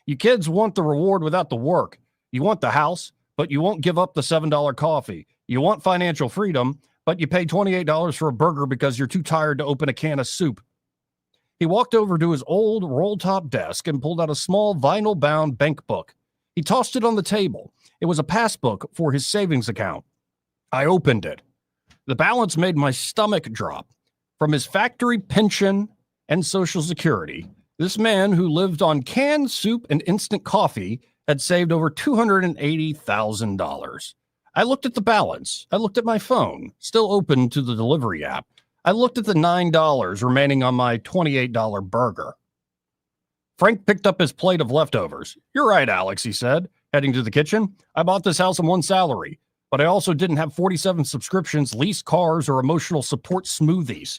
You kids want the reward without the work. You want the house, but you won't give up the $7 coffee. You want financial freedom, but you pay $28 for a burger because you're too tired to open a can of soup. He walked over to his old roll-top desk and pulled out a small vinyl-bound bank book. He tossed it on the table. It was a passbook for his savings account. I opened it. The balance made my stomach drop. From his factory pension and Social Security, this man who lived on canned soup and instant coffee had saved over $280,000. I looked at the balance. I looked at my phone, still open to the delivery app. I looked at the $9 remaining on my $28 burger. Frank picked up his plate of leftovers. You're right, Alex, he said, heading to the kitchen. I bought this house on one salary, but I also didn't have 47 subscriptions, leased cars, or emotional support smoothies.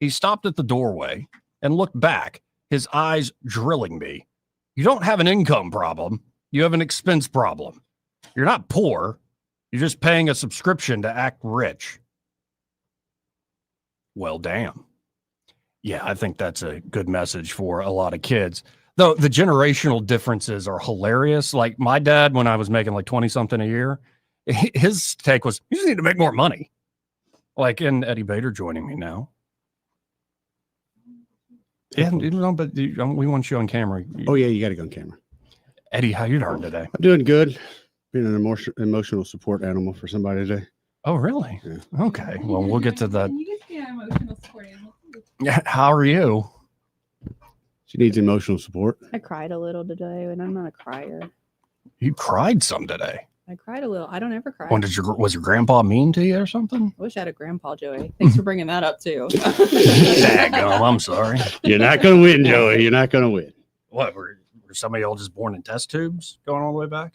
He stopped at the doorway and looked back, his eyes drilling me. You don't have an income problem. You have an expense problem. You're not poor. You're just paying a subscription to act rich. Well, damn. Yeah, I think that's a good message for a lot of kids. Though the generational differences are hilarious. Like my dad, when I was making like 20 something a year, his take was, you just need to make more money. Like in Eddie Bader joining me now. Yeah, but we want you on camera. Oh, yeah, you got to go on camera. Eddie, how you doing today? I'm doing good. Being an emotional support animal for somebody today. Oh, really? Yeah. Okay. Well, we'll get to that. You get to be an emotional support animal. Yeah. How are you? She needs emotional support. I cried a little today, and I'm not a crier. You cried some today. I cried a little. I don't ever cry. When was your grandpa mean to you or something? I wish I had a grandpa, Joey. Thanks for bringing that up too. Daggum, I'm sorry. You're not going to win, Joey. You're not going to win. What, were some of y'all just born in test tubes going all the way back?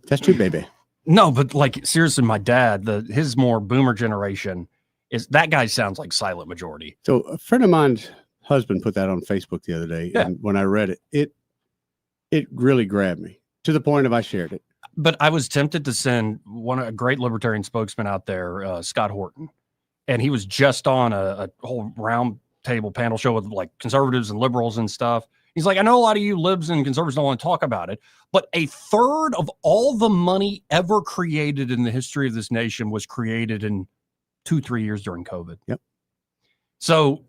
Test tube, baby. No, but like seriously, my dad, his more boomer generation is that guy sounds like silent majority. So a friend of mine's husband put that on Facebook the other day, and when I read it really grabbed me to the point of I shared it. But I was tempted to send a great libertarian spokesman out there, Scott Horton, and he was just on a whole round table panel show with like conservatives and liberals and stuff. He's like, I know a lot of you libs and conservatives don't want to talk about it, but a third of all the money ever created in the history of this nation was created in 2-3 years during COVID. Yep. So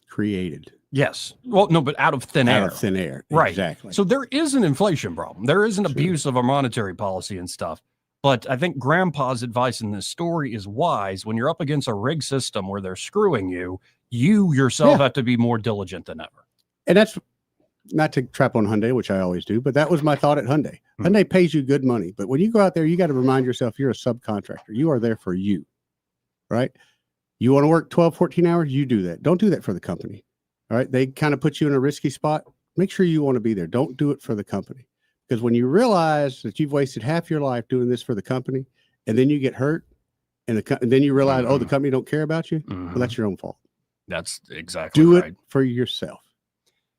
created. Yes. Well, no, but out of thin air. Out of thin air. Right. Exactly. So there is an inflation problem. There is an abuse of our monetary policy and stuff. But I think Grandpa's advice in this story is wise. When you're up against a rigged system where they're screwing you, you yourself have to be more diligent than ever. And that's not to trap on Hyundai, which I always do, but that was my thought at Hyundai. Hyundai pays you good money. But when you go out there, you got to remind yourself you're a subcontractor. You are there for you, right? You want to work 12, 14 hours, you do that. Don't do that for the company. All right. They kind of put you in a risky spot. Make sure you want to be there. Don't do it for the company. Because when you realize that you've wasted half your life doing this for the company, and then you get hurt, and then you realize, oh, the company don't care about you, well, that's your own fault. That's exactly do right. it for yourself.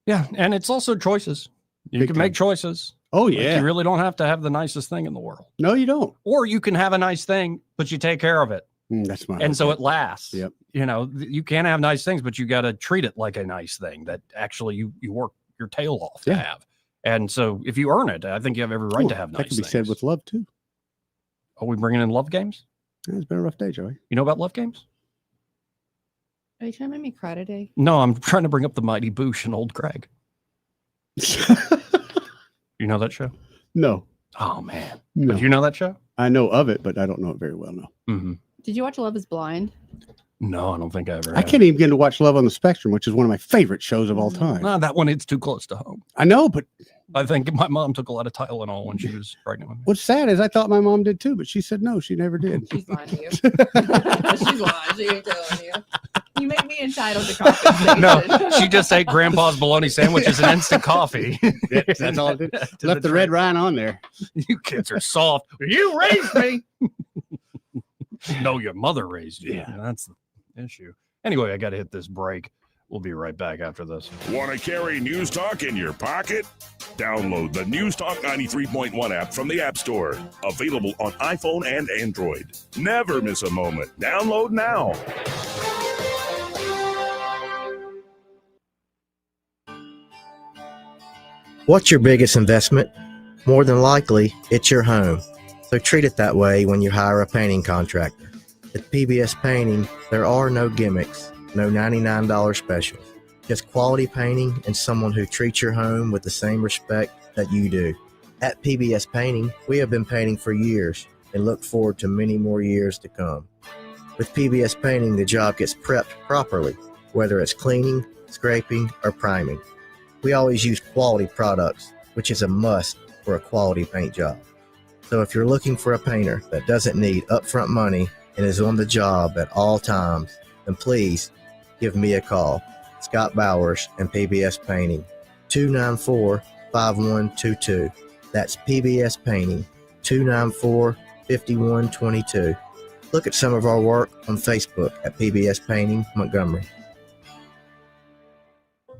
Yeah. And it's also choices. You can make choices. Oh, Like, yeah. you really don't have to have the nicest thing in the world. No, you don't. Or you can have a nice thing, but you take care of it. That's my And so it lasts. Yep. You know, you can have nice things, but you got to treat it like a nice thing that actually you work your tail off to have. And so if you earn it, I think you have every right to have nice That can be things. said with love, too. Are we bringing in love games? It's been a rough day, Joey. You know about love games? Are you trying to make me cry today? No, I'm trying to bring up the Mighty Boosh and Old Greg. You know that show? No. Oh, man. No. Do you know that show? I know of it, but I don't know it very well, no. Mm-hmm. Did you watch Love is Blind? No, I don't think I ever I have. can't even begin to watch Love on the Spectrum, which is one of my favorite shows of all time. No, that one, it's too close to home. I know, but I think my mom took a lot of Tylenol when she was pregnant with me. what's sad is I thought my mom did too, but she said no, she never did. She's lying to you. She's lying. She ain't telling you. You make me entitled to compensation. No, she just ate Grandpa's bologna sandwiches and instant coffee. That's all it did. Left the red Rhine on there. You kids are soft. You raised me. No, your mother raised you. Yeah. That's the issue. Anyway, I got to hit this break. We'll be right back after this. Want to carry news talk in your pocket? Download the News Talk 93.1 app from the App Store. Available on iPhone and Android. Never miss a moment. Download now. What's your biggest investment? More than likely, it's your home. So treat it that way when you hire a painting contractor. At PBS Painting, there are no gimmicks, no $99 specials. Just quality painting and someone who treats your home with the same respect that you do. At PBS Painting, we have been painting for years and look forward to many more years to come. With PBS Painting, the job gets prepped properly, whether it's cleaning, scraping, or priming. We always use quality products, which is a must for a quality paint job. So if you're looking for a painter that doesn't need upfront money and is on the job at all times, then please give me a call. Scott Bowers and PBS Painting, 294-5122. That's PBS Painting, 294-5122. Look at some of our work on Facebook at PBS Painting Montgomery.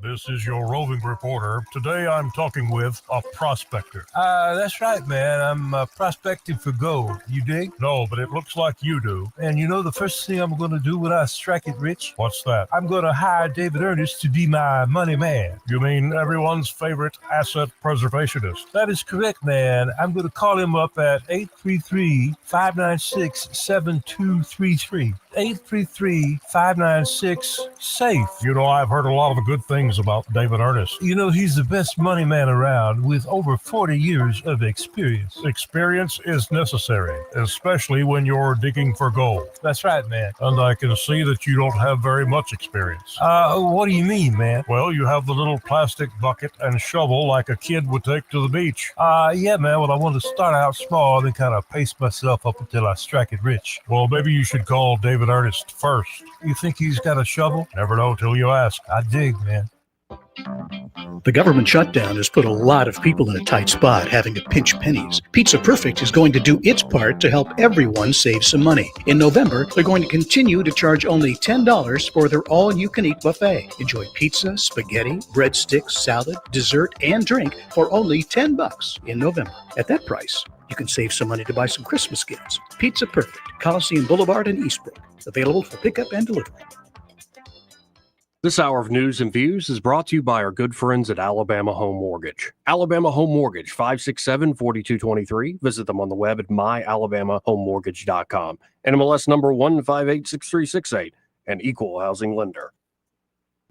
This is your roving reporter. Today I'm talking with a prospector. That's right, man. I'm prospecting for gold. You dig? No, but it looks like you do. And you know the first thing I'm going to do when I strike it rich? What's that? I'm going to hire David Ernest to be my money man. You mean everyone's favorite asset preservationist? That is correct, man. I'm going to call him up at 833-596-7233. 833-596-SAFE. You know, I've heard a lot of good things about David Ernest. You know, he's the best money man around with over 40 years of experience. Experience is necessary, especially when you're digging for gold. That's right, man. And I can see that you don't have very much experience. What do you mean, man? Well, you have the little plastic bucket and shovel like a kid would take to the beach. Yeah, man, well, I want to start out small and then kind of pace myself up until I strike it rich. Well, maybe you should call David Ernest first. You think he's got a shovel? Never know till you ask. I dig, man. The government shutdown has put a lot of people in a tight spot, having to pinch pennies. Pizza Perfect is going to do its part to help everyone save some money. In November, they're going to continue to charge only $10 for their all-you-can-eat buffet. Enjoy pizza, spaghetti, breadsticks, salad, dessert, and drink for only $10 in November. At that price, you can save some money to buy some Christmas gifts. Pizza Perfect, Coliseum Boulevard in Eastbrook. Available for pickup and delivery. This hour of news and views is brought to you by our good friends at Alabama Home Mortgage. Alabama Home Mortgage, 567-4223. Visit them on the web at myalabamahomemortgage.com. NMLS number 1586368, an equal housing lender.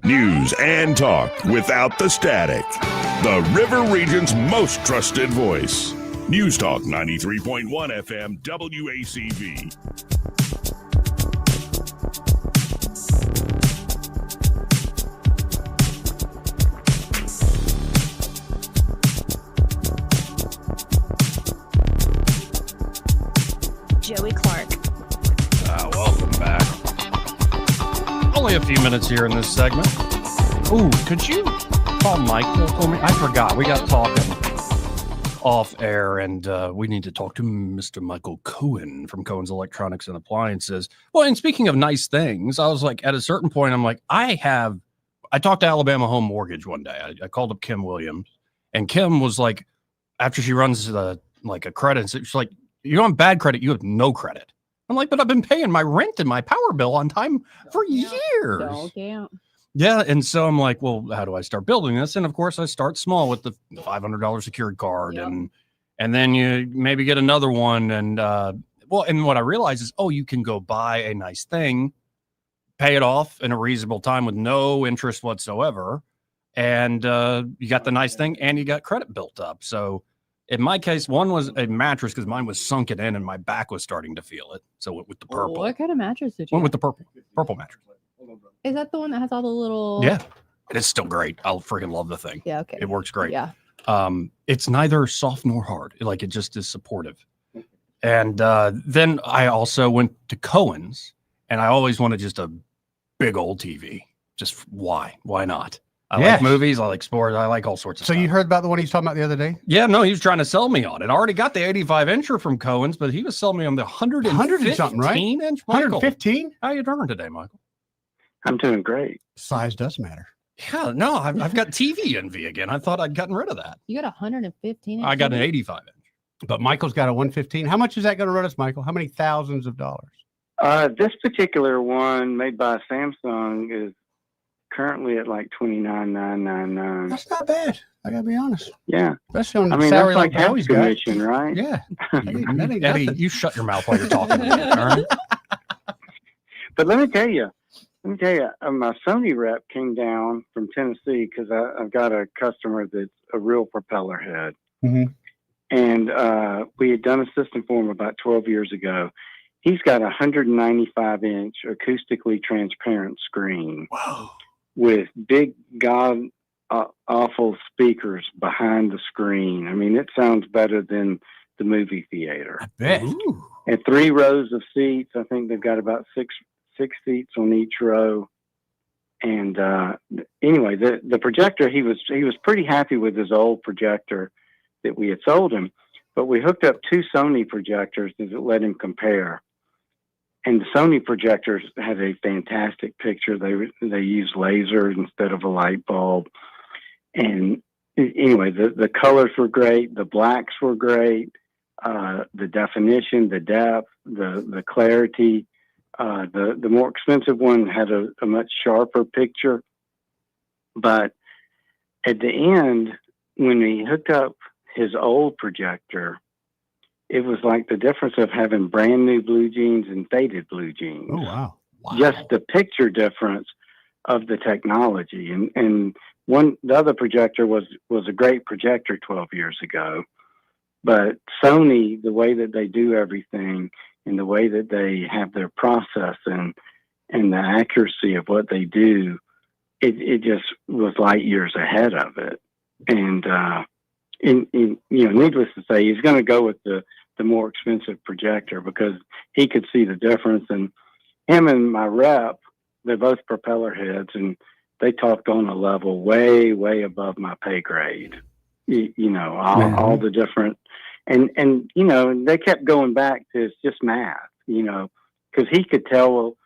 News and talk without the static. The River Region's most trusted voice. News Talk 93.1 FM WACV. Joey Clark. Welcome back. Only a few minutes here in this segment. Ooh, could you call Michael for me? I forgot. We got talking off air, and we need to talk to Mr. Michael Cohen from Cohen's Electronics and Appliances. Well, and speaking of nice things, I was like, at a certain point, I'm like, I talked to Alabama Home Mortgage one day. I called up Kim Williams, and Kim was like, after she runs like a credit, she's like, you're on bad credit. You have no credit. I'm like, but I've been paying my rent and my power bill on time for years. Don't count. Yeah. And so I'm like, well, how do I start building this? And of course I start small with the $500 secured card. Yep. And then you maybe get another one. And and what I realized is, you can go buy a nice thing, pay it off in a reasonable time with no interest whatsoever. And you got the nice thing and you got credit built up. So in my case, one was a mattress because mine was sunken in and my back was starting to feel it. So went with the purple. What kind of mattress did you Went with the purple mattress. Is that the one that has all the little... Yeah. It's still great. I'll freaking love the thing. Yeah, okay. It works great. Yeah. It's neither soft nor hard. Like, it just is supportive. And then I also went to Cohen's, and I always wanted just a big old TV. Just why? Why not? I like movies. I like sports. I like all sorts of stuff. So you heard about the one he was talking about the other day? Yeah, no, he was trying to sell me on it. I already got the 85-incher from Cohen's, but he was selling me on the 115-inch. 115? How you doing today, Michael? I'm doing great. Size does matter. Yeah, no, I've got TV envy again. I thought I'd gotten rid of that. You got 115. I got an 85 inch. But Michael's got a 115. How much is that going to run us, Michael? How many thousands of dollars? This particular one made by Samsung is currently at like $29,999. That's not bad. I gotta be honest. Yeah, especially on I a mean, salary that's like half Joey's got. commission, right? Yeah. Eddie, you shut your mouth while you're talking. All right. But let me tell you, my Sony rep came down from Tennessee because I've got a customer that's a real propeller head. Mm-hmm. And we had done a system for him about 12 years ago. He's got a 195-inch acoustically transparent screen. Wow. With big awful speakers behind the screen. I mean, it sounds better than the movie theater. I bet. And 3 rows of seats. I think they've got about six seats on each row. And anyway, the projector, he was pretty happy with his old projector that we had sold him, but we hooked up 2 Sony projectors that let him compare. And the Sony projectors had a fantastic picture. They used lasers instead of a light bulb. And anyway, the colors were great. The blacks were great. The definition, the depth, the clarity. The more expensive one had a much sharper picture. But at the end, when we hooked up his old projector, it was like the difference of having brand new blue jeans and faded blue jeans. Oh, wow. Just the picture difference of the technology. And the other projector was a great projector 12 years ago. But Sony, the way that they do everything and the way that they have their process and the accuracy of what they do, it just was light years ahead of it. And, needless to say, he's going to go with the more expensive projector because he could see the difference. And him and my rep, they're both propeller heads, and they talked on a level way, way above my pay grade. All the different, and they kept going back to it's just math, because he could tell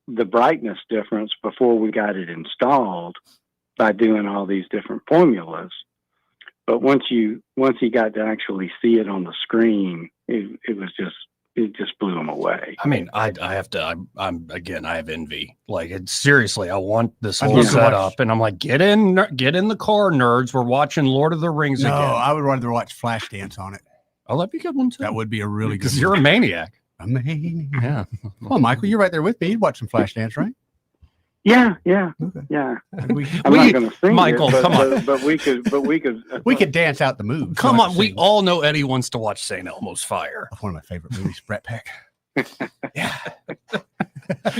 the brightness difference before we got it installed by doing all these different formulas. But once he got to actually see it on the screen, it just blew him away. I mean, I have envy. Like, seriously, I want this whole setup, and I'm like, get in the car, nerds. We're watching Lord of the Rings again. No, I would rather watch Flashdance on it. Oh, that'd be a good one too. That would be a really good one. Because you're a maniac. A maniac. Yeah. Well, Michael, you're right there with me. You'd watch some Flashdance, right? Yeah. Okay. Yeah. I'm not going to sing Michael, it, come on. But we could. We could dance out the moves. Come on. We all know Eddie wants to watch St. Elmo's Fire. One of my favorite movies, Brat Pack. Yeah.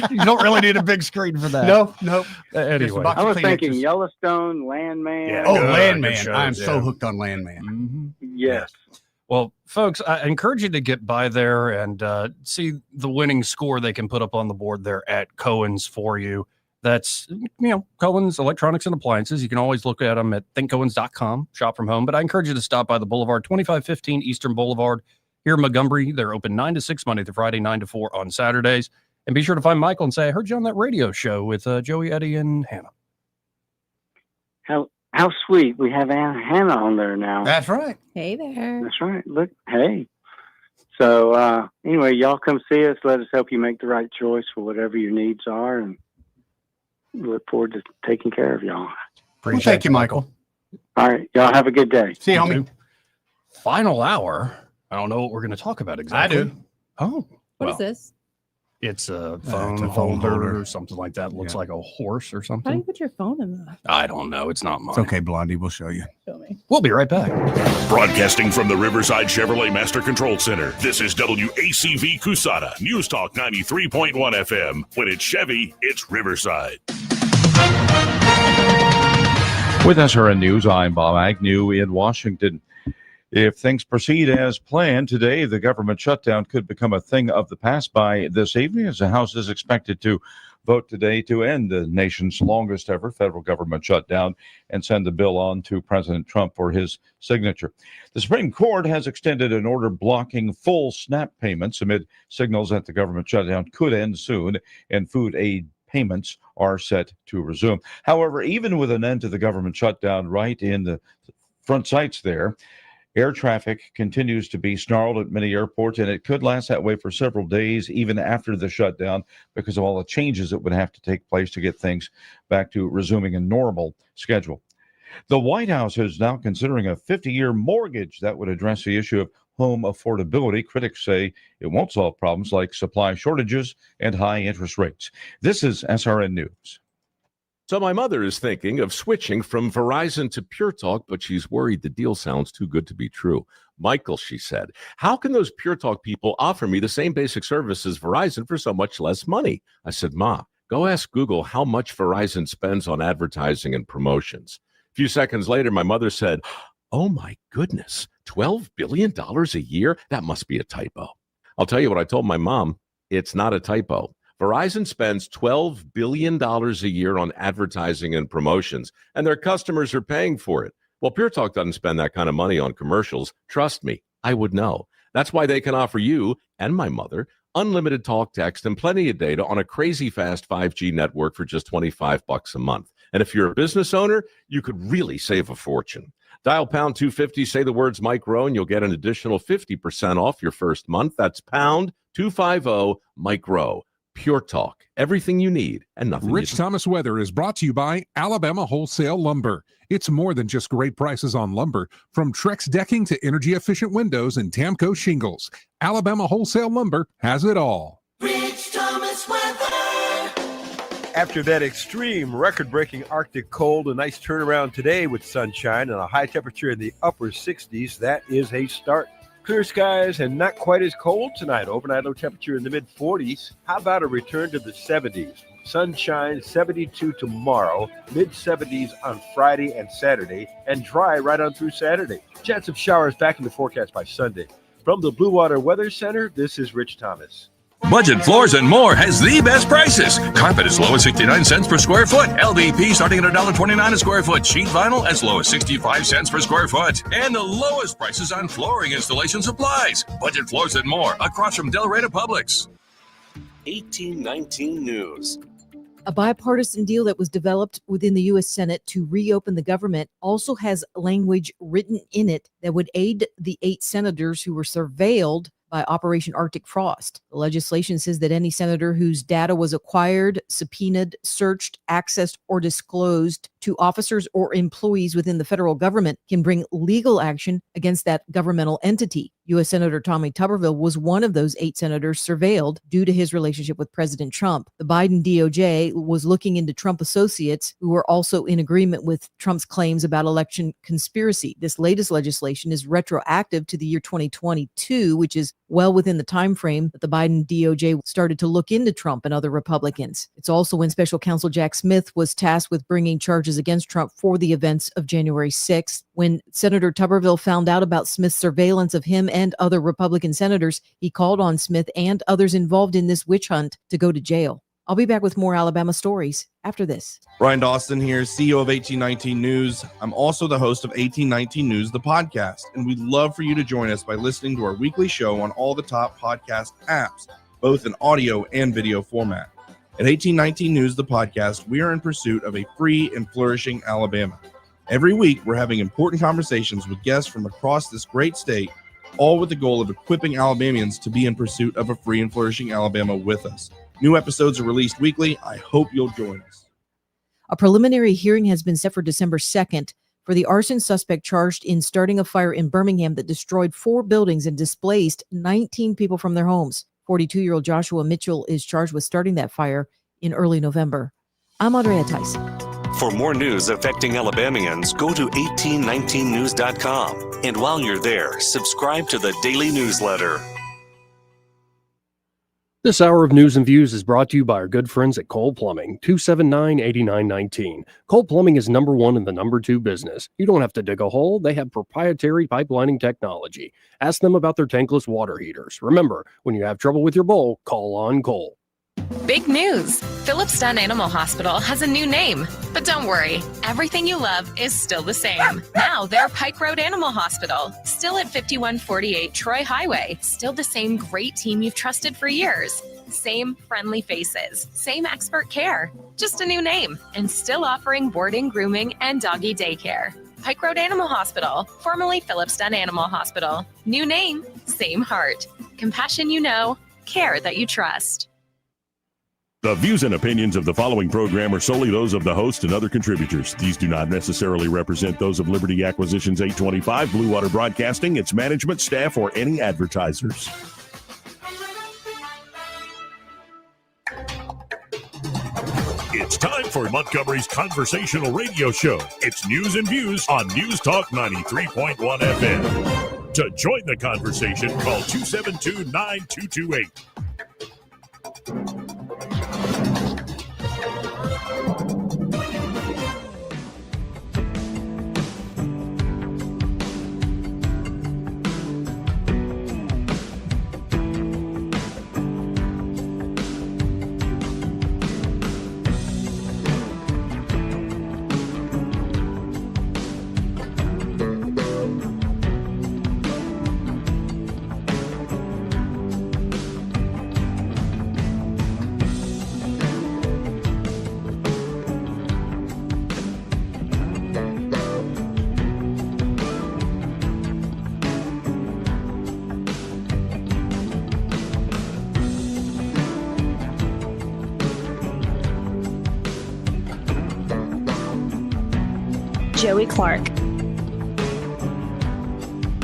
You don't really need a big screen for that. No. Anyway, I was thinking Yellowstone, Landman. Yeah, Landman. I'm so hooked on Landman. Mm-hmm. Yes. Well, folks, I encourage you to get by there and see the winning score they can put up on the board there at Cohen's for you. That's, Cohen's Electronics and Appliances. You can always look at them at thinkcohens.com, shop from home. But I encourage you to stop by the Boulevard, 2515 Eastern Boulevard here in Montgomery. They're open 9 to 6 Monday through Friday, 9 to 4 on Saturdays. And be sure to find Michael and say, I heard you on that radio show with Joey, Eddie, and Hannah. How sweet. We have Hannah on there now. That's right. Hey there. That's right. Look, hey. So anyway, y'all come see us. Let us help you make the right choice for whatever your needs are. And we look forward to taking care of y'all. Well, thank you, Michael. All right. Y'all have a good day. See you, homie. Final hour. I don't know what we're going to talk about exactly. I do. Oh. What is this? It's a phone holder or something like that. Looks like a horse or How do something. you put your phone in that? I don't know. It's not mine. It's okay, Blondie. We'll show you. Show me. We'll be right back. Broadcasting from the Riverside Chevrolet Master Control Center, this is WACV Cusada, News Talk 93.1 FM. When it's Chevy, it's Riverside. With SRN News, I'm Bob Agnew in Washington. If things proceed as planned today, the government shutdown could become a thing of the past by this evening, as the House is expected to vote today to end the nation's longest ever federal government shutdown and send the bill on to President Trump for his signature. The Supreme Court has extended an order blocking full SNAP payments amid signals that the government shutdown could end soon and food aid payments are set to resume. However, even with an end to the government shutdown right in the front sights there, air traffic continues to be snarled at many airports, and it could last that way for several days, even after the shutdown, because of all the changes that would have to take place to get things back to resuming a normal schedule. The White House is now considering a 50-year mortgage that would address the issue of home affordability. Critics say it won't solve problems like supply shortages and high interest rates. This is SRN News. So my mother is thinking of switching from Verizon to Pure Talk, but she's worried the deal sounds too good to be true. Michael, she said, how can those Pure Talk people offer me the same basic service as Verizon for so much less money? I said, Ma, go ask Google how much Verizon spends on advertising and promotions. A few seconds later, my mother said, oh my goodness, $12 billion a year? That must be a typo. I'll tell you what I told my mom. It's not a typo. Verizon spends $12 billion a year on advertising and promotions, and their customers are paying for it. Well, Pure Talk doesn't spend that kind of money on commercials. Trust me, I would know. That's why they can offer you and my mother unlimited talk, text, and plenty of data on a crazy fast 5G network for just $25 a month. And if you're a business owner, you could really save a fortune. Dial pound 250, say the words Mike Rowe, and you'll get an additional 50% off your first month. That's pound 250 Mike Rowe. Pure Talk, everything you need and nothing. Rich Thomas Weather is brought to you by Alabama Wholesale Lumber. It's more than just great prices on lumber. From Trex decking to energy-efficient windows and Tamco shingles, Alabama Wholesale Lumber has it all. Rich Thomas Weather. After that extreme record-breaking Arctic cold, a nice turnaround today with sunshine and a high temperature in the upper 60s. That is a start. Clear skies and not quite as cold tonight. Overnight low temperature in the mid-40s. How about a return to the 70s? Sunshine, 72 tomorrow, mid-70s on Friday and Saturday, and dry right on through Saturday. Chance of showers back in the forecast by Sunday. From the Blue Water Weather Center, this is Rich Thomas. Budget Floors and More has the best prices. Carpet as low as 69 cents per square foot. LVP starting at $1.29 a square foot. Sheet vinyl as low as 65 cents per square foot. And the lowest prices on flooring installation supplies. Budget Floors and More across from Delray Publix. 1819 News. A bipartisan deal that was developed within the U.S. Senate to reopen the government also has language written in it that would aid the 8 senators who were surveilled by Operation Arctic Frost. The legislation says that any senator whose data was acquired, subpoenaed, searched, accessed, or disclosed to officers or employees within the federal government can bring legal action against that governmental entity. U.S. Senator Tommy Tuberville was one of those 8 senators surveilled due to his relationship with President Trump. The Biden DOJ was looking into Trump associates who were also in agreement with Trump's claims about election conspiracy. This latest legislation is retroactive to the year 2022, which is well within the time frame that the Biden DOJ started to look into Trump and other Republicans. It's also when Special Counsel Jack Smith was tasked with bringing charges against Trump for the events of January 6th. When Senator Tuberville found out about Smith's surveillance of him and other Republican senators, he called on Smith and others involved in this witch hunt to go to jail. I'll be back with more Alabama stories after this. Ryan Dawson here, CEO of 1819 News. I'm also the host of 1819 News, the podcast, and we'd love for you to join us by listening to our weekly show on all the top podcast apps, both in audio and video format. At 1819 News, the podcast, we are in pursuit of a free and flourishing Alabama. Every week, we're having important conversations with guests from across this great state, all with the goal of equipping Alabamians to be in pursuit of a free and flourishing Alabama with us. New episodes are released weekly. I hope you'll join us. A preliminary hearing has been set for December 2nd for the arson suspect charged in starting a fire in Birmingham that destroyed 4 buildings and displaced 19 people from their homes. 42-year-old Joshua Mitchell is charged with starting that fire in early November. I'm Andrea Tyson. For more news affecting Alabamians, go to 1819news.com. And while you're there, subscribe to the daily newsletter. This hour of news and views is brought to you by our good friends at Cole Plumbing, 279-8919. Cole Plumbing is number 1 in the number 2 business. You don't have to dig a hole. They have proprietary pipelining technology. Ask them about their tankless water heaters. Remember, when you have trouble with your bowl, call on Cole. Big news! Phillips Dunn Animal Hospital has a new name. But don't worry, everything you love is still the same. Now they're Pike Road Animal Hospital, still at 5148 Troy Highway, still the same great team you've trusted for years. same friendly faces, same expert care, just a new name, and still offering boarding, grooming, and doggy daycare. Pike Road Animal Hospital, formerly Phillips Dunn Animal Hospital. New name, same heart. Compassion you know, care that you trust. The views and opinions of the following program are solely those of the host and other contributors. These do not necessarily represent those of Liberty Acquisitions 825, Blue Water Broadcasting, its management, staff, or any advertisers. It's time for Montgomery's conversational radio show. It's News and Views on News Talk 93.1 FM. To join the conversation, call 272-9228. Joey Clark.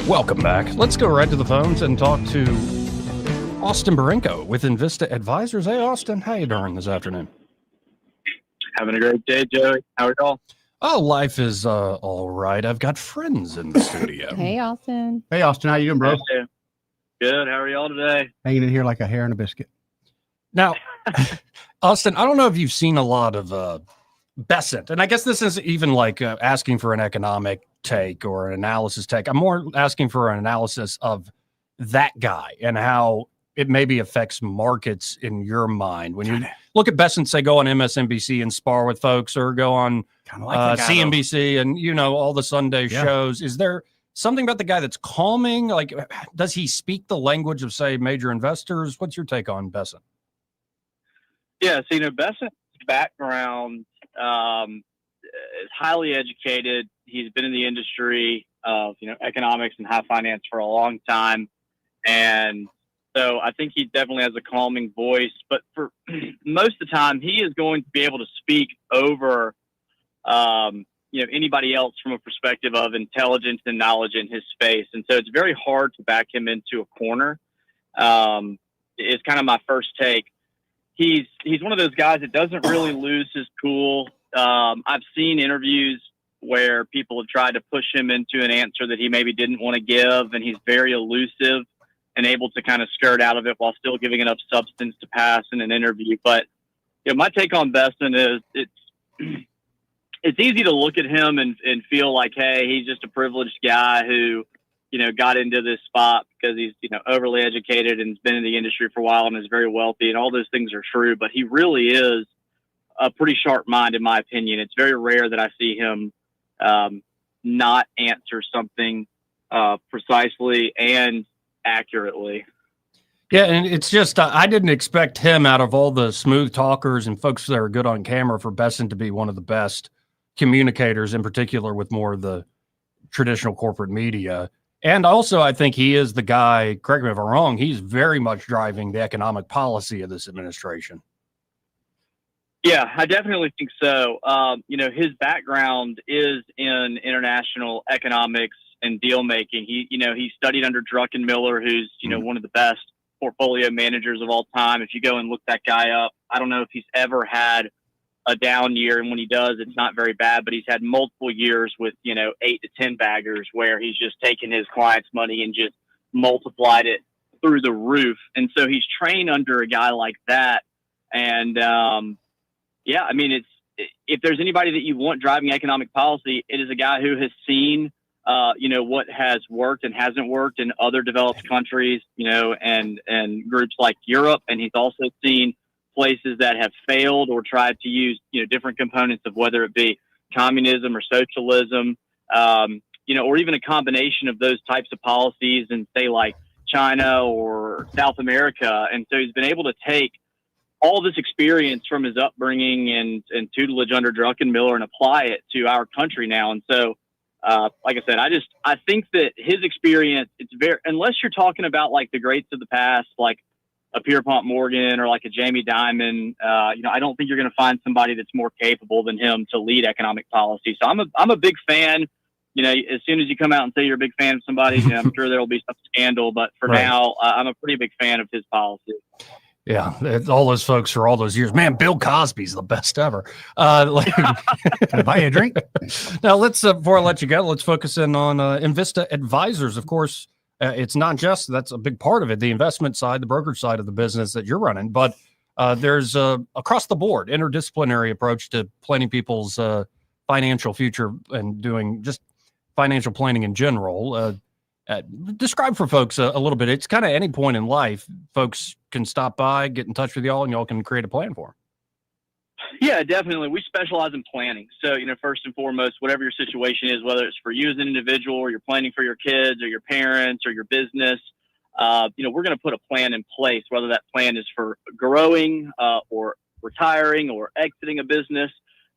Welcome back. Let's go right to the phones and talk to Austin Barenko with Invista Advisors. Hey, Austin, how you doing this afternoon? Having a great day, Joey. How are y'all? Oh, life is all right. I've got friends in the studio. Hey, Austin. Hey, Austin, how you doing, bro? Hey, good. How are y'all today? Hanging in here like a hair in a biscuit. Now, Austin, I don't know if you've seen a lot of Besant, and I guess this is even like asking for an economic take or an analysis take. I'm more asking for an analysis of that guy and how it maybe affects markets in your mind. When you look at Besant, say, go on MSNBC and spar with folks, or go on CNBC and, you know, all the Sunday shows. Is there something about the guy that's calming? Like, does he speak the language of, say, major investors? What's your take on Besant? Yeah, so, you know, Besant's background is highly educated. He's been in the industry of, you know, economics and high finance for a long time. And so I think he definitely has a calming voice, but for most of the time he is going to be able to speak over, you know, anybody else from a perspective of intelligence and knowledge in his space. And so it's very hard to back him into a corner. It's kind of my first take. He's one of those guys that doesn't really lose his cool. I've seen interviews where people have tried to push him into an answer that he maybe didn't want to give, and he's very elusive and able to kind of skirt out of it while still giving enough substance to pass in an interview. But, you know, my take on Besant is it's easy to look at him and feel like, hey, he's just a privileged guy who, you know, got into this spot because he's, you know, overly educated and has been in the industry for a while and is very wealthy, and all those things are true, but he really is a pretty sharp mind, in my opinion. It's very rare that I see him not answer something precisely and accurately. Yeah, and it's just I didn't expect him, out of all the smooth talkers and folks that are good on camera, for Besant to be one of the best communicators, in particular with more of the traditional corporate media. And also, I think he is the guy, correct me if I'm wrong, he's very much driving the economic policy of this administration. Yeah, I definitely think so. You know, his background is in international economics and deal making. He studied under Druckenmiller, who's, you know, one of the best portfolio managers of all time. If you go and look that guy up, I don't know if he's ever had a down year, and when he does, it's not very bad, but he's had multiple years with, you know, 8 to 10 baggers where he's just taken his clients' money and just multiplied it through the roof. And so he's trained under a guy like that. And yeah, I mean, if there's anybody that you want driving economic policy, it is a guy who has seen you know, what has worked and hasn't worked in other developed countries, you know, and groups like Europe. And he's also seen places that have failed or tried to use, you know, different components of whether it be communism or socialism, you know, or even a combination of those types of policies, and say like China or South America. And so he's been able to take all this experience from his upbringing and tutelage under Druckenmiller and apply it to our country now. And so, like I said, I think that his experience, it's very, unless you're talking about like the greats of the past, like a Pierpont Morgan or like a Jamie Dimon, I don't think you're going to find somebody that's more capable than him to lead economic policy. So I'm a big fan. As soon as you come out and say you're a big fan of somebody, I'm sure there'll be some scandal. But for now, I'm a pretty big fan of his policy. Yeah, all those folks for all those years. Man, Bill Cosby's the best ever. Can I buy you a drink? Now, let's before I let you go, let's focus in on Invista Advisors. Of course, it's not just that's a big part of it, the investment side, the brokerage side of the business that you're running, but there's across the board interdisciplinary approach to planning people's financial future and doing just financial planning in general. Describe for folks a little bit. It's kind of any point in life, folks can stop by, get in touch with y'all, and y'all can create a plan for them. Yeah, definitely. We specialize in planning. So, first and foremost, whatever your situation is, whether it's for you as an individual or you're planning for your kids or your parents or your business, we're going to put a plan in place, whether that plan is for growing or retiring or exiting a business.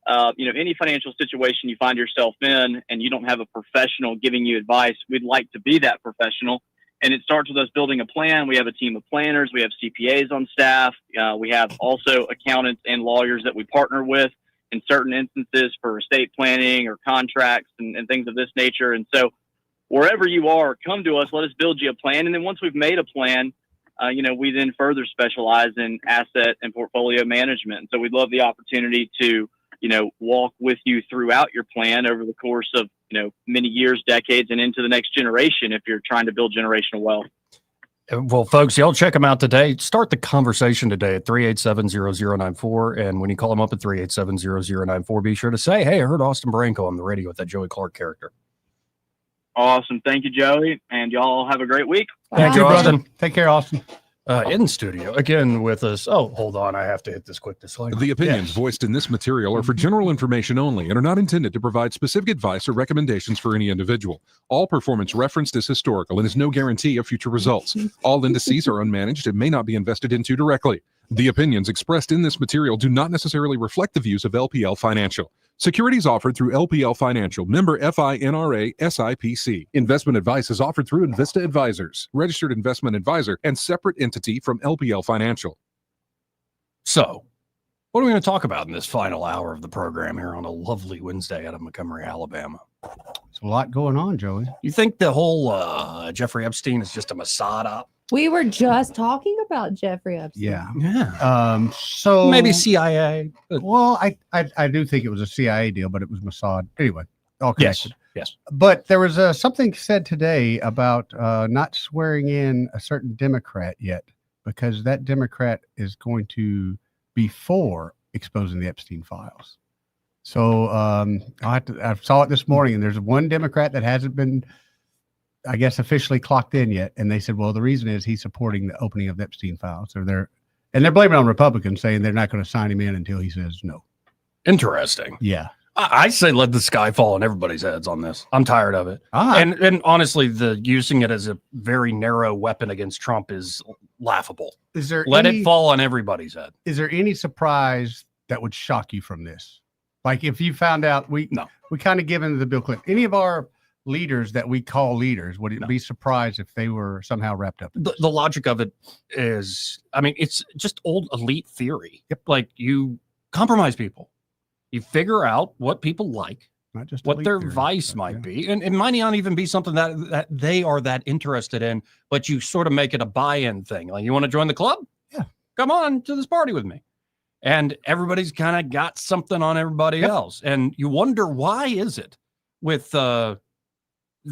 Any financial situation you find yourself in and you don't have a professional giving you advice, we'd like to be that professional. And it starts with us building a plan. We have a team of planners. We have CPAs on staff. We have also accountants and lawyers that we partner with in certain instances for estate planning or contracts and things of this nature. And so wherever you are, come to us, let us build you a plan. And then once we've made a plan, we then further specialize in asset and portfolio management. And so we'd love the opportunity to walk with you throughout your plan over the course of, many years, decades, and into the next generation if you're trying to build generational wealth. Well, folks, y'all check them out today. Start the conversation today at 387-0094. And when you call them up at 387-0094, be sure to say, hey, I heard Austin Branco on the radio with that Joey Clark character. Awesome. Thank you, Joey. And y'all have a great week. Thank you, Austin. Take care, Austin. In studio again with us. Oh, hold on. I have to hit this quick disclaimer. The opinions voiced in this material are for general information only and are not intended to provide specific advice or recommendations for any individual. All performance referenced is historical and is no guarantee of future results. All indices are unmanaged and may not be invested into directly. The opinions expressed in this material do not necessarily reflect the views of LPL Financial. Securities offered through LPL Financial, member FINRA SIPC. Investment advice is offered through Invista Advisors, registered investment advisor, and separate entity from LPL Financial. So, what are we going to talk about in this final hour of the program here on a lovely Wednesday out of Montgomery, Alabama? There's a lot going on, Joey. You think the whole Jeffrey Epstein is just a Mossad op? We were just talking about Jeffrey Epstein. Yeah. So maybe CIA. Well, I do think it was a CIA deal, but it was Mossad. Anyway, all connected. Yes. But there was something said today about not swearing in a certain Democrat yet, because that Democrat is going to be for exposing the Epstein files. So I saw it this morning, and there's one Democrat that hasn't been, I guess, officially clocked in yet. And they said, well, the reason is he's supporting the opening of the Epstein files. So they're blaming it on Republicans, saying they're not going to sign him in until he says no. Interesting. Yeah. I say let the sky fall on everybody's heads on this. I'm tired of it. And honestly, the using it as a very narrow weapon against Trump is laughable. Is there let it fall on everybody's head. Is there any surprise that would shock you from this? Like if you found out we kind of given the Bill Clinton, any of our leaders that we call leaders, would it be surprised if they were somehow wrapped up in this? The logic of it is, I mean, it's just old elite theory. Yep. Like you compromise people. You figure out what people like, not just what their vice might be. And it might not even be something that they are that interested in, but you sort of make it a buy-in thing. Like, you want to join the club? Yeah. Come on to this party with me. And everybody's kind of got something on everybody else. And you wonder, why is it with the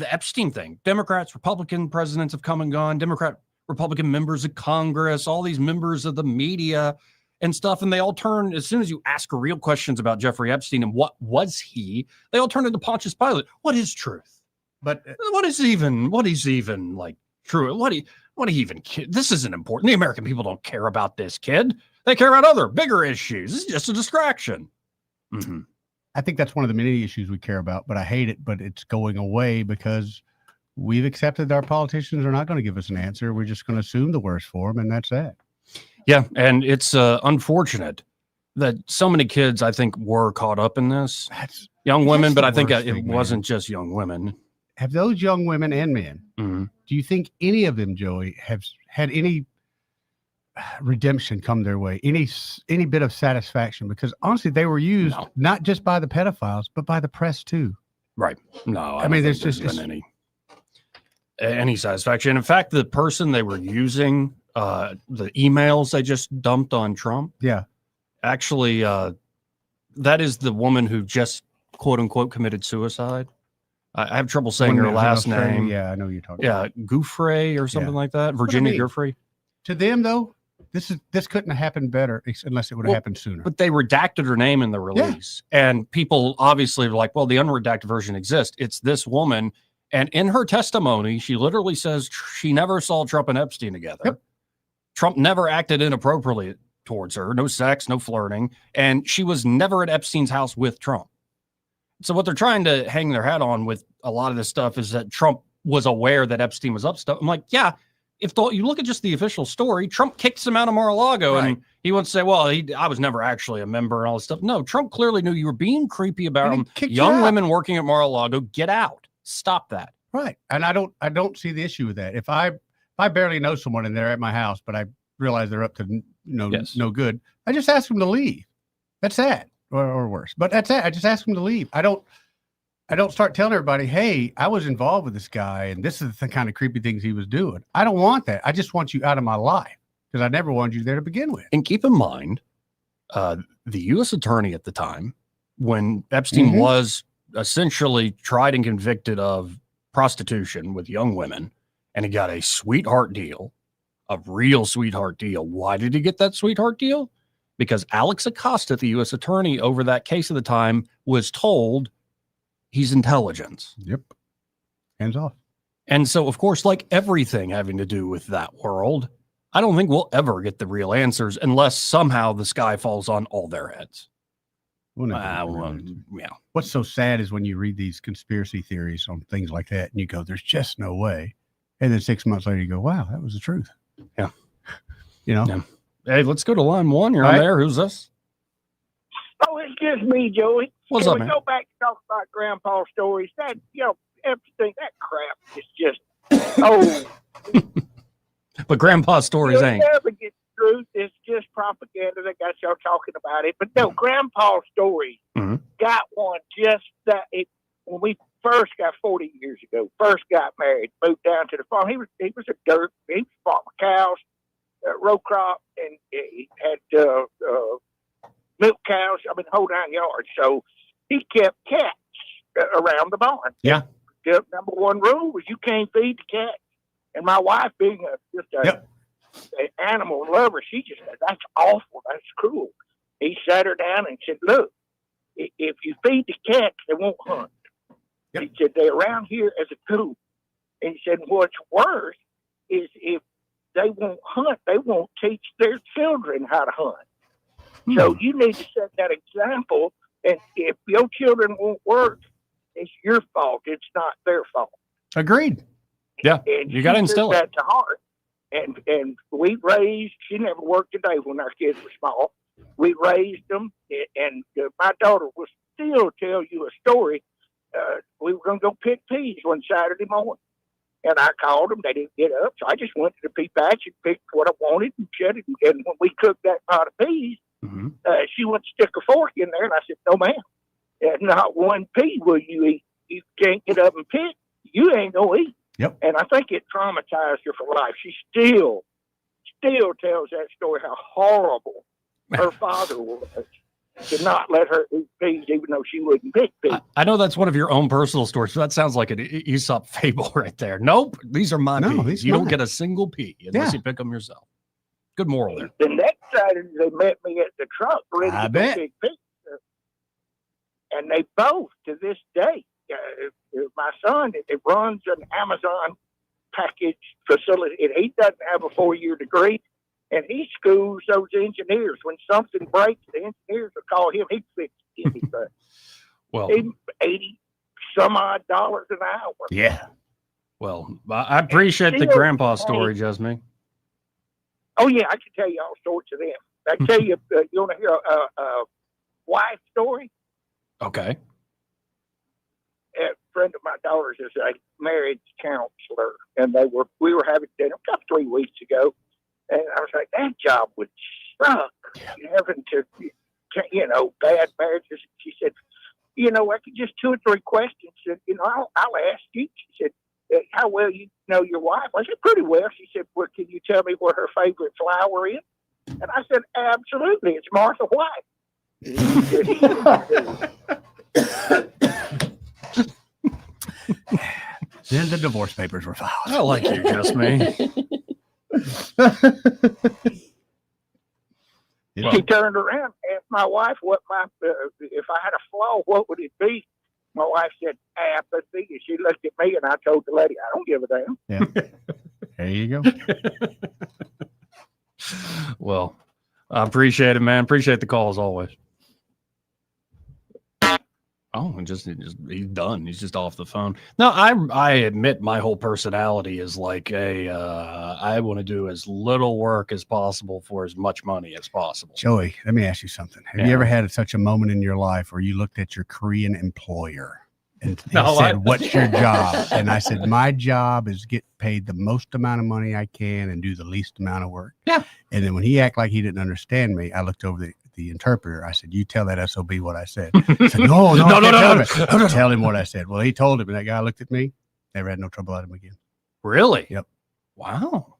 Epstein thing? Democrats, Republican presidents have come and gone, Democrat, Republican members of Congress, all these members of the media and stuff. And they all turn, as soon as you ask real questions about Jeffrey Epstein and what was he, they all turn into Pontius Pilate. What is truth? But what is even like true? What do you even, this isn't important. The American people don't care about this, kid. They care about other bigger issues. This is just a distraction. I think that's one of the many issues we care about, but I hate it, but it's going away because we've accepted our politicians are not going to give us an answer. We're just going to assume the worst for them, and that's that. Yeah, and it's unfortunate that so many kids, I think, were caught up in this. Young women, but I think it wasn't just young women. Have those young women and men, do you think any of them, Joey, have had any redemption come their way, any bit of satisfaction? Because honestly, they were used not just by the pedophiles, but by the press too. Right. No, I mean, there's just been any satisfaction. In fact, the person they were using, the emails they just dumped on Trump. Yeah. Actually, that is the woman who just quote unquote committed suicide. I have trouble saying her last name. Yeah, I know you're talking. Yeah, Gouffre or something like that. Virginia Gouffre. To them, though, this couldn't have happened better unless it would have happened sooner. But they redacted her name in the release, and people obviously were like, "Well, the unredacted version exists. It's this woman." And in her testimony, she literally says she never saw Trump and Epstein together. Yep. Trump never acted inappropriately towards her. No sex, no flirting, and she was never at Epstein's house with Trump. So what they're trying to hang their hat on with a lot of this stuff is that Trump was aware that Epstein was up stuff. I'm like, yeah, if you look at just the official story, Trump kicks him out of Mar-a-Lago, and he wants to say, well, I was never actually a member and all this stuff. No, Trump clearly knew you were being creepy about him. Young women working at Mar-a-Lago, get out. Stop that. Right. And I don't see the issue with that. If I barely know someone and they're at my house, but I realize they're up to no good, I just ask them to leave. That's that. Or worse. But that's it. I just ask them to leave. I don't start telling everybody, hey, I was involved with this guy and this is the kind of creepy things he was doing. I don't want that. I just want you out of my life because I never wanted you there to begin with. And keep in mind, the U.S. attorney at the time, when Epstein was essentially tried and convicted of prostitution with young women, and he got a sweetheart deal, a real sweetheart deal. Why did he get that sweetheart deal? Because Alex Acosta, the U.S. attorney over that case at the time, was told he's intelligence. Yep. Hands off. And so, of course, like everything having to do with that world, I don't think we'll ever get the real answers unless somehow the sky falls on all their heads. Yeah. What's so sad is when you read these conspiracy theories on things like that and you go, there's just no way. And then 6 months later, you go, wow, that was the truth. Yeah. You know? Yeah. Hey, let's go to line one. You're on there. Who's this? Oh, it's just me, Joey. What's up, man? Go back to talk about grandpa stories. That, everything, that crap is just, But grandpa stories ain't. Never get the truth. It's just propaganda that got y'all talking about it. But no, grandpa stories got one just that when we first got 40 years ago, first got married, moved down to the farm. He was farming cows. Row crop, and he had milk cows. I mean, whole 9 yards. So he kept cats around the barn. Yeah. The number one rule was you can't feed the cats. And my wife, being an animal lover, she just said, "That's awful. That's cruel." He sat her down and said, "Look, if you feed the cats, they won't hunt." He said, "They're around here as a tool." And he said, "What's worse is if they won't hunt, they won't teach their children how to hunt. So you need to set that example. And if your children won't work, it's your fault. It's not their fault." Agreed. Yeah. And you got to instill that it. to heart. And we raised, she never worked a day when our kids were small. We raised them. And my daughter will still tell you a story. We were going to go pick peas one Saturday morning. And I called them. They didn't get up. So I just went to the pea patch and picked what I wanted and shut it. And when we cooked that pot of peas, she went to stick a fork in there. And I said, "No, ma'am. Not one pea will you eat. You can't get up and pick. You ain't going to eat." Yep. And I think it traumatized her for life. She still tells that story, how horrible her father was to not let her eat peas, even though she wouldn't pick peas. I know that's one of your own personal stories, but that sounds like an Aesop fable right there. Nope, these are my peas. You don't get a single pea unless you pick them yourself. Good moral there. The next Saturday, they met me at the truck ready to go pick peas. And they both, to this day, my son, it runs an Amazon package facility, and he doesn't have a 4-year degree. And he schools those engineers. When something breaks, the engineers will call him. He fixes anything. Well, $80 some odd an hour. Yeah. Well, I appreciate the grandpa story, Jasmine. Oh yeah, I can tell you all sorts of them. I tell you, you want to hear a wife story? Okay. A friend of my daughter's is a marriage counselor, and we were having dinner about 3 weeks ago, and I was like, that job would suck, having to, bad marriages. She said, I could just 2 or 3 questions, and I'll ask you. She said, how well you know your wife? I said, pretty well. She said, well, can you tell me what her favorite flower is? And I said, absolutely, it's Martha White. Then the divorce papers were filed. I like you, Jasmine. She turned around and asked my wife what if I had a flaw, what would it be? My wife said apathy. And she looked at me and I told the lady, I don't give a damn. Yeah. There you go. Well, I appreciate it, man. Appreciate the call as always. Oh, he's done. He's just off the phone. No, I admit my whole personality is like I want to do as little work as possible for as much money as possible. Joey, let me ask you something. Have you ever had such a moment in your life where you looked at your Korean employer and said, what's your job? And I said, my job is get paid the most amount of money I can and do the least amount of work. Yeah. And then when he acted like he didn't understand me, I looked over the interpreter. I said, you tell that SOB what I said. He said, no. Tell him what I said. Well, he told him, and that guy looked at me. Never had no trouble at him again. Really? Yep. Wow.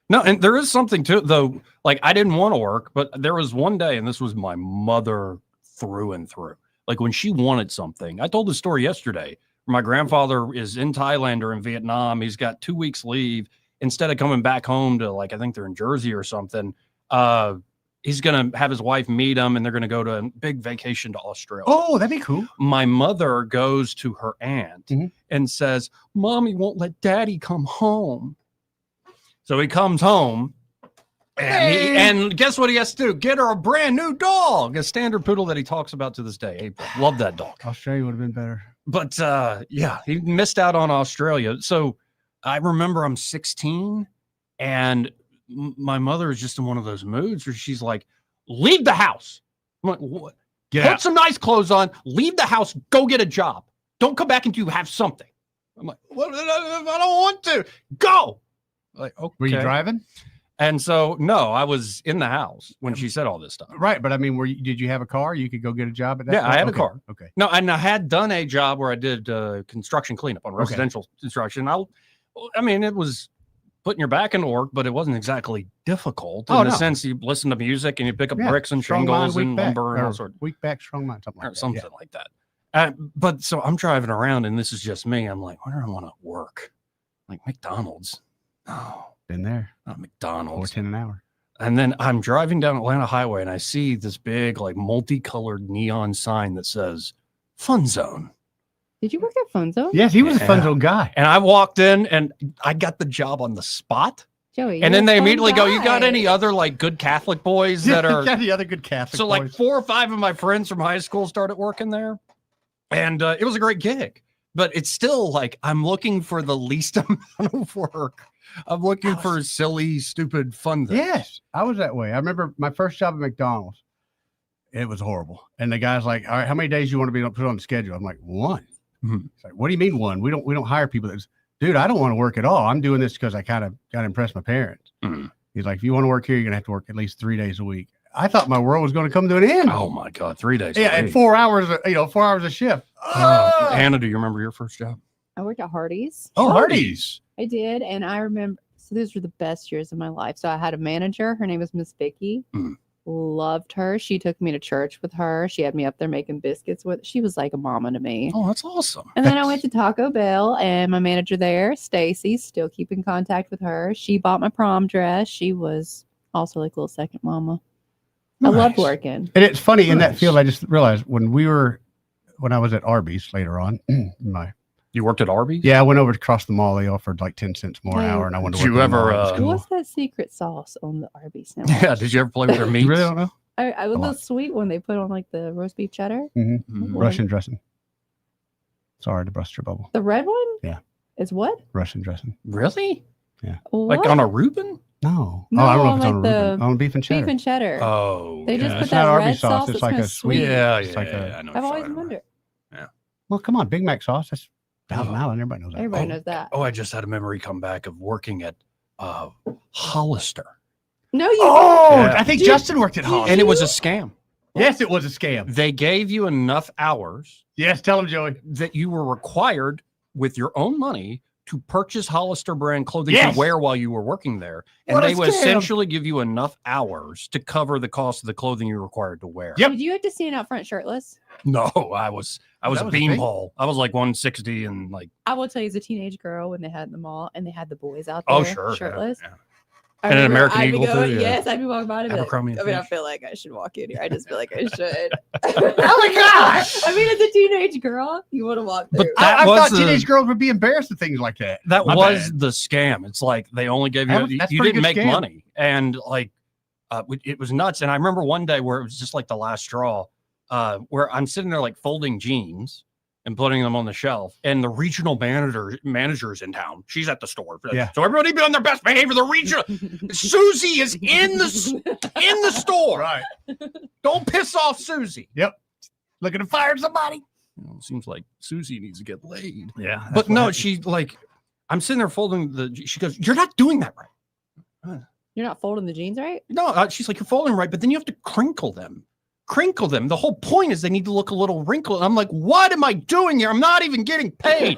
No, and there is something to it, though. Like, I didn't want to work, but there was one day, and this was my mother through and through. Like, when she wanted something, I told the story yesterday. My grandfather is in Thailand or in Vietnam. He's got 2 weeks leave. Instead of coming back home to, like, I think they're in Jersey or something, he's going to have his wife meet him, and they're going to go to a big vacation to Australia. Oh, that'd be cool. My mother goes to her aunt and says, Mommy won't let Daddy come home. So he comes home, and guess what he has to do? Get her a brand new dog, a standard poodle that he talks about to this day. April. Love that dog. Australia would have been better. But, yeah, he missed out on Australia. So I remember I'm 16, and my mother is just in one of those moods where she's like, leave the house. I'm like, what? Put some nice clothes on, leave the house, go get a job. Don't come back until you have something. I'm like, what? I don't want to. Go. Like, okay. Were you driving? And so, no, I was in the house when she said all this stuff. Right. But I mean, did you have a car? You could go get a job at that point? I had a car. Okay. No, and I had done a job where I did construction cleanup on residential construction. I mean, it was putting your back into work, but it wasn't exactly difficult in the sense you listen to music and you pick up bricks and shingles and lumber and all sorts. Weak back, strong mind, something like that. But so I'm driving around and this is just me. I'm like, where do I want to work? Like McDonald's. No. Been there. Not McDonald's. $4.10 an hour. And then I'm driving down Atlanta Highway and I see this big, like, multicolored neon sign that says Fun Zone. Did you work at Fun Zone? Yes, he was a Fun Zone guy. And I walked in and I got the job on the spot. Joey, and then they immediately go, you got any other, like, good Catholic boys that are... got any other good Catholic boys? So, like, 4 or 5 of my friends from high school started working there. And it was a great gig. But it's still, like, I'm looking for the least amount of work. I'm looking for silly, stupid, fun things. Yes, I was that way. I remember my first job at McDonald's. It was horrible. And the guy's like, all right, how many days you want to be put on the schedule? I'm like, 1. It's like, what do you mean 1? We don't hire people that's, dude, I don't want to work at all. I'm doing this because I kind of got to impress my parents. He's like, if you want to work here, you're going to have to work at least 3 days a week. I thought my world was going to come to an end. Oh my God, 3 days. Yeah, and 4 hours, 4 hours a shift. Hannah, do you remember your first job? I worked at Hardee's. Oh, Hardee's. I did. And I remember, so these were the best years of my life. So I had a manager. Her name was Miss Vicky. Loved her. She took me to church with her. She had me up there making biscuits with. She was like a mama to me. Oh, that's awesome. And then I went to Taco Bell, and my manager there, Stacy, still keep in contact with her. She bought my prom dress. She was also like a little second mama. Nice. I loved working. And it's funny in that field. I just realized when I was at Arby's later on, you worked at Arby's? Yeah, I went over to cross the mall. They offered like 10 cents more an hour, and I went to work. Did you ever? What's that secret sauce on the Arby's sandwich? Yeah, did you ever play with their meats? You really don't know? I love the sweet one they put on like the roast beef cheddar. Russian dressing. Sorry to bust your bubble. The red one? Yeah. It's what? Russian dressing. Really? Yeah. Like on a Reuben? No. No, I don't know if on it's on a like Reuben. On beef and cheddar. Beef and cheddar. Oh, They just yeah. put It's that not red Arby's sauce. sauce. It's like kinda a sweet. Yeah, It's yeah, like yeah, I know what I've you're always talking about. wondered. Well, come on, Big Mac sauce. That's Thousand Island. Everybody knows that. Everybody knows that. Oh, I just had a memory come back of working at Hollister. No, you. Oh, Yeah. I think Justin worked at Hollister. And it was a scam. Yes, it was a scam. They gave you enough hours. Yes, tell him, Joey. That you were required with your own money to purchase Hollister brand clothing Yes. to wear while you were working there. And What a they would scam. essentially give you enough hours to cover the cost of the clothing you're required to wear. Did you have to stand out front shirtless? No, I was That a was a thing? beanpole. I was like 160 and like I will tell you, as a teenage girl, when they had the mall and they had the boys out Oh, there sure, yeah, shirtless. yeah. I And an remember American I'd be Eagle, going, too, yeah. Yes, I'd be walking by and be like, Abercrombie and I Fitch. feel like I should walk in here. I just feel like I should. Oh my gosh! I mean, as a teenage girl, you want to walk But through. that I was thought the- teenage girls would be embarrassed at things like that. That My was bad. the scam. It's like they only gave That you, was- that's you pretty didn't good make scam. money. And like, it was nuts. And I remember one day where it was just like the last straw, where I'm sitting there like folding jeans and putting them on the shelf. And the regional manager's in town. She's at the store. Yeah. So everybody be on their best behavior. The regional Susie is in the store. Right. Don't piss off Susie. Yep. Looking to fire somebody. It seems like Susie needs to get laid. Yeah. But no, she like, I'm sitting there folding she goes, "You're not doing that right." You're not folding the jeans right? No, she's like, "You're folding right, but then you have to crinkle them. The whole point is they need to look a little wrinkled." I'm like, "What am I doing here? I'm not even getting paid."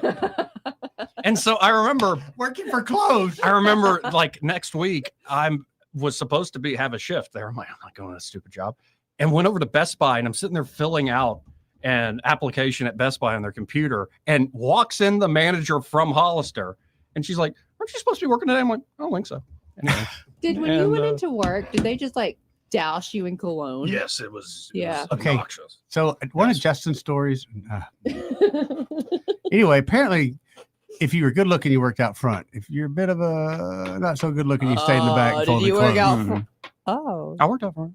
And so I remember working for clothes. I remember like next week I was supposed to have a shift there. I'm like, I'm not going to a stupid job, and went over to Best Buy, and I'm sitting there filling out an application at Best Buy on their computer, and walks in the manager from Hollister, and she's like, "Aren't you supposed to be working today?" I'm like, "I don't think so." Anyway, When you went into work, did they just like douse you in cologne? yes, it was. Yeah. Was Okay. obnoxious. So one of Justin's stories. Anyway, apparently, if you were good looking, you worked out front. If you're a bit of a not so good looking, you stayed in the back. And Did folded you work clothes. out? Oh, I worked out front.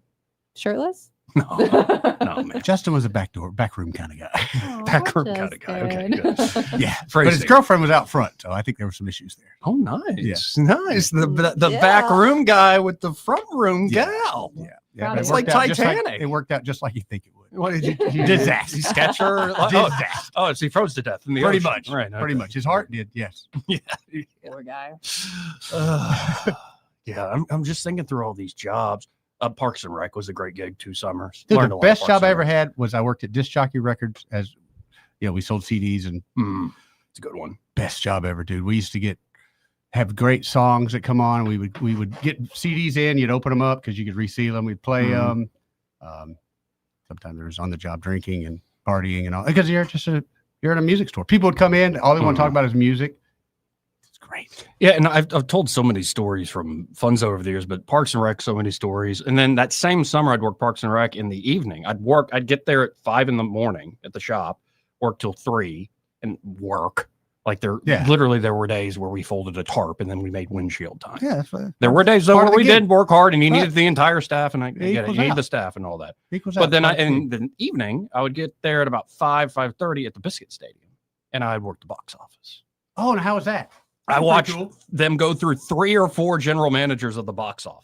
shirtless? No, man. Justin was a back room kind of guy. Back room kind of guy. Okay, good. Yeah, but Phrasing. his girlfriend was out front, so I think there were some issues there. Oh, nice. Yeah. Nice. The back room guy with the front room gal. Yeah, It's it like worked out just Titanic. it worked out just like you think it would. What did you Disaster. sketch her? Disaster. Oh, so he froze to death in the Pretty ocean. much. Right. Pretty okay. much. His heart did. Yes. Yeah. Poor guy. Yeah. I'm just thinking through all these jobs. Parks and Rec was a great gig 2 summers. Dude, Learned the a lot best of job Parks I and ever Rec. had was I worked at Disc Jockey Records as, we sold CDs and it's a good one. Best job ever, dude. We used to have great songs that come on. We would get CDs in. You'd open them up because you could reseal them. We'd play them. Sometimes there was on the job drinking and partying and all because you're in a music store. People would come in. All they want to talk about is music. It's great. Yeah, and I've told so many stories from Funzo over the years, but Parks and Rec, so many stories. And then that same summer, I'd work Parks and Rec in the evening. I'd get there at 5 a.m. at the shop, work till 3, and work. Like literally there were days where we folded a tarp and then we made windshield time. Yeah, that's what, there were days though where we did work hard and you Right. needed the entire staff, and I get it. equals You need out. the staff and all that. Equals But out. then in the evening, I would get there at about 5:30 at the Biscuit Stadium, and I'd work the box office. Oh, and how was that? I Pretty watched cool. them go through 3 or 4 general managers of the box office.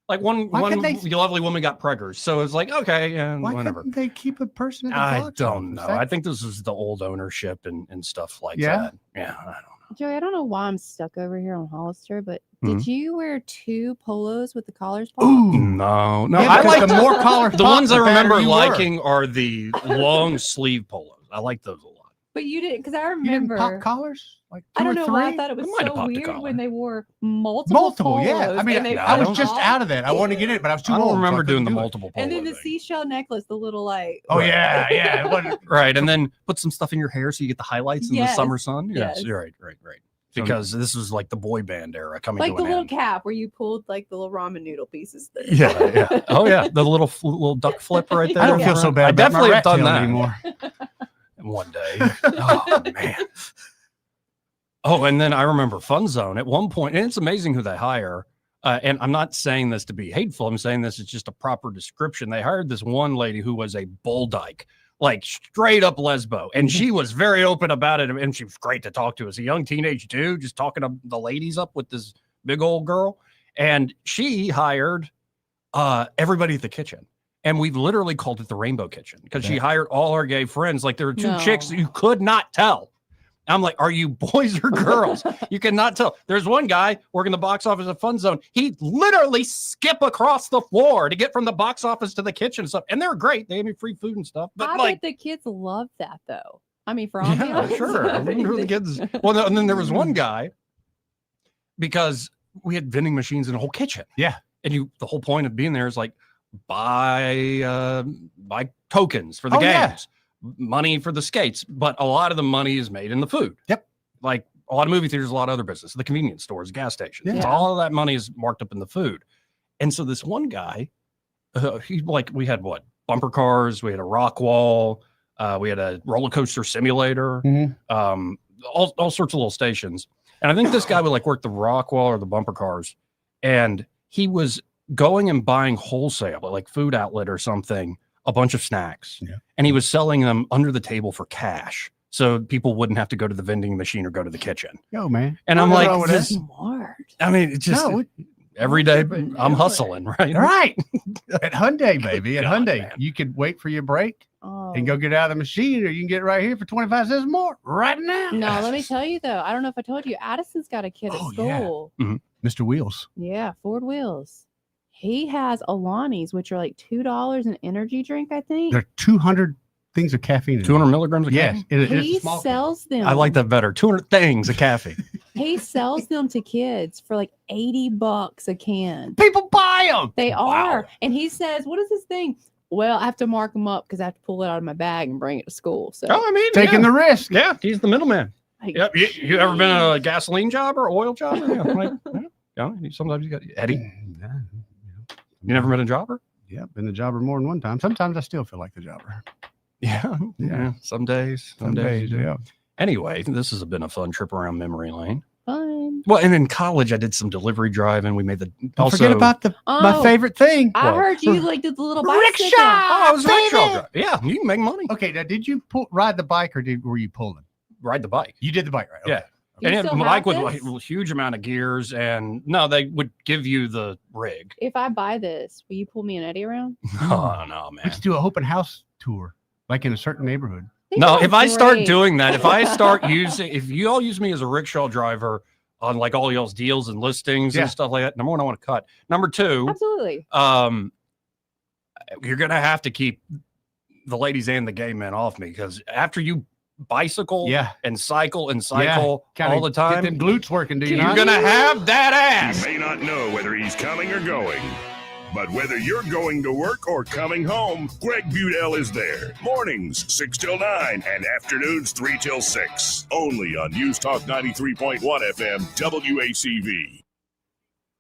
Like one couldn't they- lovely woman got preggers, so it's like okay, yeah, Why whatever. couldn't they keep a person at the I box don't know. office? I think this is the old ownership and stuff like Yeah? that. Yeah, I don't know. Joey, I don't know why I'm stuck over here on Hollister, but did you wear 2 polos with the collars popped? No. Yeah, I because like the more collars the pop, ones the I better remember you were. liking are the long sleeve polos. I like those a lot. But you didn't, because I You didn't remember. pop collars? Like I 2 don't or know 3? why I thought it was I might have so popped a weird collar. when they wore multiple Yeah. I polos, mean, and they I was popped just off. out of that. I wanted to get it, but I was too I don't old. so remember doing couldn't the do it. multiple polo And then the thing. seashell necklace, the little like. Oh, yeah. Yeah. It wasn't- Right, and then put some stuff in your hair so you get the highlights in the Yes, summer sun. Yes, yes. you're right. Because this was like the boy band era coming Like to the an little end. cap where you pulled like the little ramen noodle pieces. There. Yeah. Oh yeah, the little duck flip right there. I don't feel so bad. I about my definitely have rat done tail that anymore. one day. Oh man. Oh, and then I remember Fun Zone at one point, and it's amazing who they hire. And I'm not saying this to be hateful. I'm saying this is just a proper description. They hired this one lady who was a bull dyke, like straight up lesbo. And she was very open about it. And she was great to talk to as a young teenage dude, just talking to the ladies up with this big old girl. And she hired everybody at the kitchen. And we've literally called it the Rainbow Kitchen because she hired all her gay friends. Like there were two chicks you could not tell. I'm like, are you boys or girls? You cannot tell. There's one guy working the box office at Fun Zone. He literally skip across the floor to get from the box office to the kitchen and stuff. And they're great. They gave me free food and stuff. But I bet the kids love that though. I mean, for ambiance. sure. The kids. Well, and then there was one guy because we had vending machines in the whole kitchen. Yeah. And the whole point of being there is like buy tokens for the games. Money for the skates, but a lot of the money is made in the food. Yep. Like a lot of movie theaters, a lot of other business, the convenience stores, gas stations. Yeah. All of that money is marked up in the food. And so this one guy, we had bumper cars, we had a rock wall, we had a roller coaster simulator, all sorts of little stations. And I think this guy would work the rock wall or the bumper cars. And he was going and buying wholesale at food outlet or something, a bunch of snacks, and he was selling them under the table for cash, so people wouldn't have to go to the vending machine or go to the kitchen. Yo, man, and I'm like, smart. I mean, it's just every day I'm hustling, right? Right. At Hyundai, baby, at Hyundai, man. You could wait for your break and go get out of the machine, or you can get it right here for 25 cents more right now. No, let me tell you though. I don't know if I told you, Addison's got a kid at school. Yeah. Mr. Wheels. Yeah, Ford Wheels. He has Alani's, which are $2 an energy drink, I think. They're 200 things of caffeine. 200 milligrams of caffeine? Yes. He sells them. I like that better. 200 things of caffeine. He sells them to kids for $80 a can. People buy them. They are. And he says, what is this thing? Well, I have to mark them up because I have to pull it out of my bag and bring it to school. So taking the risk. Yeah, he's the middleman. Yep. You ever been a gasoline job or oil job? Sometimes you got Eddie. You never been a jobber? Yeah, been a jobber more than one time. Sometimes I still feel like the jobber. Yeah. Some days. Yeah. Anyway, this has been a fun trip around memory lane. Fun. Well, and in college, I did some delivery driving. We made Don't forget about my favorite thing. I heard you did the little rickshaw. bicycle. Oh, I was a rickshaw driver. Yeah, you can make money. Okay, now did you ride the bike or were you pulling? Ride the bike. You did the bike, right? Okay. Yeah. And the bike with a huge amount of gears, and no, they would give you the rig. If I buy this, will you pull me and Eddie around? Oh no, man! Let's do an open house tour, in a certain neighborhood. No, if I start doing that, if you all use me as a rickshaw driver on all y'all's deals and listings and stuff like that, number one, I want to cut. Number two, absolutely. You're gonna have to keep the ladies and the gay men off me because after you bicycle and cycle all the time. Get them glutes working, do you You're not? gonna have that ass. You may not know whether he's coming or going, but whether you're going to work or coming home, Greg Budell is there. Mornings 6 till 9 and afternoons 3 till 6. Only on News Talk 93.1 FM WACV.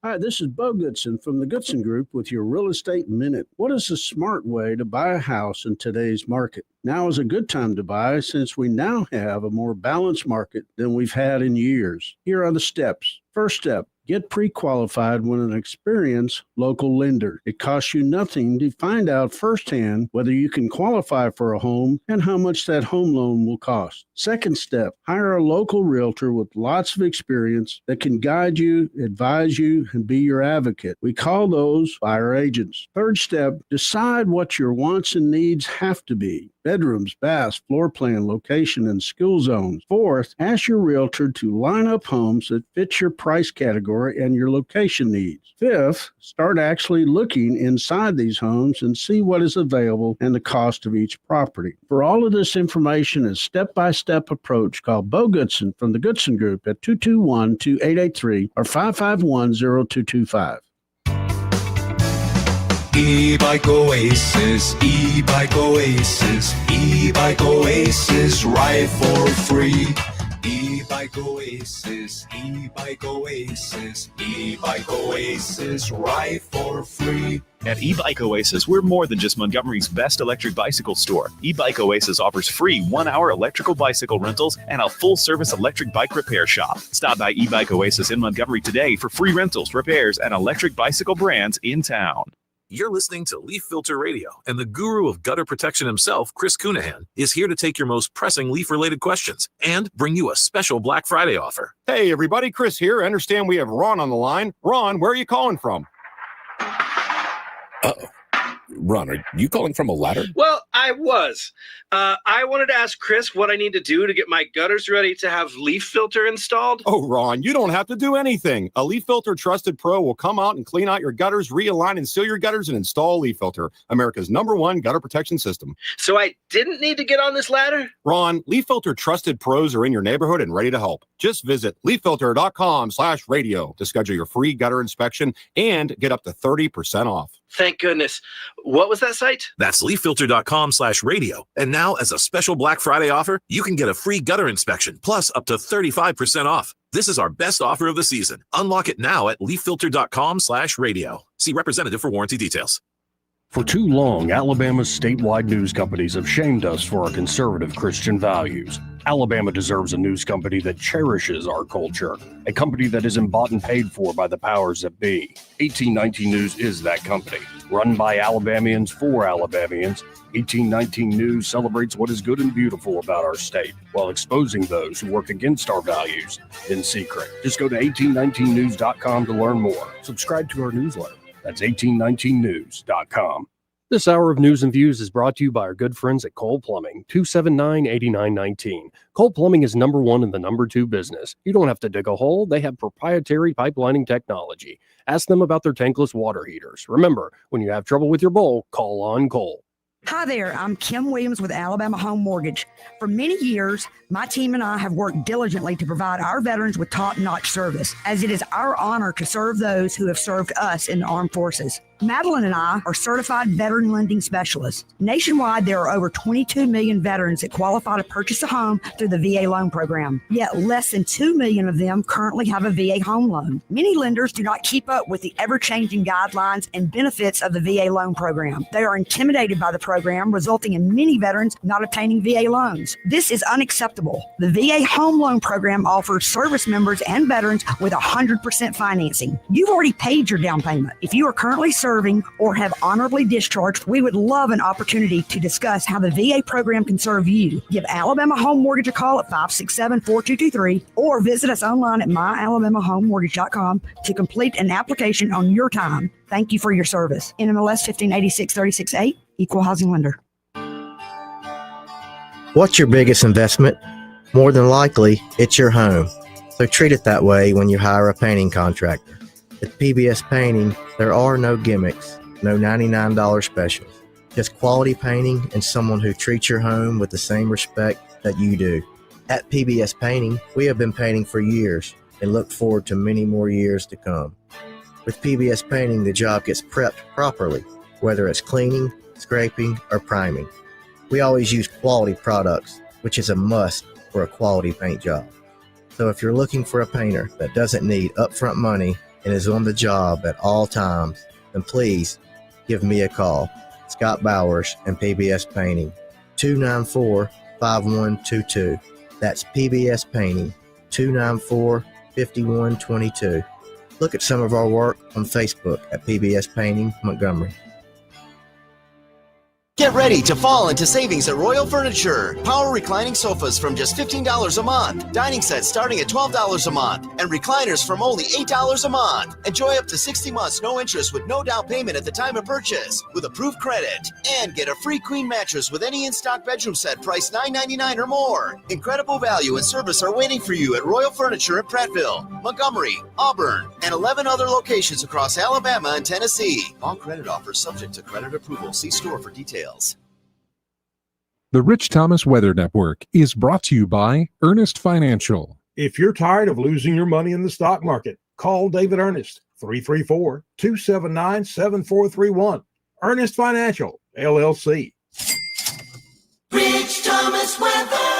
Hi, this is Bo Goodson from the Goodson Group with your Real Estate Minute. What is a smart way to buy a house in today's market? Now is a good time to buy since we now have a more balanced market than we've had in years. Here are the steps. First step, get pre-qualified with an experienced local lender. It costs you nothing to find out firsthand whether you can qualify for a home and how much that home loan will cost. Second step, hire a local realtor with lots of experience that can guide you, advise you, and be your advocate. We call those buyer agents. Third step, decide what your wants and needs have to be. Bedrooms, baths, floor plan, location, and school zones. Fourth, ask your realtor to line up homes that fit your price category and your location needs. Fifth, start actually looking inside these homes and see what is available and the cost of each property. For all of this information and step-by-step approach, call Bo Goodson from the Goodson Group at 221-2883 or 551-0225. E-Bike Oasis, E-Bike Oasis, E-Bike Oasis, ride for free. E-Bike Oasis, E-Bike Oasis, E-Bike Oasis, ride for free. At E-Bike Oasis, we're more than just Montgomery's best electric bicycle store. E-Bike Oasis offers free 1-hour electrical bicycle rentals and a full-service electric bike repair shop. Stop by E-Bike Oasis in Montgomery today for free rentals, repairs, and electric bicycle brands in town. You're listening to Leaf Filter Radio, and the guru of gutter protection himself, Chris Cunahan, is here to take your most pressing leaf-related questions and bring you a special Black Friday offer. Hey, everybody, Chris here. I understand we have Ron on the line. Ron, where are you calling from? Uh-oh. Ron, are you calling from a ladder? Well, I was. I wanted to ask Chris what I need to do to get my gutters ready to have leaf filter installed. Oh, Ron, you don't have to do anything. A Leaf Filter Trusted Pro will come out and clean out your gutters, realign and seal your gutters, and install Leaf Filter, America's #1 gutter protection system. So I didn't need to get on this ladder? Ron, Leaf Filter Trusted Pros are in your neighborhood and ready to help. Just visit leaffilter.com/radio to schedule your free gutter inspection and get up to 30% off. Thank goodness. What was that site? That's leaffilter.com/radio. And now, as a special Black Friday offer, you can get a free gutter inspection, plus up to 35% off. This is our best offer of the season. Unlock it now at leaffilter.com/radio. See representative for warranty details. For too long, Alabama's statewide news companies have shamed us for our conservative Christian values. Alabama deserves a news company that cherishes our culture, a company that isn't bought and paid for by the powers that be. 1819 News is that company. Run by Alabamians for Alabamians, 1819 News celebrates what is good and beautiful about our state, while exposing those who work against our values in secret. Just go to 1819news.com to learn more. Subscribe to our newsletter. That's 1819news.com. This hour of News and Views is brought to you by our good friends at Cole Plumbing, 279-8919. Cole Plumbing is #1 in the #2 business. You don't have to dig a hole. They have proprietary pipelining technology. Ask them about their tankless water heaters. Remember, when you have trouble with your bowl, call on Cole. Hi there, I'm Kim Williams with Alabama Home Mortgage. For many years, my team and I have worked diligently to provide our veterans with top-notch service, as it is our honor to serve those who have served us in the armed forces. Madeline and I are certified veteran lending specialists. Nationwide, there are over 22 million veterans that qualify to purchase a home through the VA loan program. Yet less than 2 million of them currently have a VA home loan. Many lenders do not keep up with the ever-changing guidelines and benefits of the VA loan program. They are intimidated by the program, resulting in many veterans not obtaining VA loans. This is unacceptable. The VA home loan program offers service members and veterans with 100% financing. You've already paid your down payment. If you are currently serving or have honorably discharged, we would love an opportunity to discuss how the VA program can serve you. Give Alabama Home Mortgage a call at 567-4223 or visit us online at myalabamahomemortgage.com to complete an application on your time. Thank you for your service. NMLS 1586-36A, Equal Housing Lender. What's your biggest investment? More than likely, it's your home. So treat it that way when you hire a painting contractor. At PBS Painting, there are no gimmicks, no $99 specials. Just quality painting and someone who treats your home with the same respect that you do. At PBS Painting, we have been painting for years and look forward to many more years to come. With PBS Painting, the job gets prepped properly, whether it's cleaning, scraping, or priming. We always use quality products, which is a must for a quality paint job. So if you're looking for a painter that doesn't need upfront money and is on the job at all times, then please give me a call. Scott Bowers and PBS Painting, 294-5122. That's PBS Painting, 294-5122. Look at some of our work on Facebook at PBS Painting Montgomery. Get ready to fall into savings at Royal Furniture. Power reclining sofas from just $15 a month. Dining sets starting at $12 a month. And recliners from only $8 a month. Enjoy up to 60 months no interest with no down payment at the time of purchase with approved credit. And get a free queen mattress with any in-stock bedroom set priced $9.99 or more. Incredible value and service are waiting for you at Royal Furniture in Prattville, Montgomery, Auburn, and 11 other locations across Alabama and Tennessee. All credit offers subject to credit approval. See store for details. The Rich Thomas Weather Network is brought to you by Ernest Financial. If you're tired of losing your money in the stock market, call David Ernest, 334-279-7431. Ernest Financial, LLC. Rich Thomas Weather.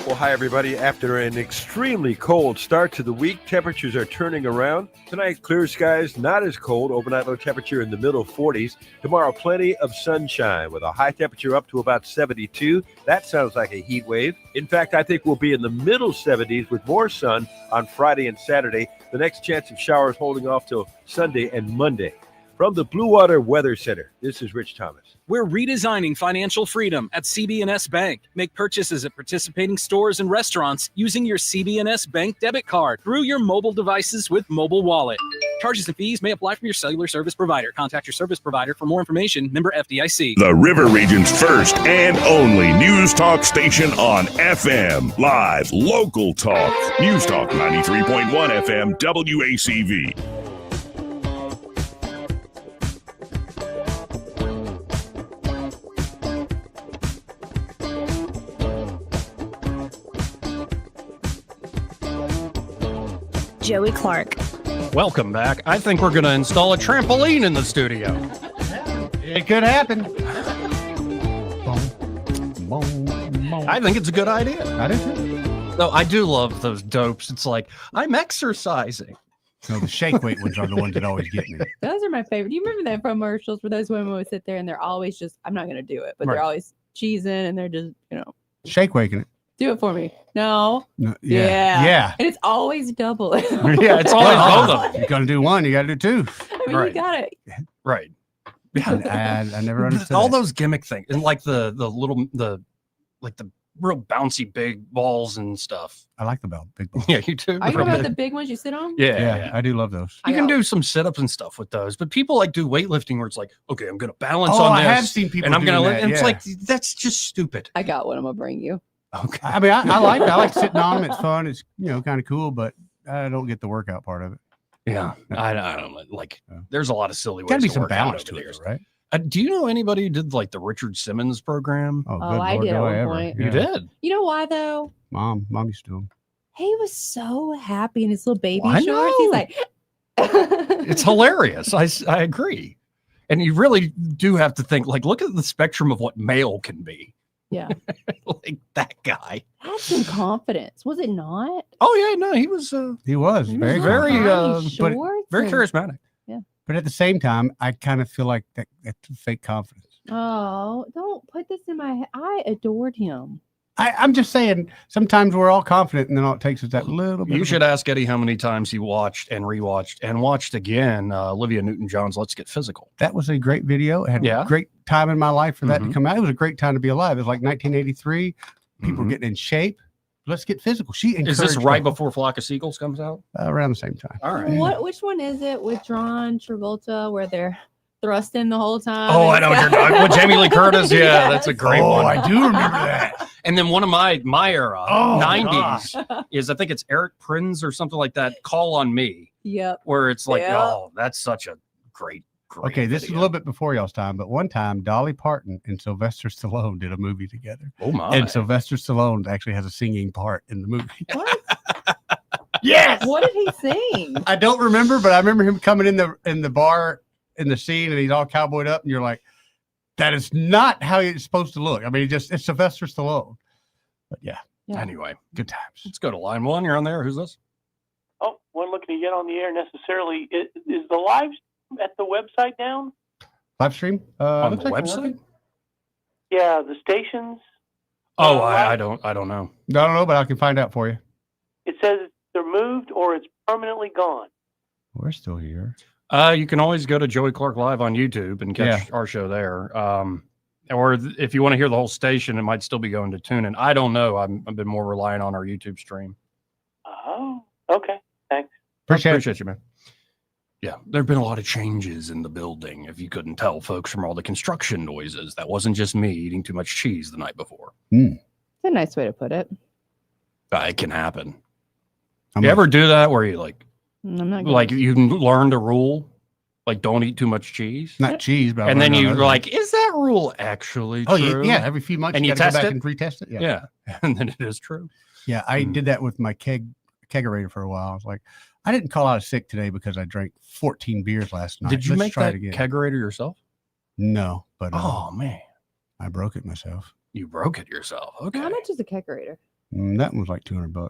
Well, hi, everybody. After an extremely cold start to the week, temperatures are turning around. Tonight, clear skies, not as cold. Overnight low temperature in the middle 40s. Tomorrow, plenty of sunshine with a high temperature up to about 72. That sounds like a heat wave. In fact, I think we'll be in the middle 70s with more sun on Friday and Saturday. The next chance of showers holding off till Sunday and Monday. From the Blue Water Weather Center, this is Rich Thomas. We're redesigning financial freedom at CB&S Bank. Make purchases at participating stores and restaurants using your CB&S Bank debit card through your mobile devices with Mobile Wallet. Charges and fees may apply from your cellular service provider. Contact your service provider for more information. Member FDIC. The River Region's first and only news talk station on FM. Live, local talk. News Talk 93.1 FM WACV. Joey Clark. Welcome back. I think we're going to install a trampoline in the studio. It could happen. I think it's a good idea. I do too. No, I do love those dopes. It's like, I'm exercising. No, the shake weight ones are the ones that always get me. Those are my favorite. Do you remember that from commercials where those women would sit there and they're always just, I'm not going to do it, but they're always cheesing and they're just, Shake waking it. do it for me. No. Yeah. Yeah. And it's always double. Yeah, it's always both of them. You're going to do one, you got to do two. I mean, you got it. Right. I never understood all that. those gimmick things and like the real bouncy big balls and stuff. I like the big balls. Yeah, you do. Are you talking about the big ones you sit on? Yeah, I do love those. You can do some sit-ups and stuff with those, but people like do weightlifting where it's like, okay, I'm going to balance Oh, on I this. have seen people and I'm doing gonna that, and it's yeah. like that's just stupid. I got one. I'm gonna bring you. Okay. I mean, I like sitting on them. It's fun. It's kind of cool, but I don't get the workout part of it. Yeah, I don't like. There's a lot of silly ways. Got to be to some work out balance over to the it, years. right? Do you know anybody who did like the Richard Simmons program? Oh, I did at one point. You did. You know why though? Mom used to do them. He was so happy in his little baby I shorts. He's know. like, It's hilarious. I agree, and you really do have to think like, look at the spectrum of what male can be. yeah, Like that guy. had some confidence, was it not? Oh yeah, no, he was. He was very, Shorts very and- charismatic. Yeah. But at the same time, I kind of feel like that's fake confidence. Oh, don't put this in my head. I adored him. I'm just saying, sometimes we're all confident, and then all it takes is that little bit. You should ask Eddie how many times he watched and rewatched and watched again Olivia Newton-John's "Let's Get Physical." That was a great video. It had a great time in my life for that to come out. It was a great time to be alive. It was like 1983. People were getting in shape. Let's get physical. She Is this right before Flock of Seagulls comes out? Around the same time. All right. Which one is it with John Travolta where they're thrusting the whole time? Oh, I know what you're talking with Jamie Lee Curtis. Yeah, that's a great one. I do remember that. And then one of my era, Oh, 90s, is I think it's Eric Prinz or something like that. Call on Me, Yep. where it's like, Yep. oh, that's such a great. Okay, this is a little bit before y'all's time, but one time Dolly Parton and Sylvester Stallone did a movie together. Oh my! And Sylvester Stallone actually has a singing part in the movie. Yes. What did he sing? I don't remember, but I remember him coming in the bar in the scene, and he's all cowboyed up, and you're like, that is not how it's supposed to look. I mean, it's Sylvester Stallone. But yeah. Anyway, good times. Let's go to line one. You're on there. Who's this? Oh, wasn't looking to get on the air necessarily. Is the live at the website down? Live stream On looks the like we're website? working. Yeah, the stations. Oh, I don't know. I don't know, but I can find out for you. It says they're moved or it's permanently gone. We're still here. You can always go to Joey Clark Live on YouTube and catch our show there. Or if you want to hear the whole station, it might still be going to TuneIn. I don't know. I've been more relying on our YouTube stream. Oh, okay. Thanks. Appreciate you, man. Yeah, there have been a lot of changes in the building. If you couldn't tell, folks, from all the construction noises, that wasn't just me eating too much cheese the night before. It's a nice way to put it. It can happen. You ever do that where you I'm not like you learned a rule, like don't eat too much cheese? Not cheese, but and then you're like, is that rule actually true? Yeah, every few months and you gotta test go back it and retest it. Yeah, and then it is true. Yeah, I did that with my kegerator for a while. I was like, I didn't call out sick today because I drank 14 beers last night. Did you Let's make try that it again. kegerator yourself? No, but Oh man, I broke it myself. you broke it yourself. Okay, How much is a kegerator? That one was like $200.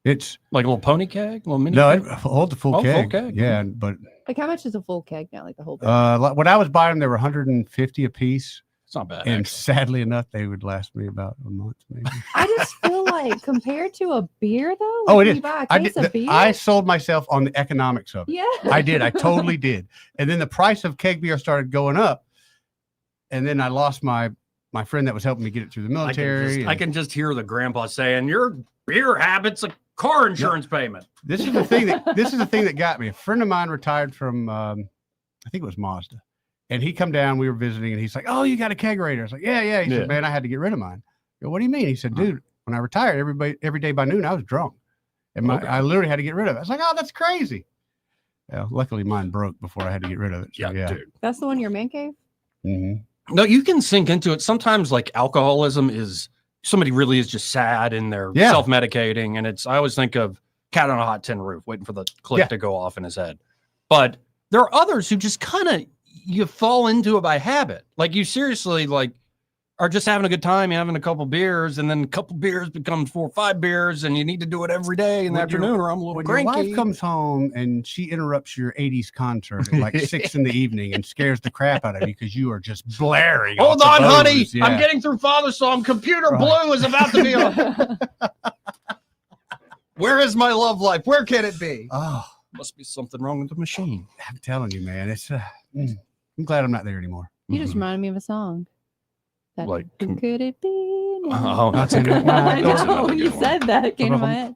It's like a little pony keg, little mini. no, keg? it holds a full Oh, full keg. keg. Yeah, but Like how much is a full keg now? Like the whole bag? when I was buying them, they were 150 a piece. It's not bad. And sadly enough, they would last me about a month, maybe. I just feel like compared to a beer, though. Oh, like it you is. buy a case of beer. I sold myself on the economics of it. Yeah. I did. I totally did. And then the price of keg beer started going up. And then I lost my friend that was helping me get it through the military. I can just hear the grandpa saying, "Your beer habit's a car insurance payment." This is the thing that got me. A friend of mine retired from I think it was Mazda. And he come down, we were visiting, and he's like, "Oh, you got a kegerator?" I was like, yeah. He said, "Man, I had to get rid of mine." I go, "What do you mean?" He said, "Dude, when I retired, every day by noon, I was drunk. And I literally had to get rid of it." I was like, "Oh, that's crazy." Yeah, luckily mine broke before I had to get rid of it. So, yeah. Dude. That's the one in your man cave? Mm-hmm. No, you can sink into it. Sometimes like alcoholism is somebody really is just sad and they're self-medicating. And I always think of Cat on a Hot Tin Roof waiting for the click to go off in his head. But there are others who just kind of, you fall into it by habit. Like you seriously are just having a good time, you're having a couple beers, and then a couple beers becomes 4 or 5 beers, and you need to do it every day in the afternoon, or I'm a little when cranky. your wife comes home and she interrupts your 80s concert at like 6 in the evening and scares the crap out of you because you are just blaring. Hold off on, the honey. booze. Yeah. I'm getting through Father Song. Computer Blue is about to be on. Where is my love life? Where can it be? Oh, must be something wrong with the machine. I'm telling you, man. It's I'm glad I'm not there anymore. You just reminded me of a song. Like, who could it be? Oh, that's a good one. I know, when you said that, it came to my head.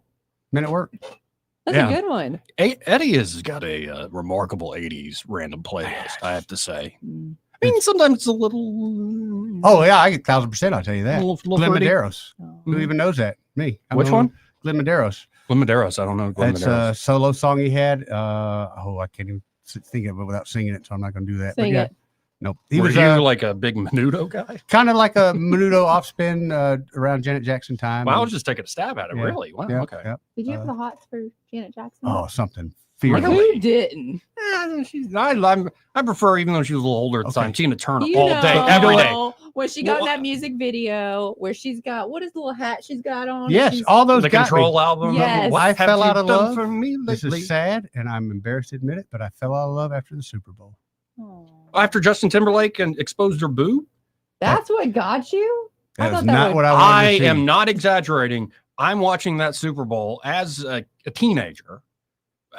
Men at Work. That's a good one. Eddie has got a remarkable 80s random playlist, I have to say. I mean, sometimes it's a little... Oh, yeah, I get 1,000%, I'll tell you that. Little Glenn fruity. Medeiros. Who even knows that? Me. Which one? Glenn Medeiros. Glenn Medeiros. I don't know. Glenn That's Medeiros. a solo song he had. I can't even think of it without singing it, so I'm not going to do that. Sing it. Nope. Were you like a big Menudo guy? Kind of like a Menudo off spin around Janet Jackson time. Well, I was just taking a stab at it. Yeah. Really? Wow. Yeah, Okay. yeah. Did you have the hots for Janet Jackson? Oh, something Like, fierce. who didn't? I prefer, even though she was a little older at the time, Tina Turner You all day, know, every day. when she got in that music video where she's got, what is the little hat she's got on? Yes, She's- all those The got Control me. album. Yes. I What have fell out you of done love. for me This lately? is sad, and I'm embarrassed to admit it, but I fell out of love after the Super Bowl. After Justin Timberlake and exposed her boob? That's what got you? That is not what I wanted to see. am not exaggerating. I'm watching that Super Bowl as a teenager,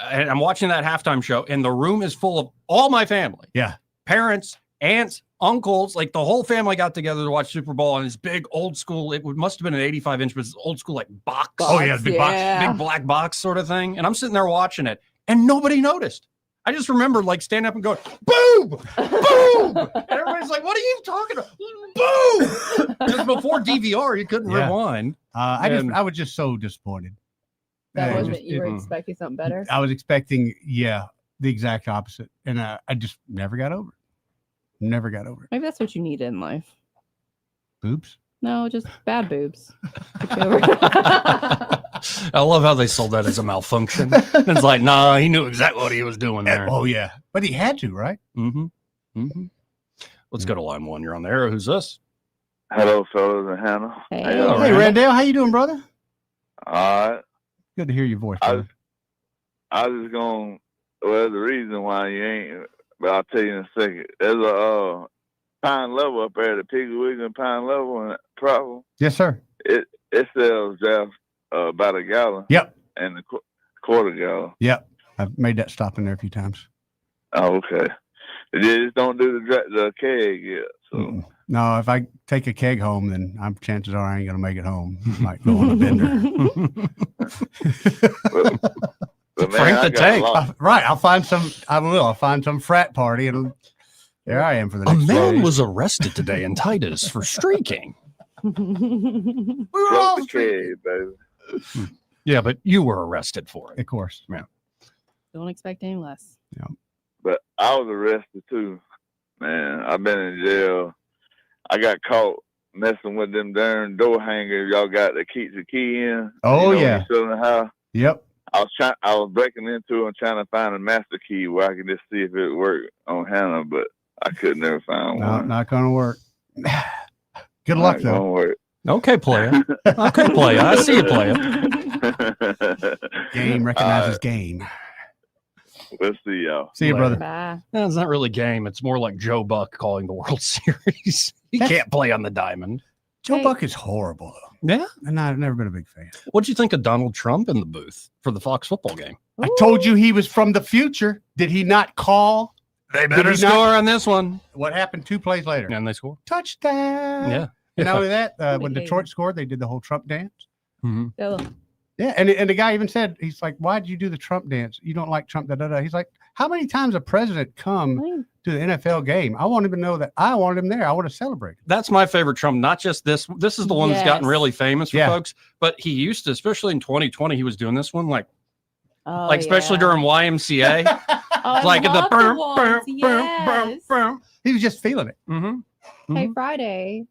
and I'm watching that halftime show, and the room is full of all my family. Yeah. Parents, aunts, uncles, like the whole family got together to watch Super Bowl on this big old school, must have been an 85-inch, but it's old school like box. Oh, yeah, big box. Big black box sort of thing. And I'm sitting there watching it, and nobody noticed. I just remember like standing up and going, boom, boom. And everybody's like, what are you talking about? Boom. Because before DVR, you couldn't Yeah. rewind. I was just so disappointed. That Uh, wasn't, just- you were mm-mm. expecting something better? I was expecting, the exact opposite. And I just never got over it. Never got over it. Maybe that's what you need in life. Boobs? No, just bad boobs. I love how they sold that as a malfunction. It's like, nah, he knew exactly what he was doing there. Oh, yeah. But he had to, right? Mm-hmm. Mm-hmm. Let's go to line one. You're on the air. Who's this? Hello, fellas and Hannah. Hey, Hey, Randall, how you doing, brother? All right. Good to hear your voice, I brother. was just going, well, the reason why you ain't, but I'll tell you in a second. There's a Pine Level up there, the Piggy Wiggy and Pine Level in Provo. Yes, sir. It sells draft about a gallon. Yep. And a quarter gallon. Yep. I've made that stop in there a few times. Oh, okay. They just don't do the keg yet. So No, if I take a keg home, then chances are I ain't gonna make it home. Might go on a bender. but man, Frank I the got Tank. lost. Right. I'll find some. I'll find some frat party, and there I am for the A next man day. was arrested today in Titus for streaking. Oh, We were all Drop the keg, baby. Yeah, but you were arrested for it. Of course. Yeah. Don't expect any less. But I was arrested too, man. I've been in jail. I got caught messing with them darn door hangers y'all got that keeps the key in. Oh, when yeah. you still in the house. Yep. I was breaking into and trying to find a master key where I could just see if it worked on Hannah, but I could never find No, one. not gonna work. Good luck, Not gonna though. work. Okay, player. Okay, player. I see you, player. Game recognizes game. We'll see y'all. See you, brother. Bye. No, it's not really game. It's more like Joe Buck calling the World Series. He can't play on the diamond. Joe Buck is horrible, though. Yeah? And I've never been a big fan. What'd you think of Donald Trump in the booth for the Fox football game? I told you he was from the future. Did he not call? They better score on this one. What happened 2 plays later? And they score. Touchdown. Yeah. And not only that, when Detroit scored, they did the whole Trump dance. Mm-hmm. Yeah, and the guy even said, he's like, why did you do the Trump dance? You don't like Trump, da-da-da. He's like, how many times a president come to the NFL game? I want him to know that I wanted him there. I want to celebrate. That's my favorite Trump, not just this. This is the one that's gotten really famous for folks, but he used to, especially in 2020, he was doing this one, especially during YMCA. Like at the he was just feeling it. Mm-hmm. Hey, Friday,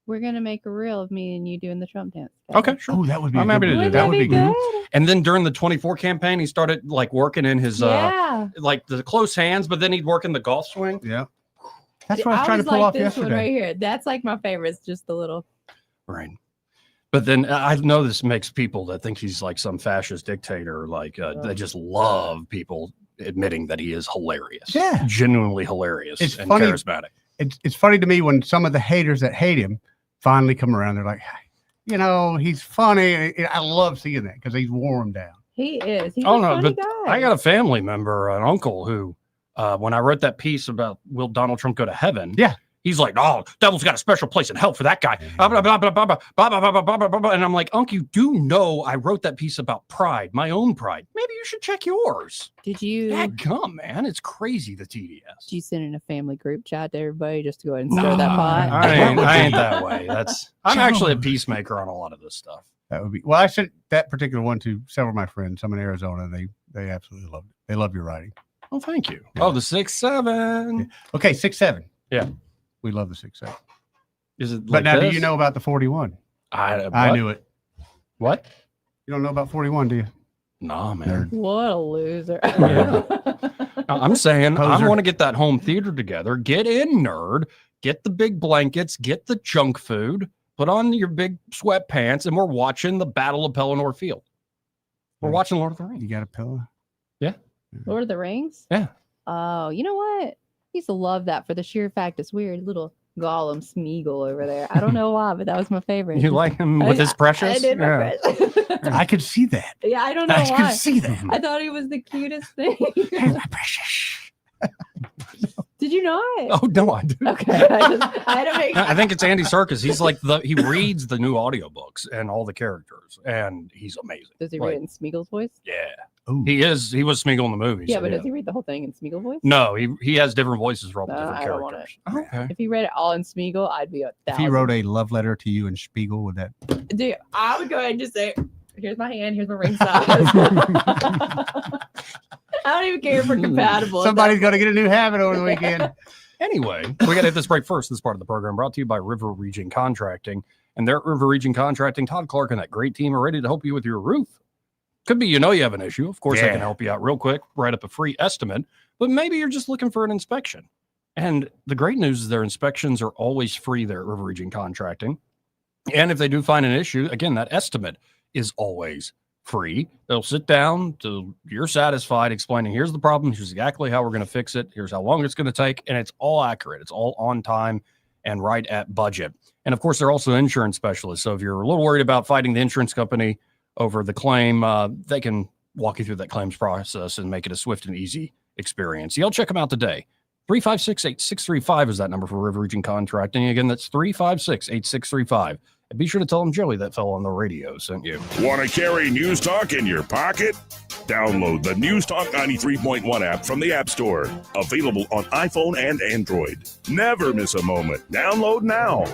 we're gonna make a reel of me and you doing the Trump dance. Okay, sure. Oh, that would be. I'm happy to do that. That would be good. And then during the 24 campaign, he started working in his the close hands, but then he'd work in the golf swing. Yeah, that's what I was trying to pull off yesterday. One right here. That's like my favorite. It's just the little. Right. But then I know this makes people that think he's like some fascist dictator, they just love people admitting that he is hilarious. Yeah. Genuinely hilarious and funny. charismatic. It's funny to me when some of the haters that hate him finally come around. They're like, he's funny. I love seeing that because he's wore him down. He is. He's a funny guy. I got a family member, an uncle who, when I wrote that piece about will Donald Trump go to heaven? Yeah. He's like, oh, devil's got a special place in hell for that guy. Blah, blah, blah, blah, blah, blah, blah, blah, blah, blah, blah, blah. And I'm like, Uncle, you do know I wrote that piece about pride, my own pride. Maybe you should check yours. Did you? Dadgum, man. It's crazy, the TDS. Did you send in a family group chat to everybody just to go ahead and stir that pot? I ain't that way. I'm actually a peacemaker on a lot of this stuff. That would be. Well, I sent that particular one to several of my friends. I'm in Arizona. They absolutely loved it. They love your writing. Oh, thank you. Yeah. Oh, the 6'7". Yeah. Okay, 6'7". Yeah. We love the 6'7". Is it? But now, do you know about the 41? I knew it. What? You don't know about 41, do you? Nah, man. What a loser. Yeah. I'm saying I want to get that home theater together. Get in, nerd. Get the big blankets. Get the junk food. Put on your big sweatpants, and we're watching the Battle of Pelennor Field. We're watching Lord of the Rings. You got a pillow? Yeah. Lord of the Rings? Yeah. Oh, you know what? I used to love that for the sheer fact it's weird. Little Gollum Smeagol over there. I don't know why, but that was my favorite. You like him with his precious? I did my precious. I could see that. Yeah, I don't know I why. could see that. I thought he was the cutest thing. My precious. Did you not? Oh, no, I do. Okay. I had to make I think it's Andy Serkis. He's like he reads the new audiobooks and all the characters, and he's amazing. Does he read it in Smeagol's voice? Yeah. Ooh. He was Smeagol in the movie. Yeah, but does he read the whole thing in Smeagol voice? No, he has different voices for all the different I don't want characters. it. Okay. If he read it all in Smeagol, I'd be 1,000. If he wrote a love letter to you in Spiegel, would that? Dude, I would go ahead and just say, here's my hand, here's my ring size. I don't even care if we're compatible. Somebody's going to get a new habit over the weekend. Anyway, we got to hit this break first. This part of the program brought to you by River Region Contracting. And their River Region Contracting, Todd Clark and that great team are ready to help you with your roof. Could be you have an issue. Of course, they can help you out real quick, write up a free estimate. But maybe you're just looking for an inspection. And the great news is their inspections are always free there at River Region Contracting. And if they do find an issue, again, that estimate is always free. They'll sit down till you're satisfied, explaining here's the problem, here's exactly how we're going to fix it, here's how long it's going to take, and it's all accurate. It's all on time and right at budget. And of course, they're also insurance specialists. So if you're a little worried about fighting the insurance company over the claim, they can walk you through that claims process and make it a swift and easy experience. Y'all check them out today. 356-8635 is that number for River Region Contracting. Again, that's 356-8635. And be sure to tell them Joey that fell on the radio sent you. Want to carry News Talk in your pocket? Download the News Talk 93.1 app from the App Store. Available on iPhone and Android. Never miss a moment. Download now.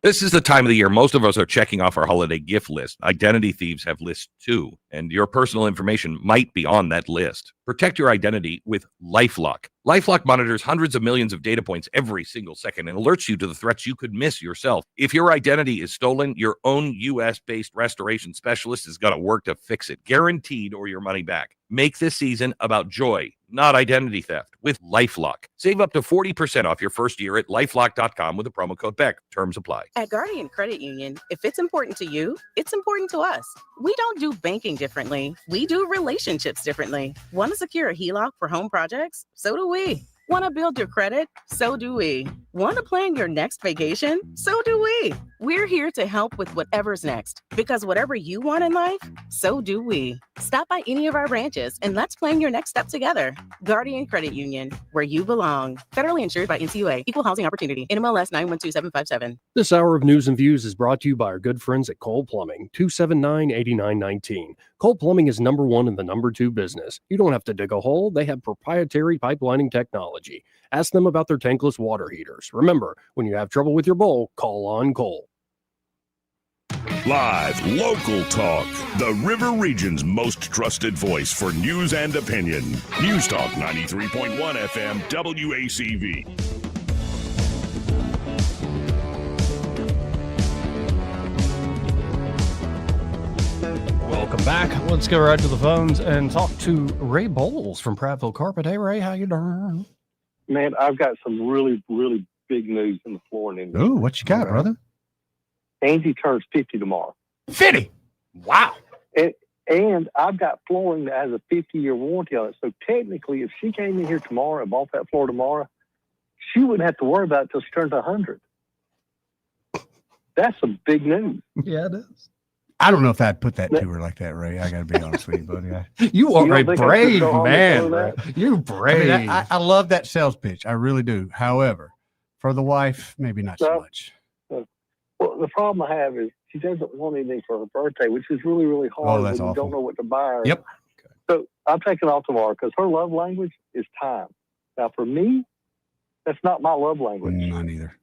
This is the time of the year most of us are checking off our holiday gift list. Identity thieves have lists too, and your personal information might be on that list. Protect your identity with LifeLock. LifeLock monitors hundreds of millions of data points every single second and alerts you to the threats you could miss yourself. If your identity is stolen, your own U.S.-based restoration specialist is going to work to fix it, guaranteed, or your money back. Make this season about joy, not identity theft, with LifeLock. Save up to 40% off your first year at LifeLock.com with the promo code BECK. Terms apply. At Guardian Credit Union, if it's important to you, it's important to us. We don't do banking differently. We do relationships differently. Want to secure a HELOC for home projects? So do we. Want to build your credit? So do we. Want to plan your next vacation? So do we. We're here to help with whatever's next, because whatever you want in life, so do we. Stop by any of our branches and let's plan your next step together. Guardian Credit Union, where you belong. Federally insured by NCUA. Equal Housing Opportunity. NMLS 912757. This hour of News and Views is brought to you by our good friends at Cole Plumbing, 279-8919. Cole Plumbing is number one in the number two business. You don't have to dig a hole. They have proprietary pipelining technology. Ask them about their tankless water heaters. Remember, when you have trouble with your bowl, call on Cole. Live, local talk. The River Region's most trusted voice for news and opinion. News Talk 93.1 FM WACV. Welcome back. Let's go right to the phones and talk to Ray Bowles from Prattville Carpet. Hey, Ray, how you doing? Man, I've got some really, really big news in the flooring industry. Ooh, what you got, brother? Angie turns 50 tomorrow. 50? Wow. And I've got flooring that has a 50-year warranty on it. So technically, if she came in here tomorrow and bought that floor tomorrow, she wouldn't have to worry about it until she turns 100. That's some big news. Yeah, it is. I don't know if I'd put that to her like that, Ray. I got to be honest with you, buddy. You are a brave man, Ray. You're brave. I mean, I love that sales pitch. I really do. However, for the wife, maybe not so much. Well, the problem I have is she doesn't want anything for her birthday, which is really, really hard when you don't know what to buy her. Yep. So I'm taking off tomorrow because her love language is time. Now, for me, that's not my love language. Not either.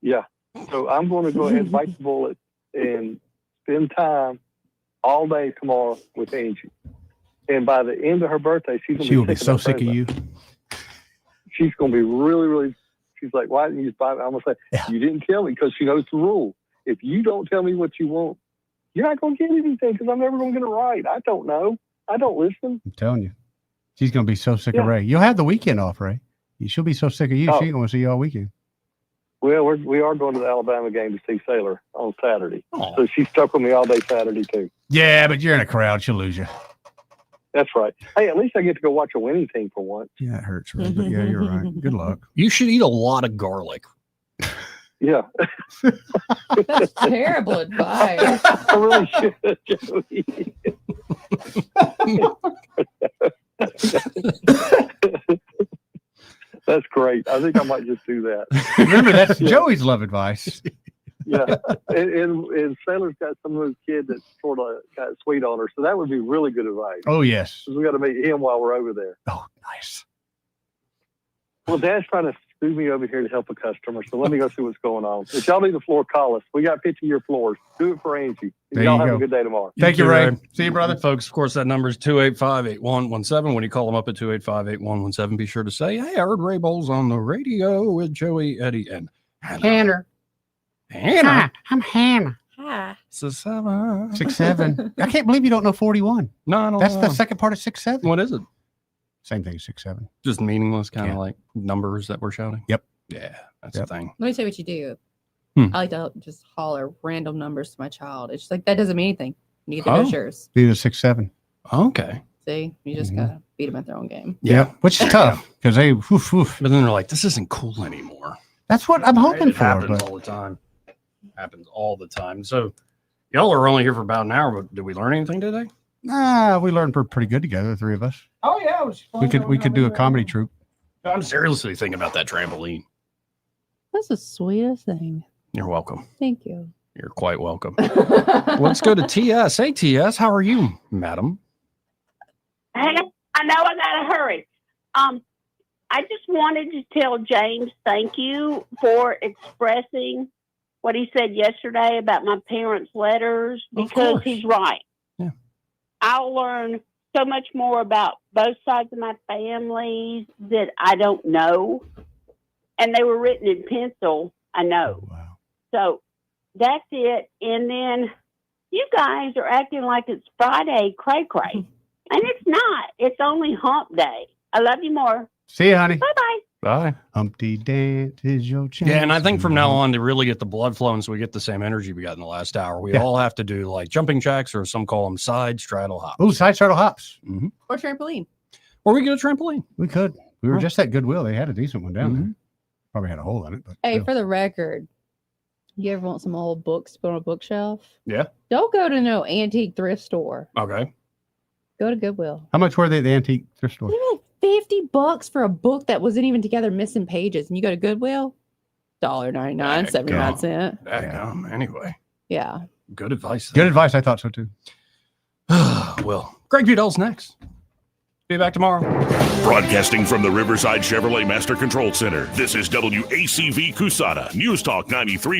Yeah. So I'm going to go ahead and bite the bullet and spend time all day tomorrow with Angie. And by the end of her birthday, she will be so sick of you. She's going to be really, really, she's like, why didn't you just buy it? I'm going to say, you didn't tell me, because she knows the rule. If you don't tell me what you want, you're not going to get anything, because I'm never going to get it right. I don't know. I don't listen. I'm telling you. She's going to be so sick of Ray. You'll have the weekend off, Ray. She'll be so sick of you, she ain't going to see you all weekend. Well, we are going to the Alabama game to see Sailor on Saturday. So she's stuck with me all day Saturday, too. Yeah, but you're in a crowd. She'll lose you. That's right. Hey, at least I get to go watch a winning team for once. Yeah, that hurts, Ray. But yeah, you're right. Good luck. You should eat a lot of garlic. Yeah. That's terrible advice. I really should, Joey. That's great. I think I might just do that. Remember, that's Joey's love advice. Yeah. And Sailor's got some of those kids that sort of got sweet on her. So that would be really good advice. Oh, yes. We got to meet him while we're over there. Oh, nice. Well, Dad's trying to screw me over here to help a customer. So let me go see what's going on. If y'all need a floor, call us. We got 50-year floors. Do it for Angie. Y'all have a good day tomorrow. Thank you, Ray. See you, brother. Folks, of course, that number is 285-8117. When you call them up at 285-8117, be sure to say, hey, I heard Ray Bowles on the radio with Joey, Eddie, and Hannah. Hannah. Hi, I'm Hannah. Hi. 6'7". 6'7". I can't believe you don't know 41. No, I don't That's know. the second part of 6'7". What is it? Same thing as 6'7". Just meaningless, kind of like numbers that we're shouting. Yep. Yeah, that's the thing. Let me tell you what you do. Hmm. I like to just holler random numbers to my child. It's just like, that doesn't mean anything. Neither does yours. Neither 6'7". Okay. See, you just gotta beat them at their own game. Yeah, which is tough because they. Woof, woof. But then they're like, this isn't cool anymore. That's what I'm hoping It for. happens But all the time. Happens all the time. So y'all are only here for about an hour, but did we learn anything today? we learned pretty good together, the three of us. Oh yeah, it was fun. We could do a comedy troupe. I'm seriously thinking about that trampoline. That's the sweetest thing. You're welcome. Thank you. You're quite welcome. Let's go to TS. Hey TS, how are you, madam? Hey, I know I gotta hurry. I just wanted to tell James thank you for expressing what he said yesterday about my parents' letters, because he's right. Yeah. I'll learn so much more about both sides of my family that I don't know. And they were written in pencil, I know. Oh, wow. So that's it. And then you guys are acting like it's Friday cray-cray. And it's not. It's only hump day. I love you more. See you, honey. Bye-bye. Bye. Humpty Dance is your chance. Yeah, and I think from now on to really get the blood flowing so we get the same energy we got in the last hour, we all have to do like jumping jacks or some call them side straddle hops. Oh, side straddle hops. Mm-hmm. Or trampoline. Or we get a trampoline. We could. We were just at Goodwill. They had a decent one down there. Probably had a hole in it. But Hey, for the record, you ever want some old books to put on a bookshelf? Yeah. Don't go to no antique thrift store. Okay. Go to Goodwill. how much were they at the antique thrift store? They were like $50 for a book that wasn't even together, missing pages. And you go to Goodwill, $1.99, 79 cents. Anyway. Yeah. Good advice. Good advice. I thought so too. Well, Greg Budel's next. Be back tomorrow. Broadcasting from the Riverside Chevrolet Master Control Center, this is WACV Cusana, News Talk 93.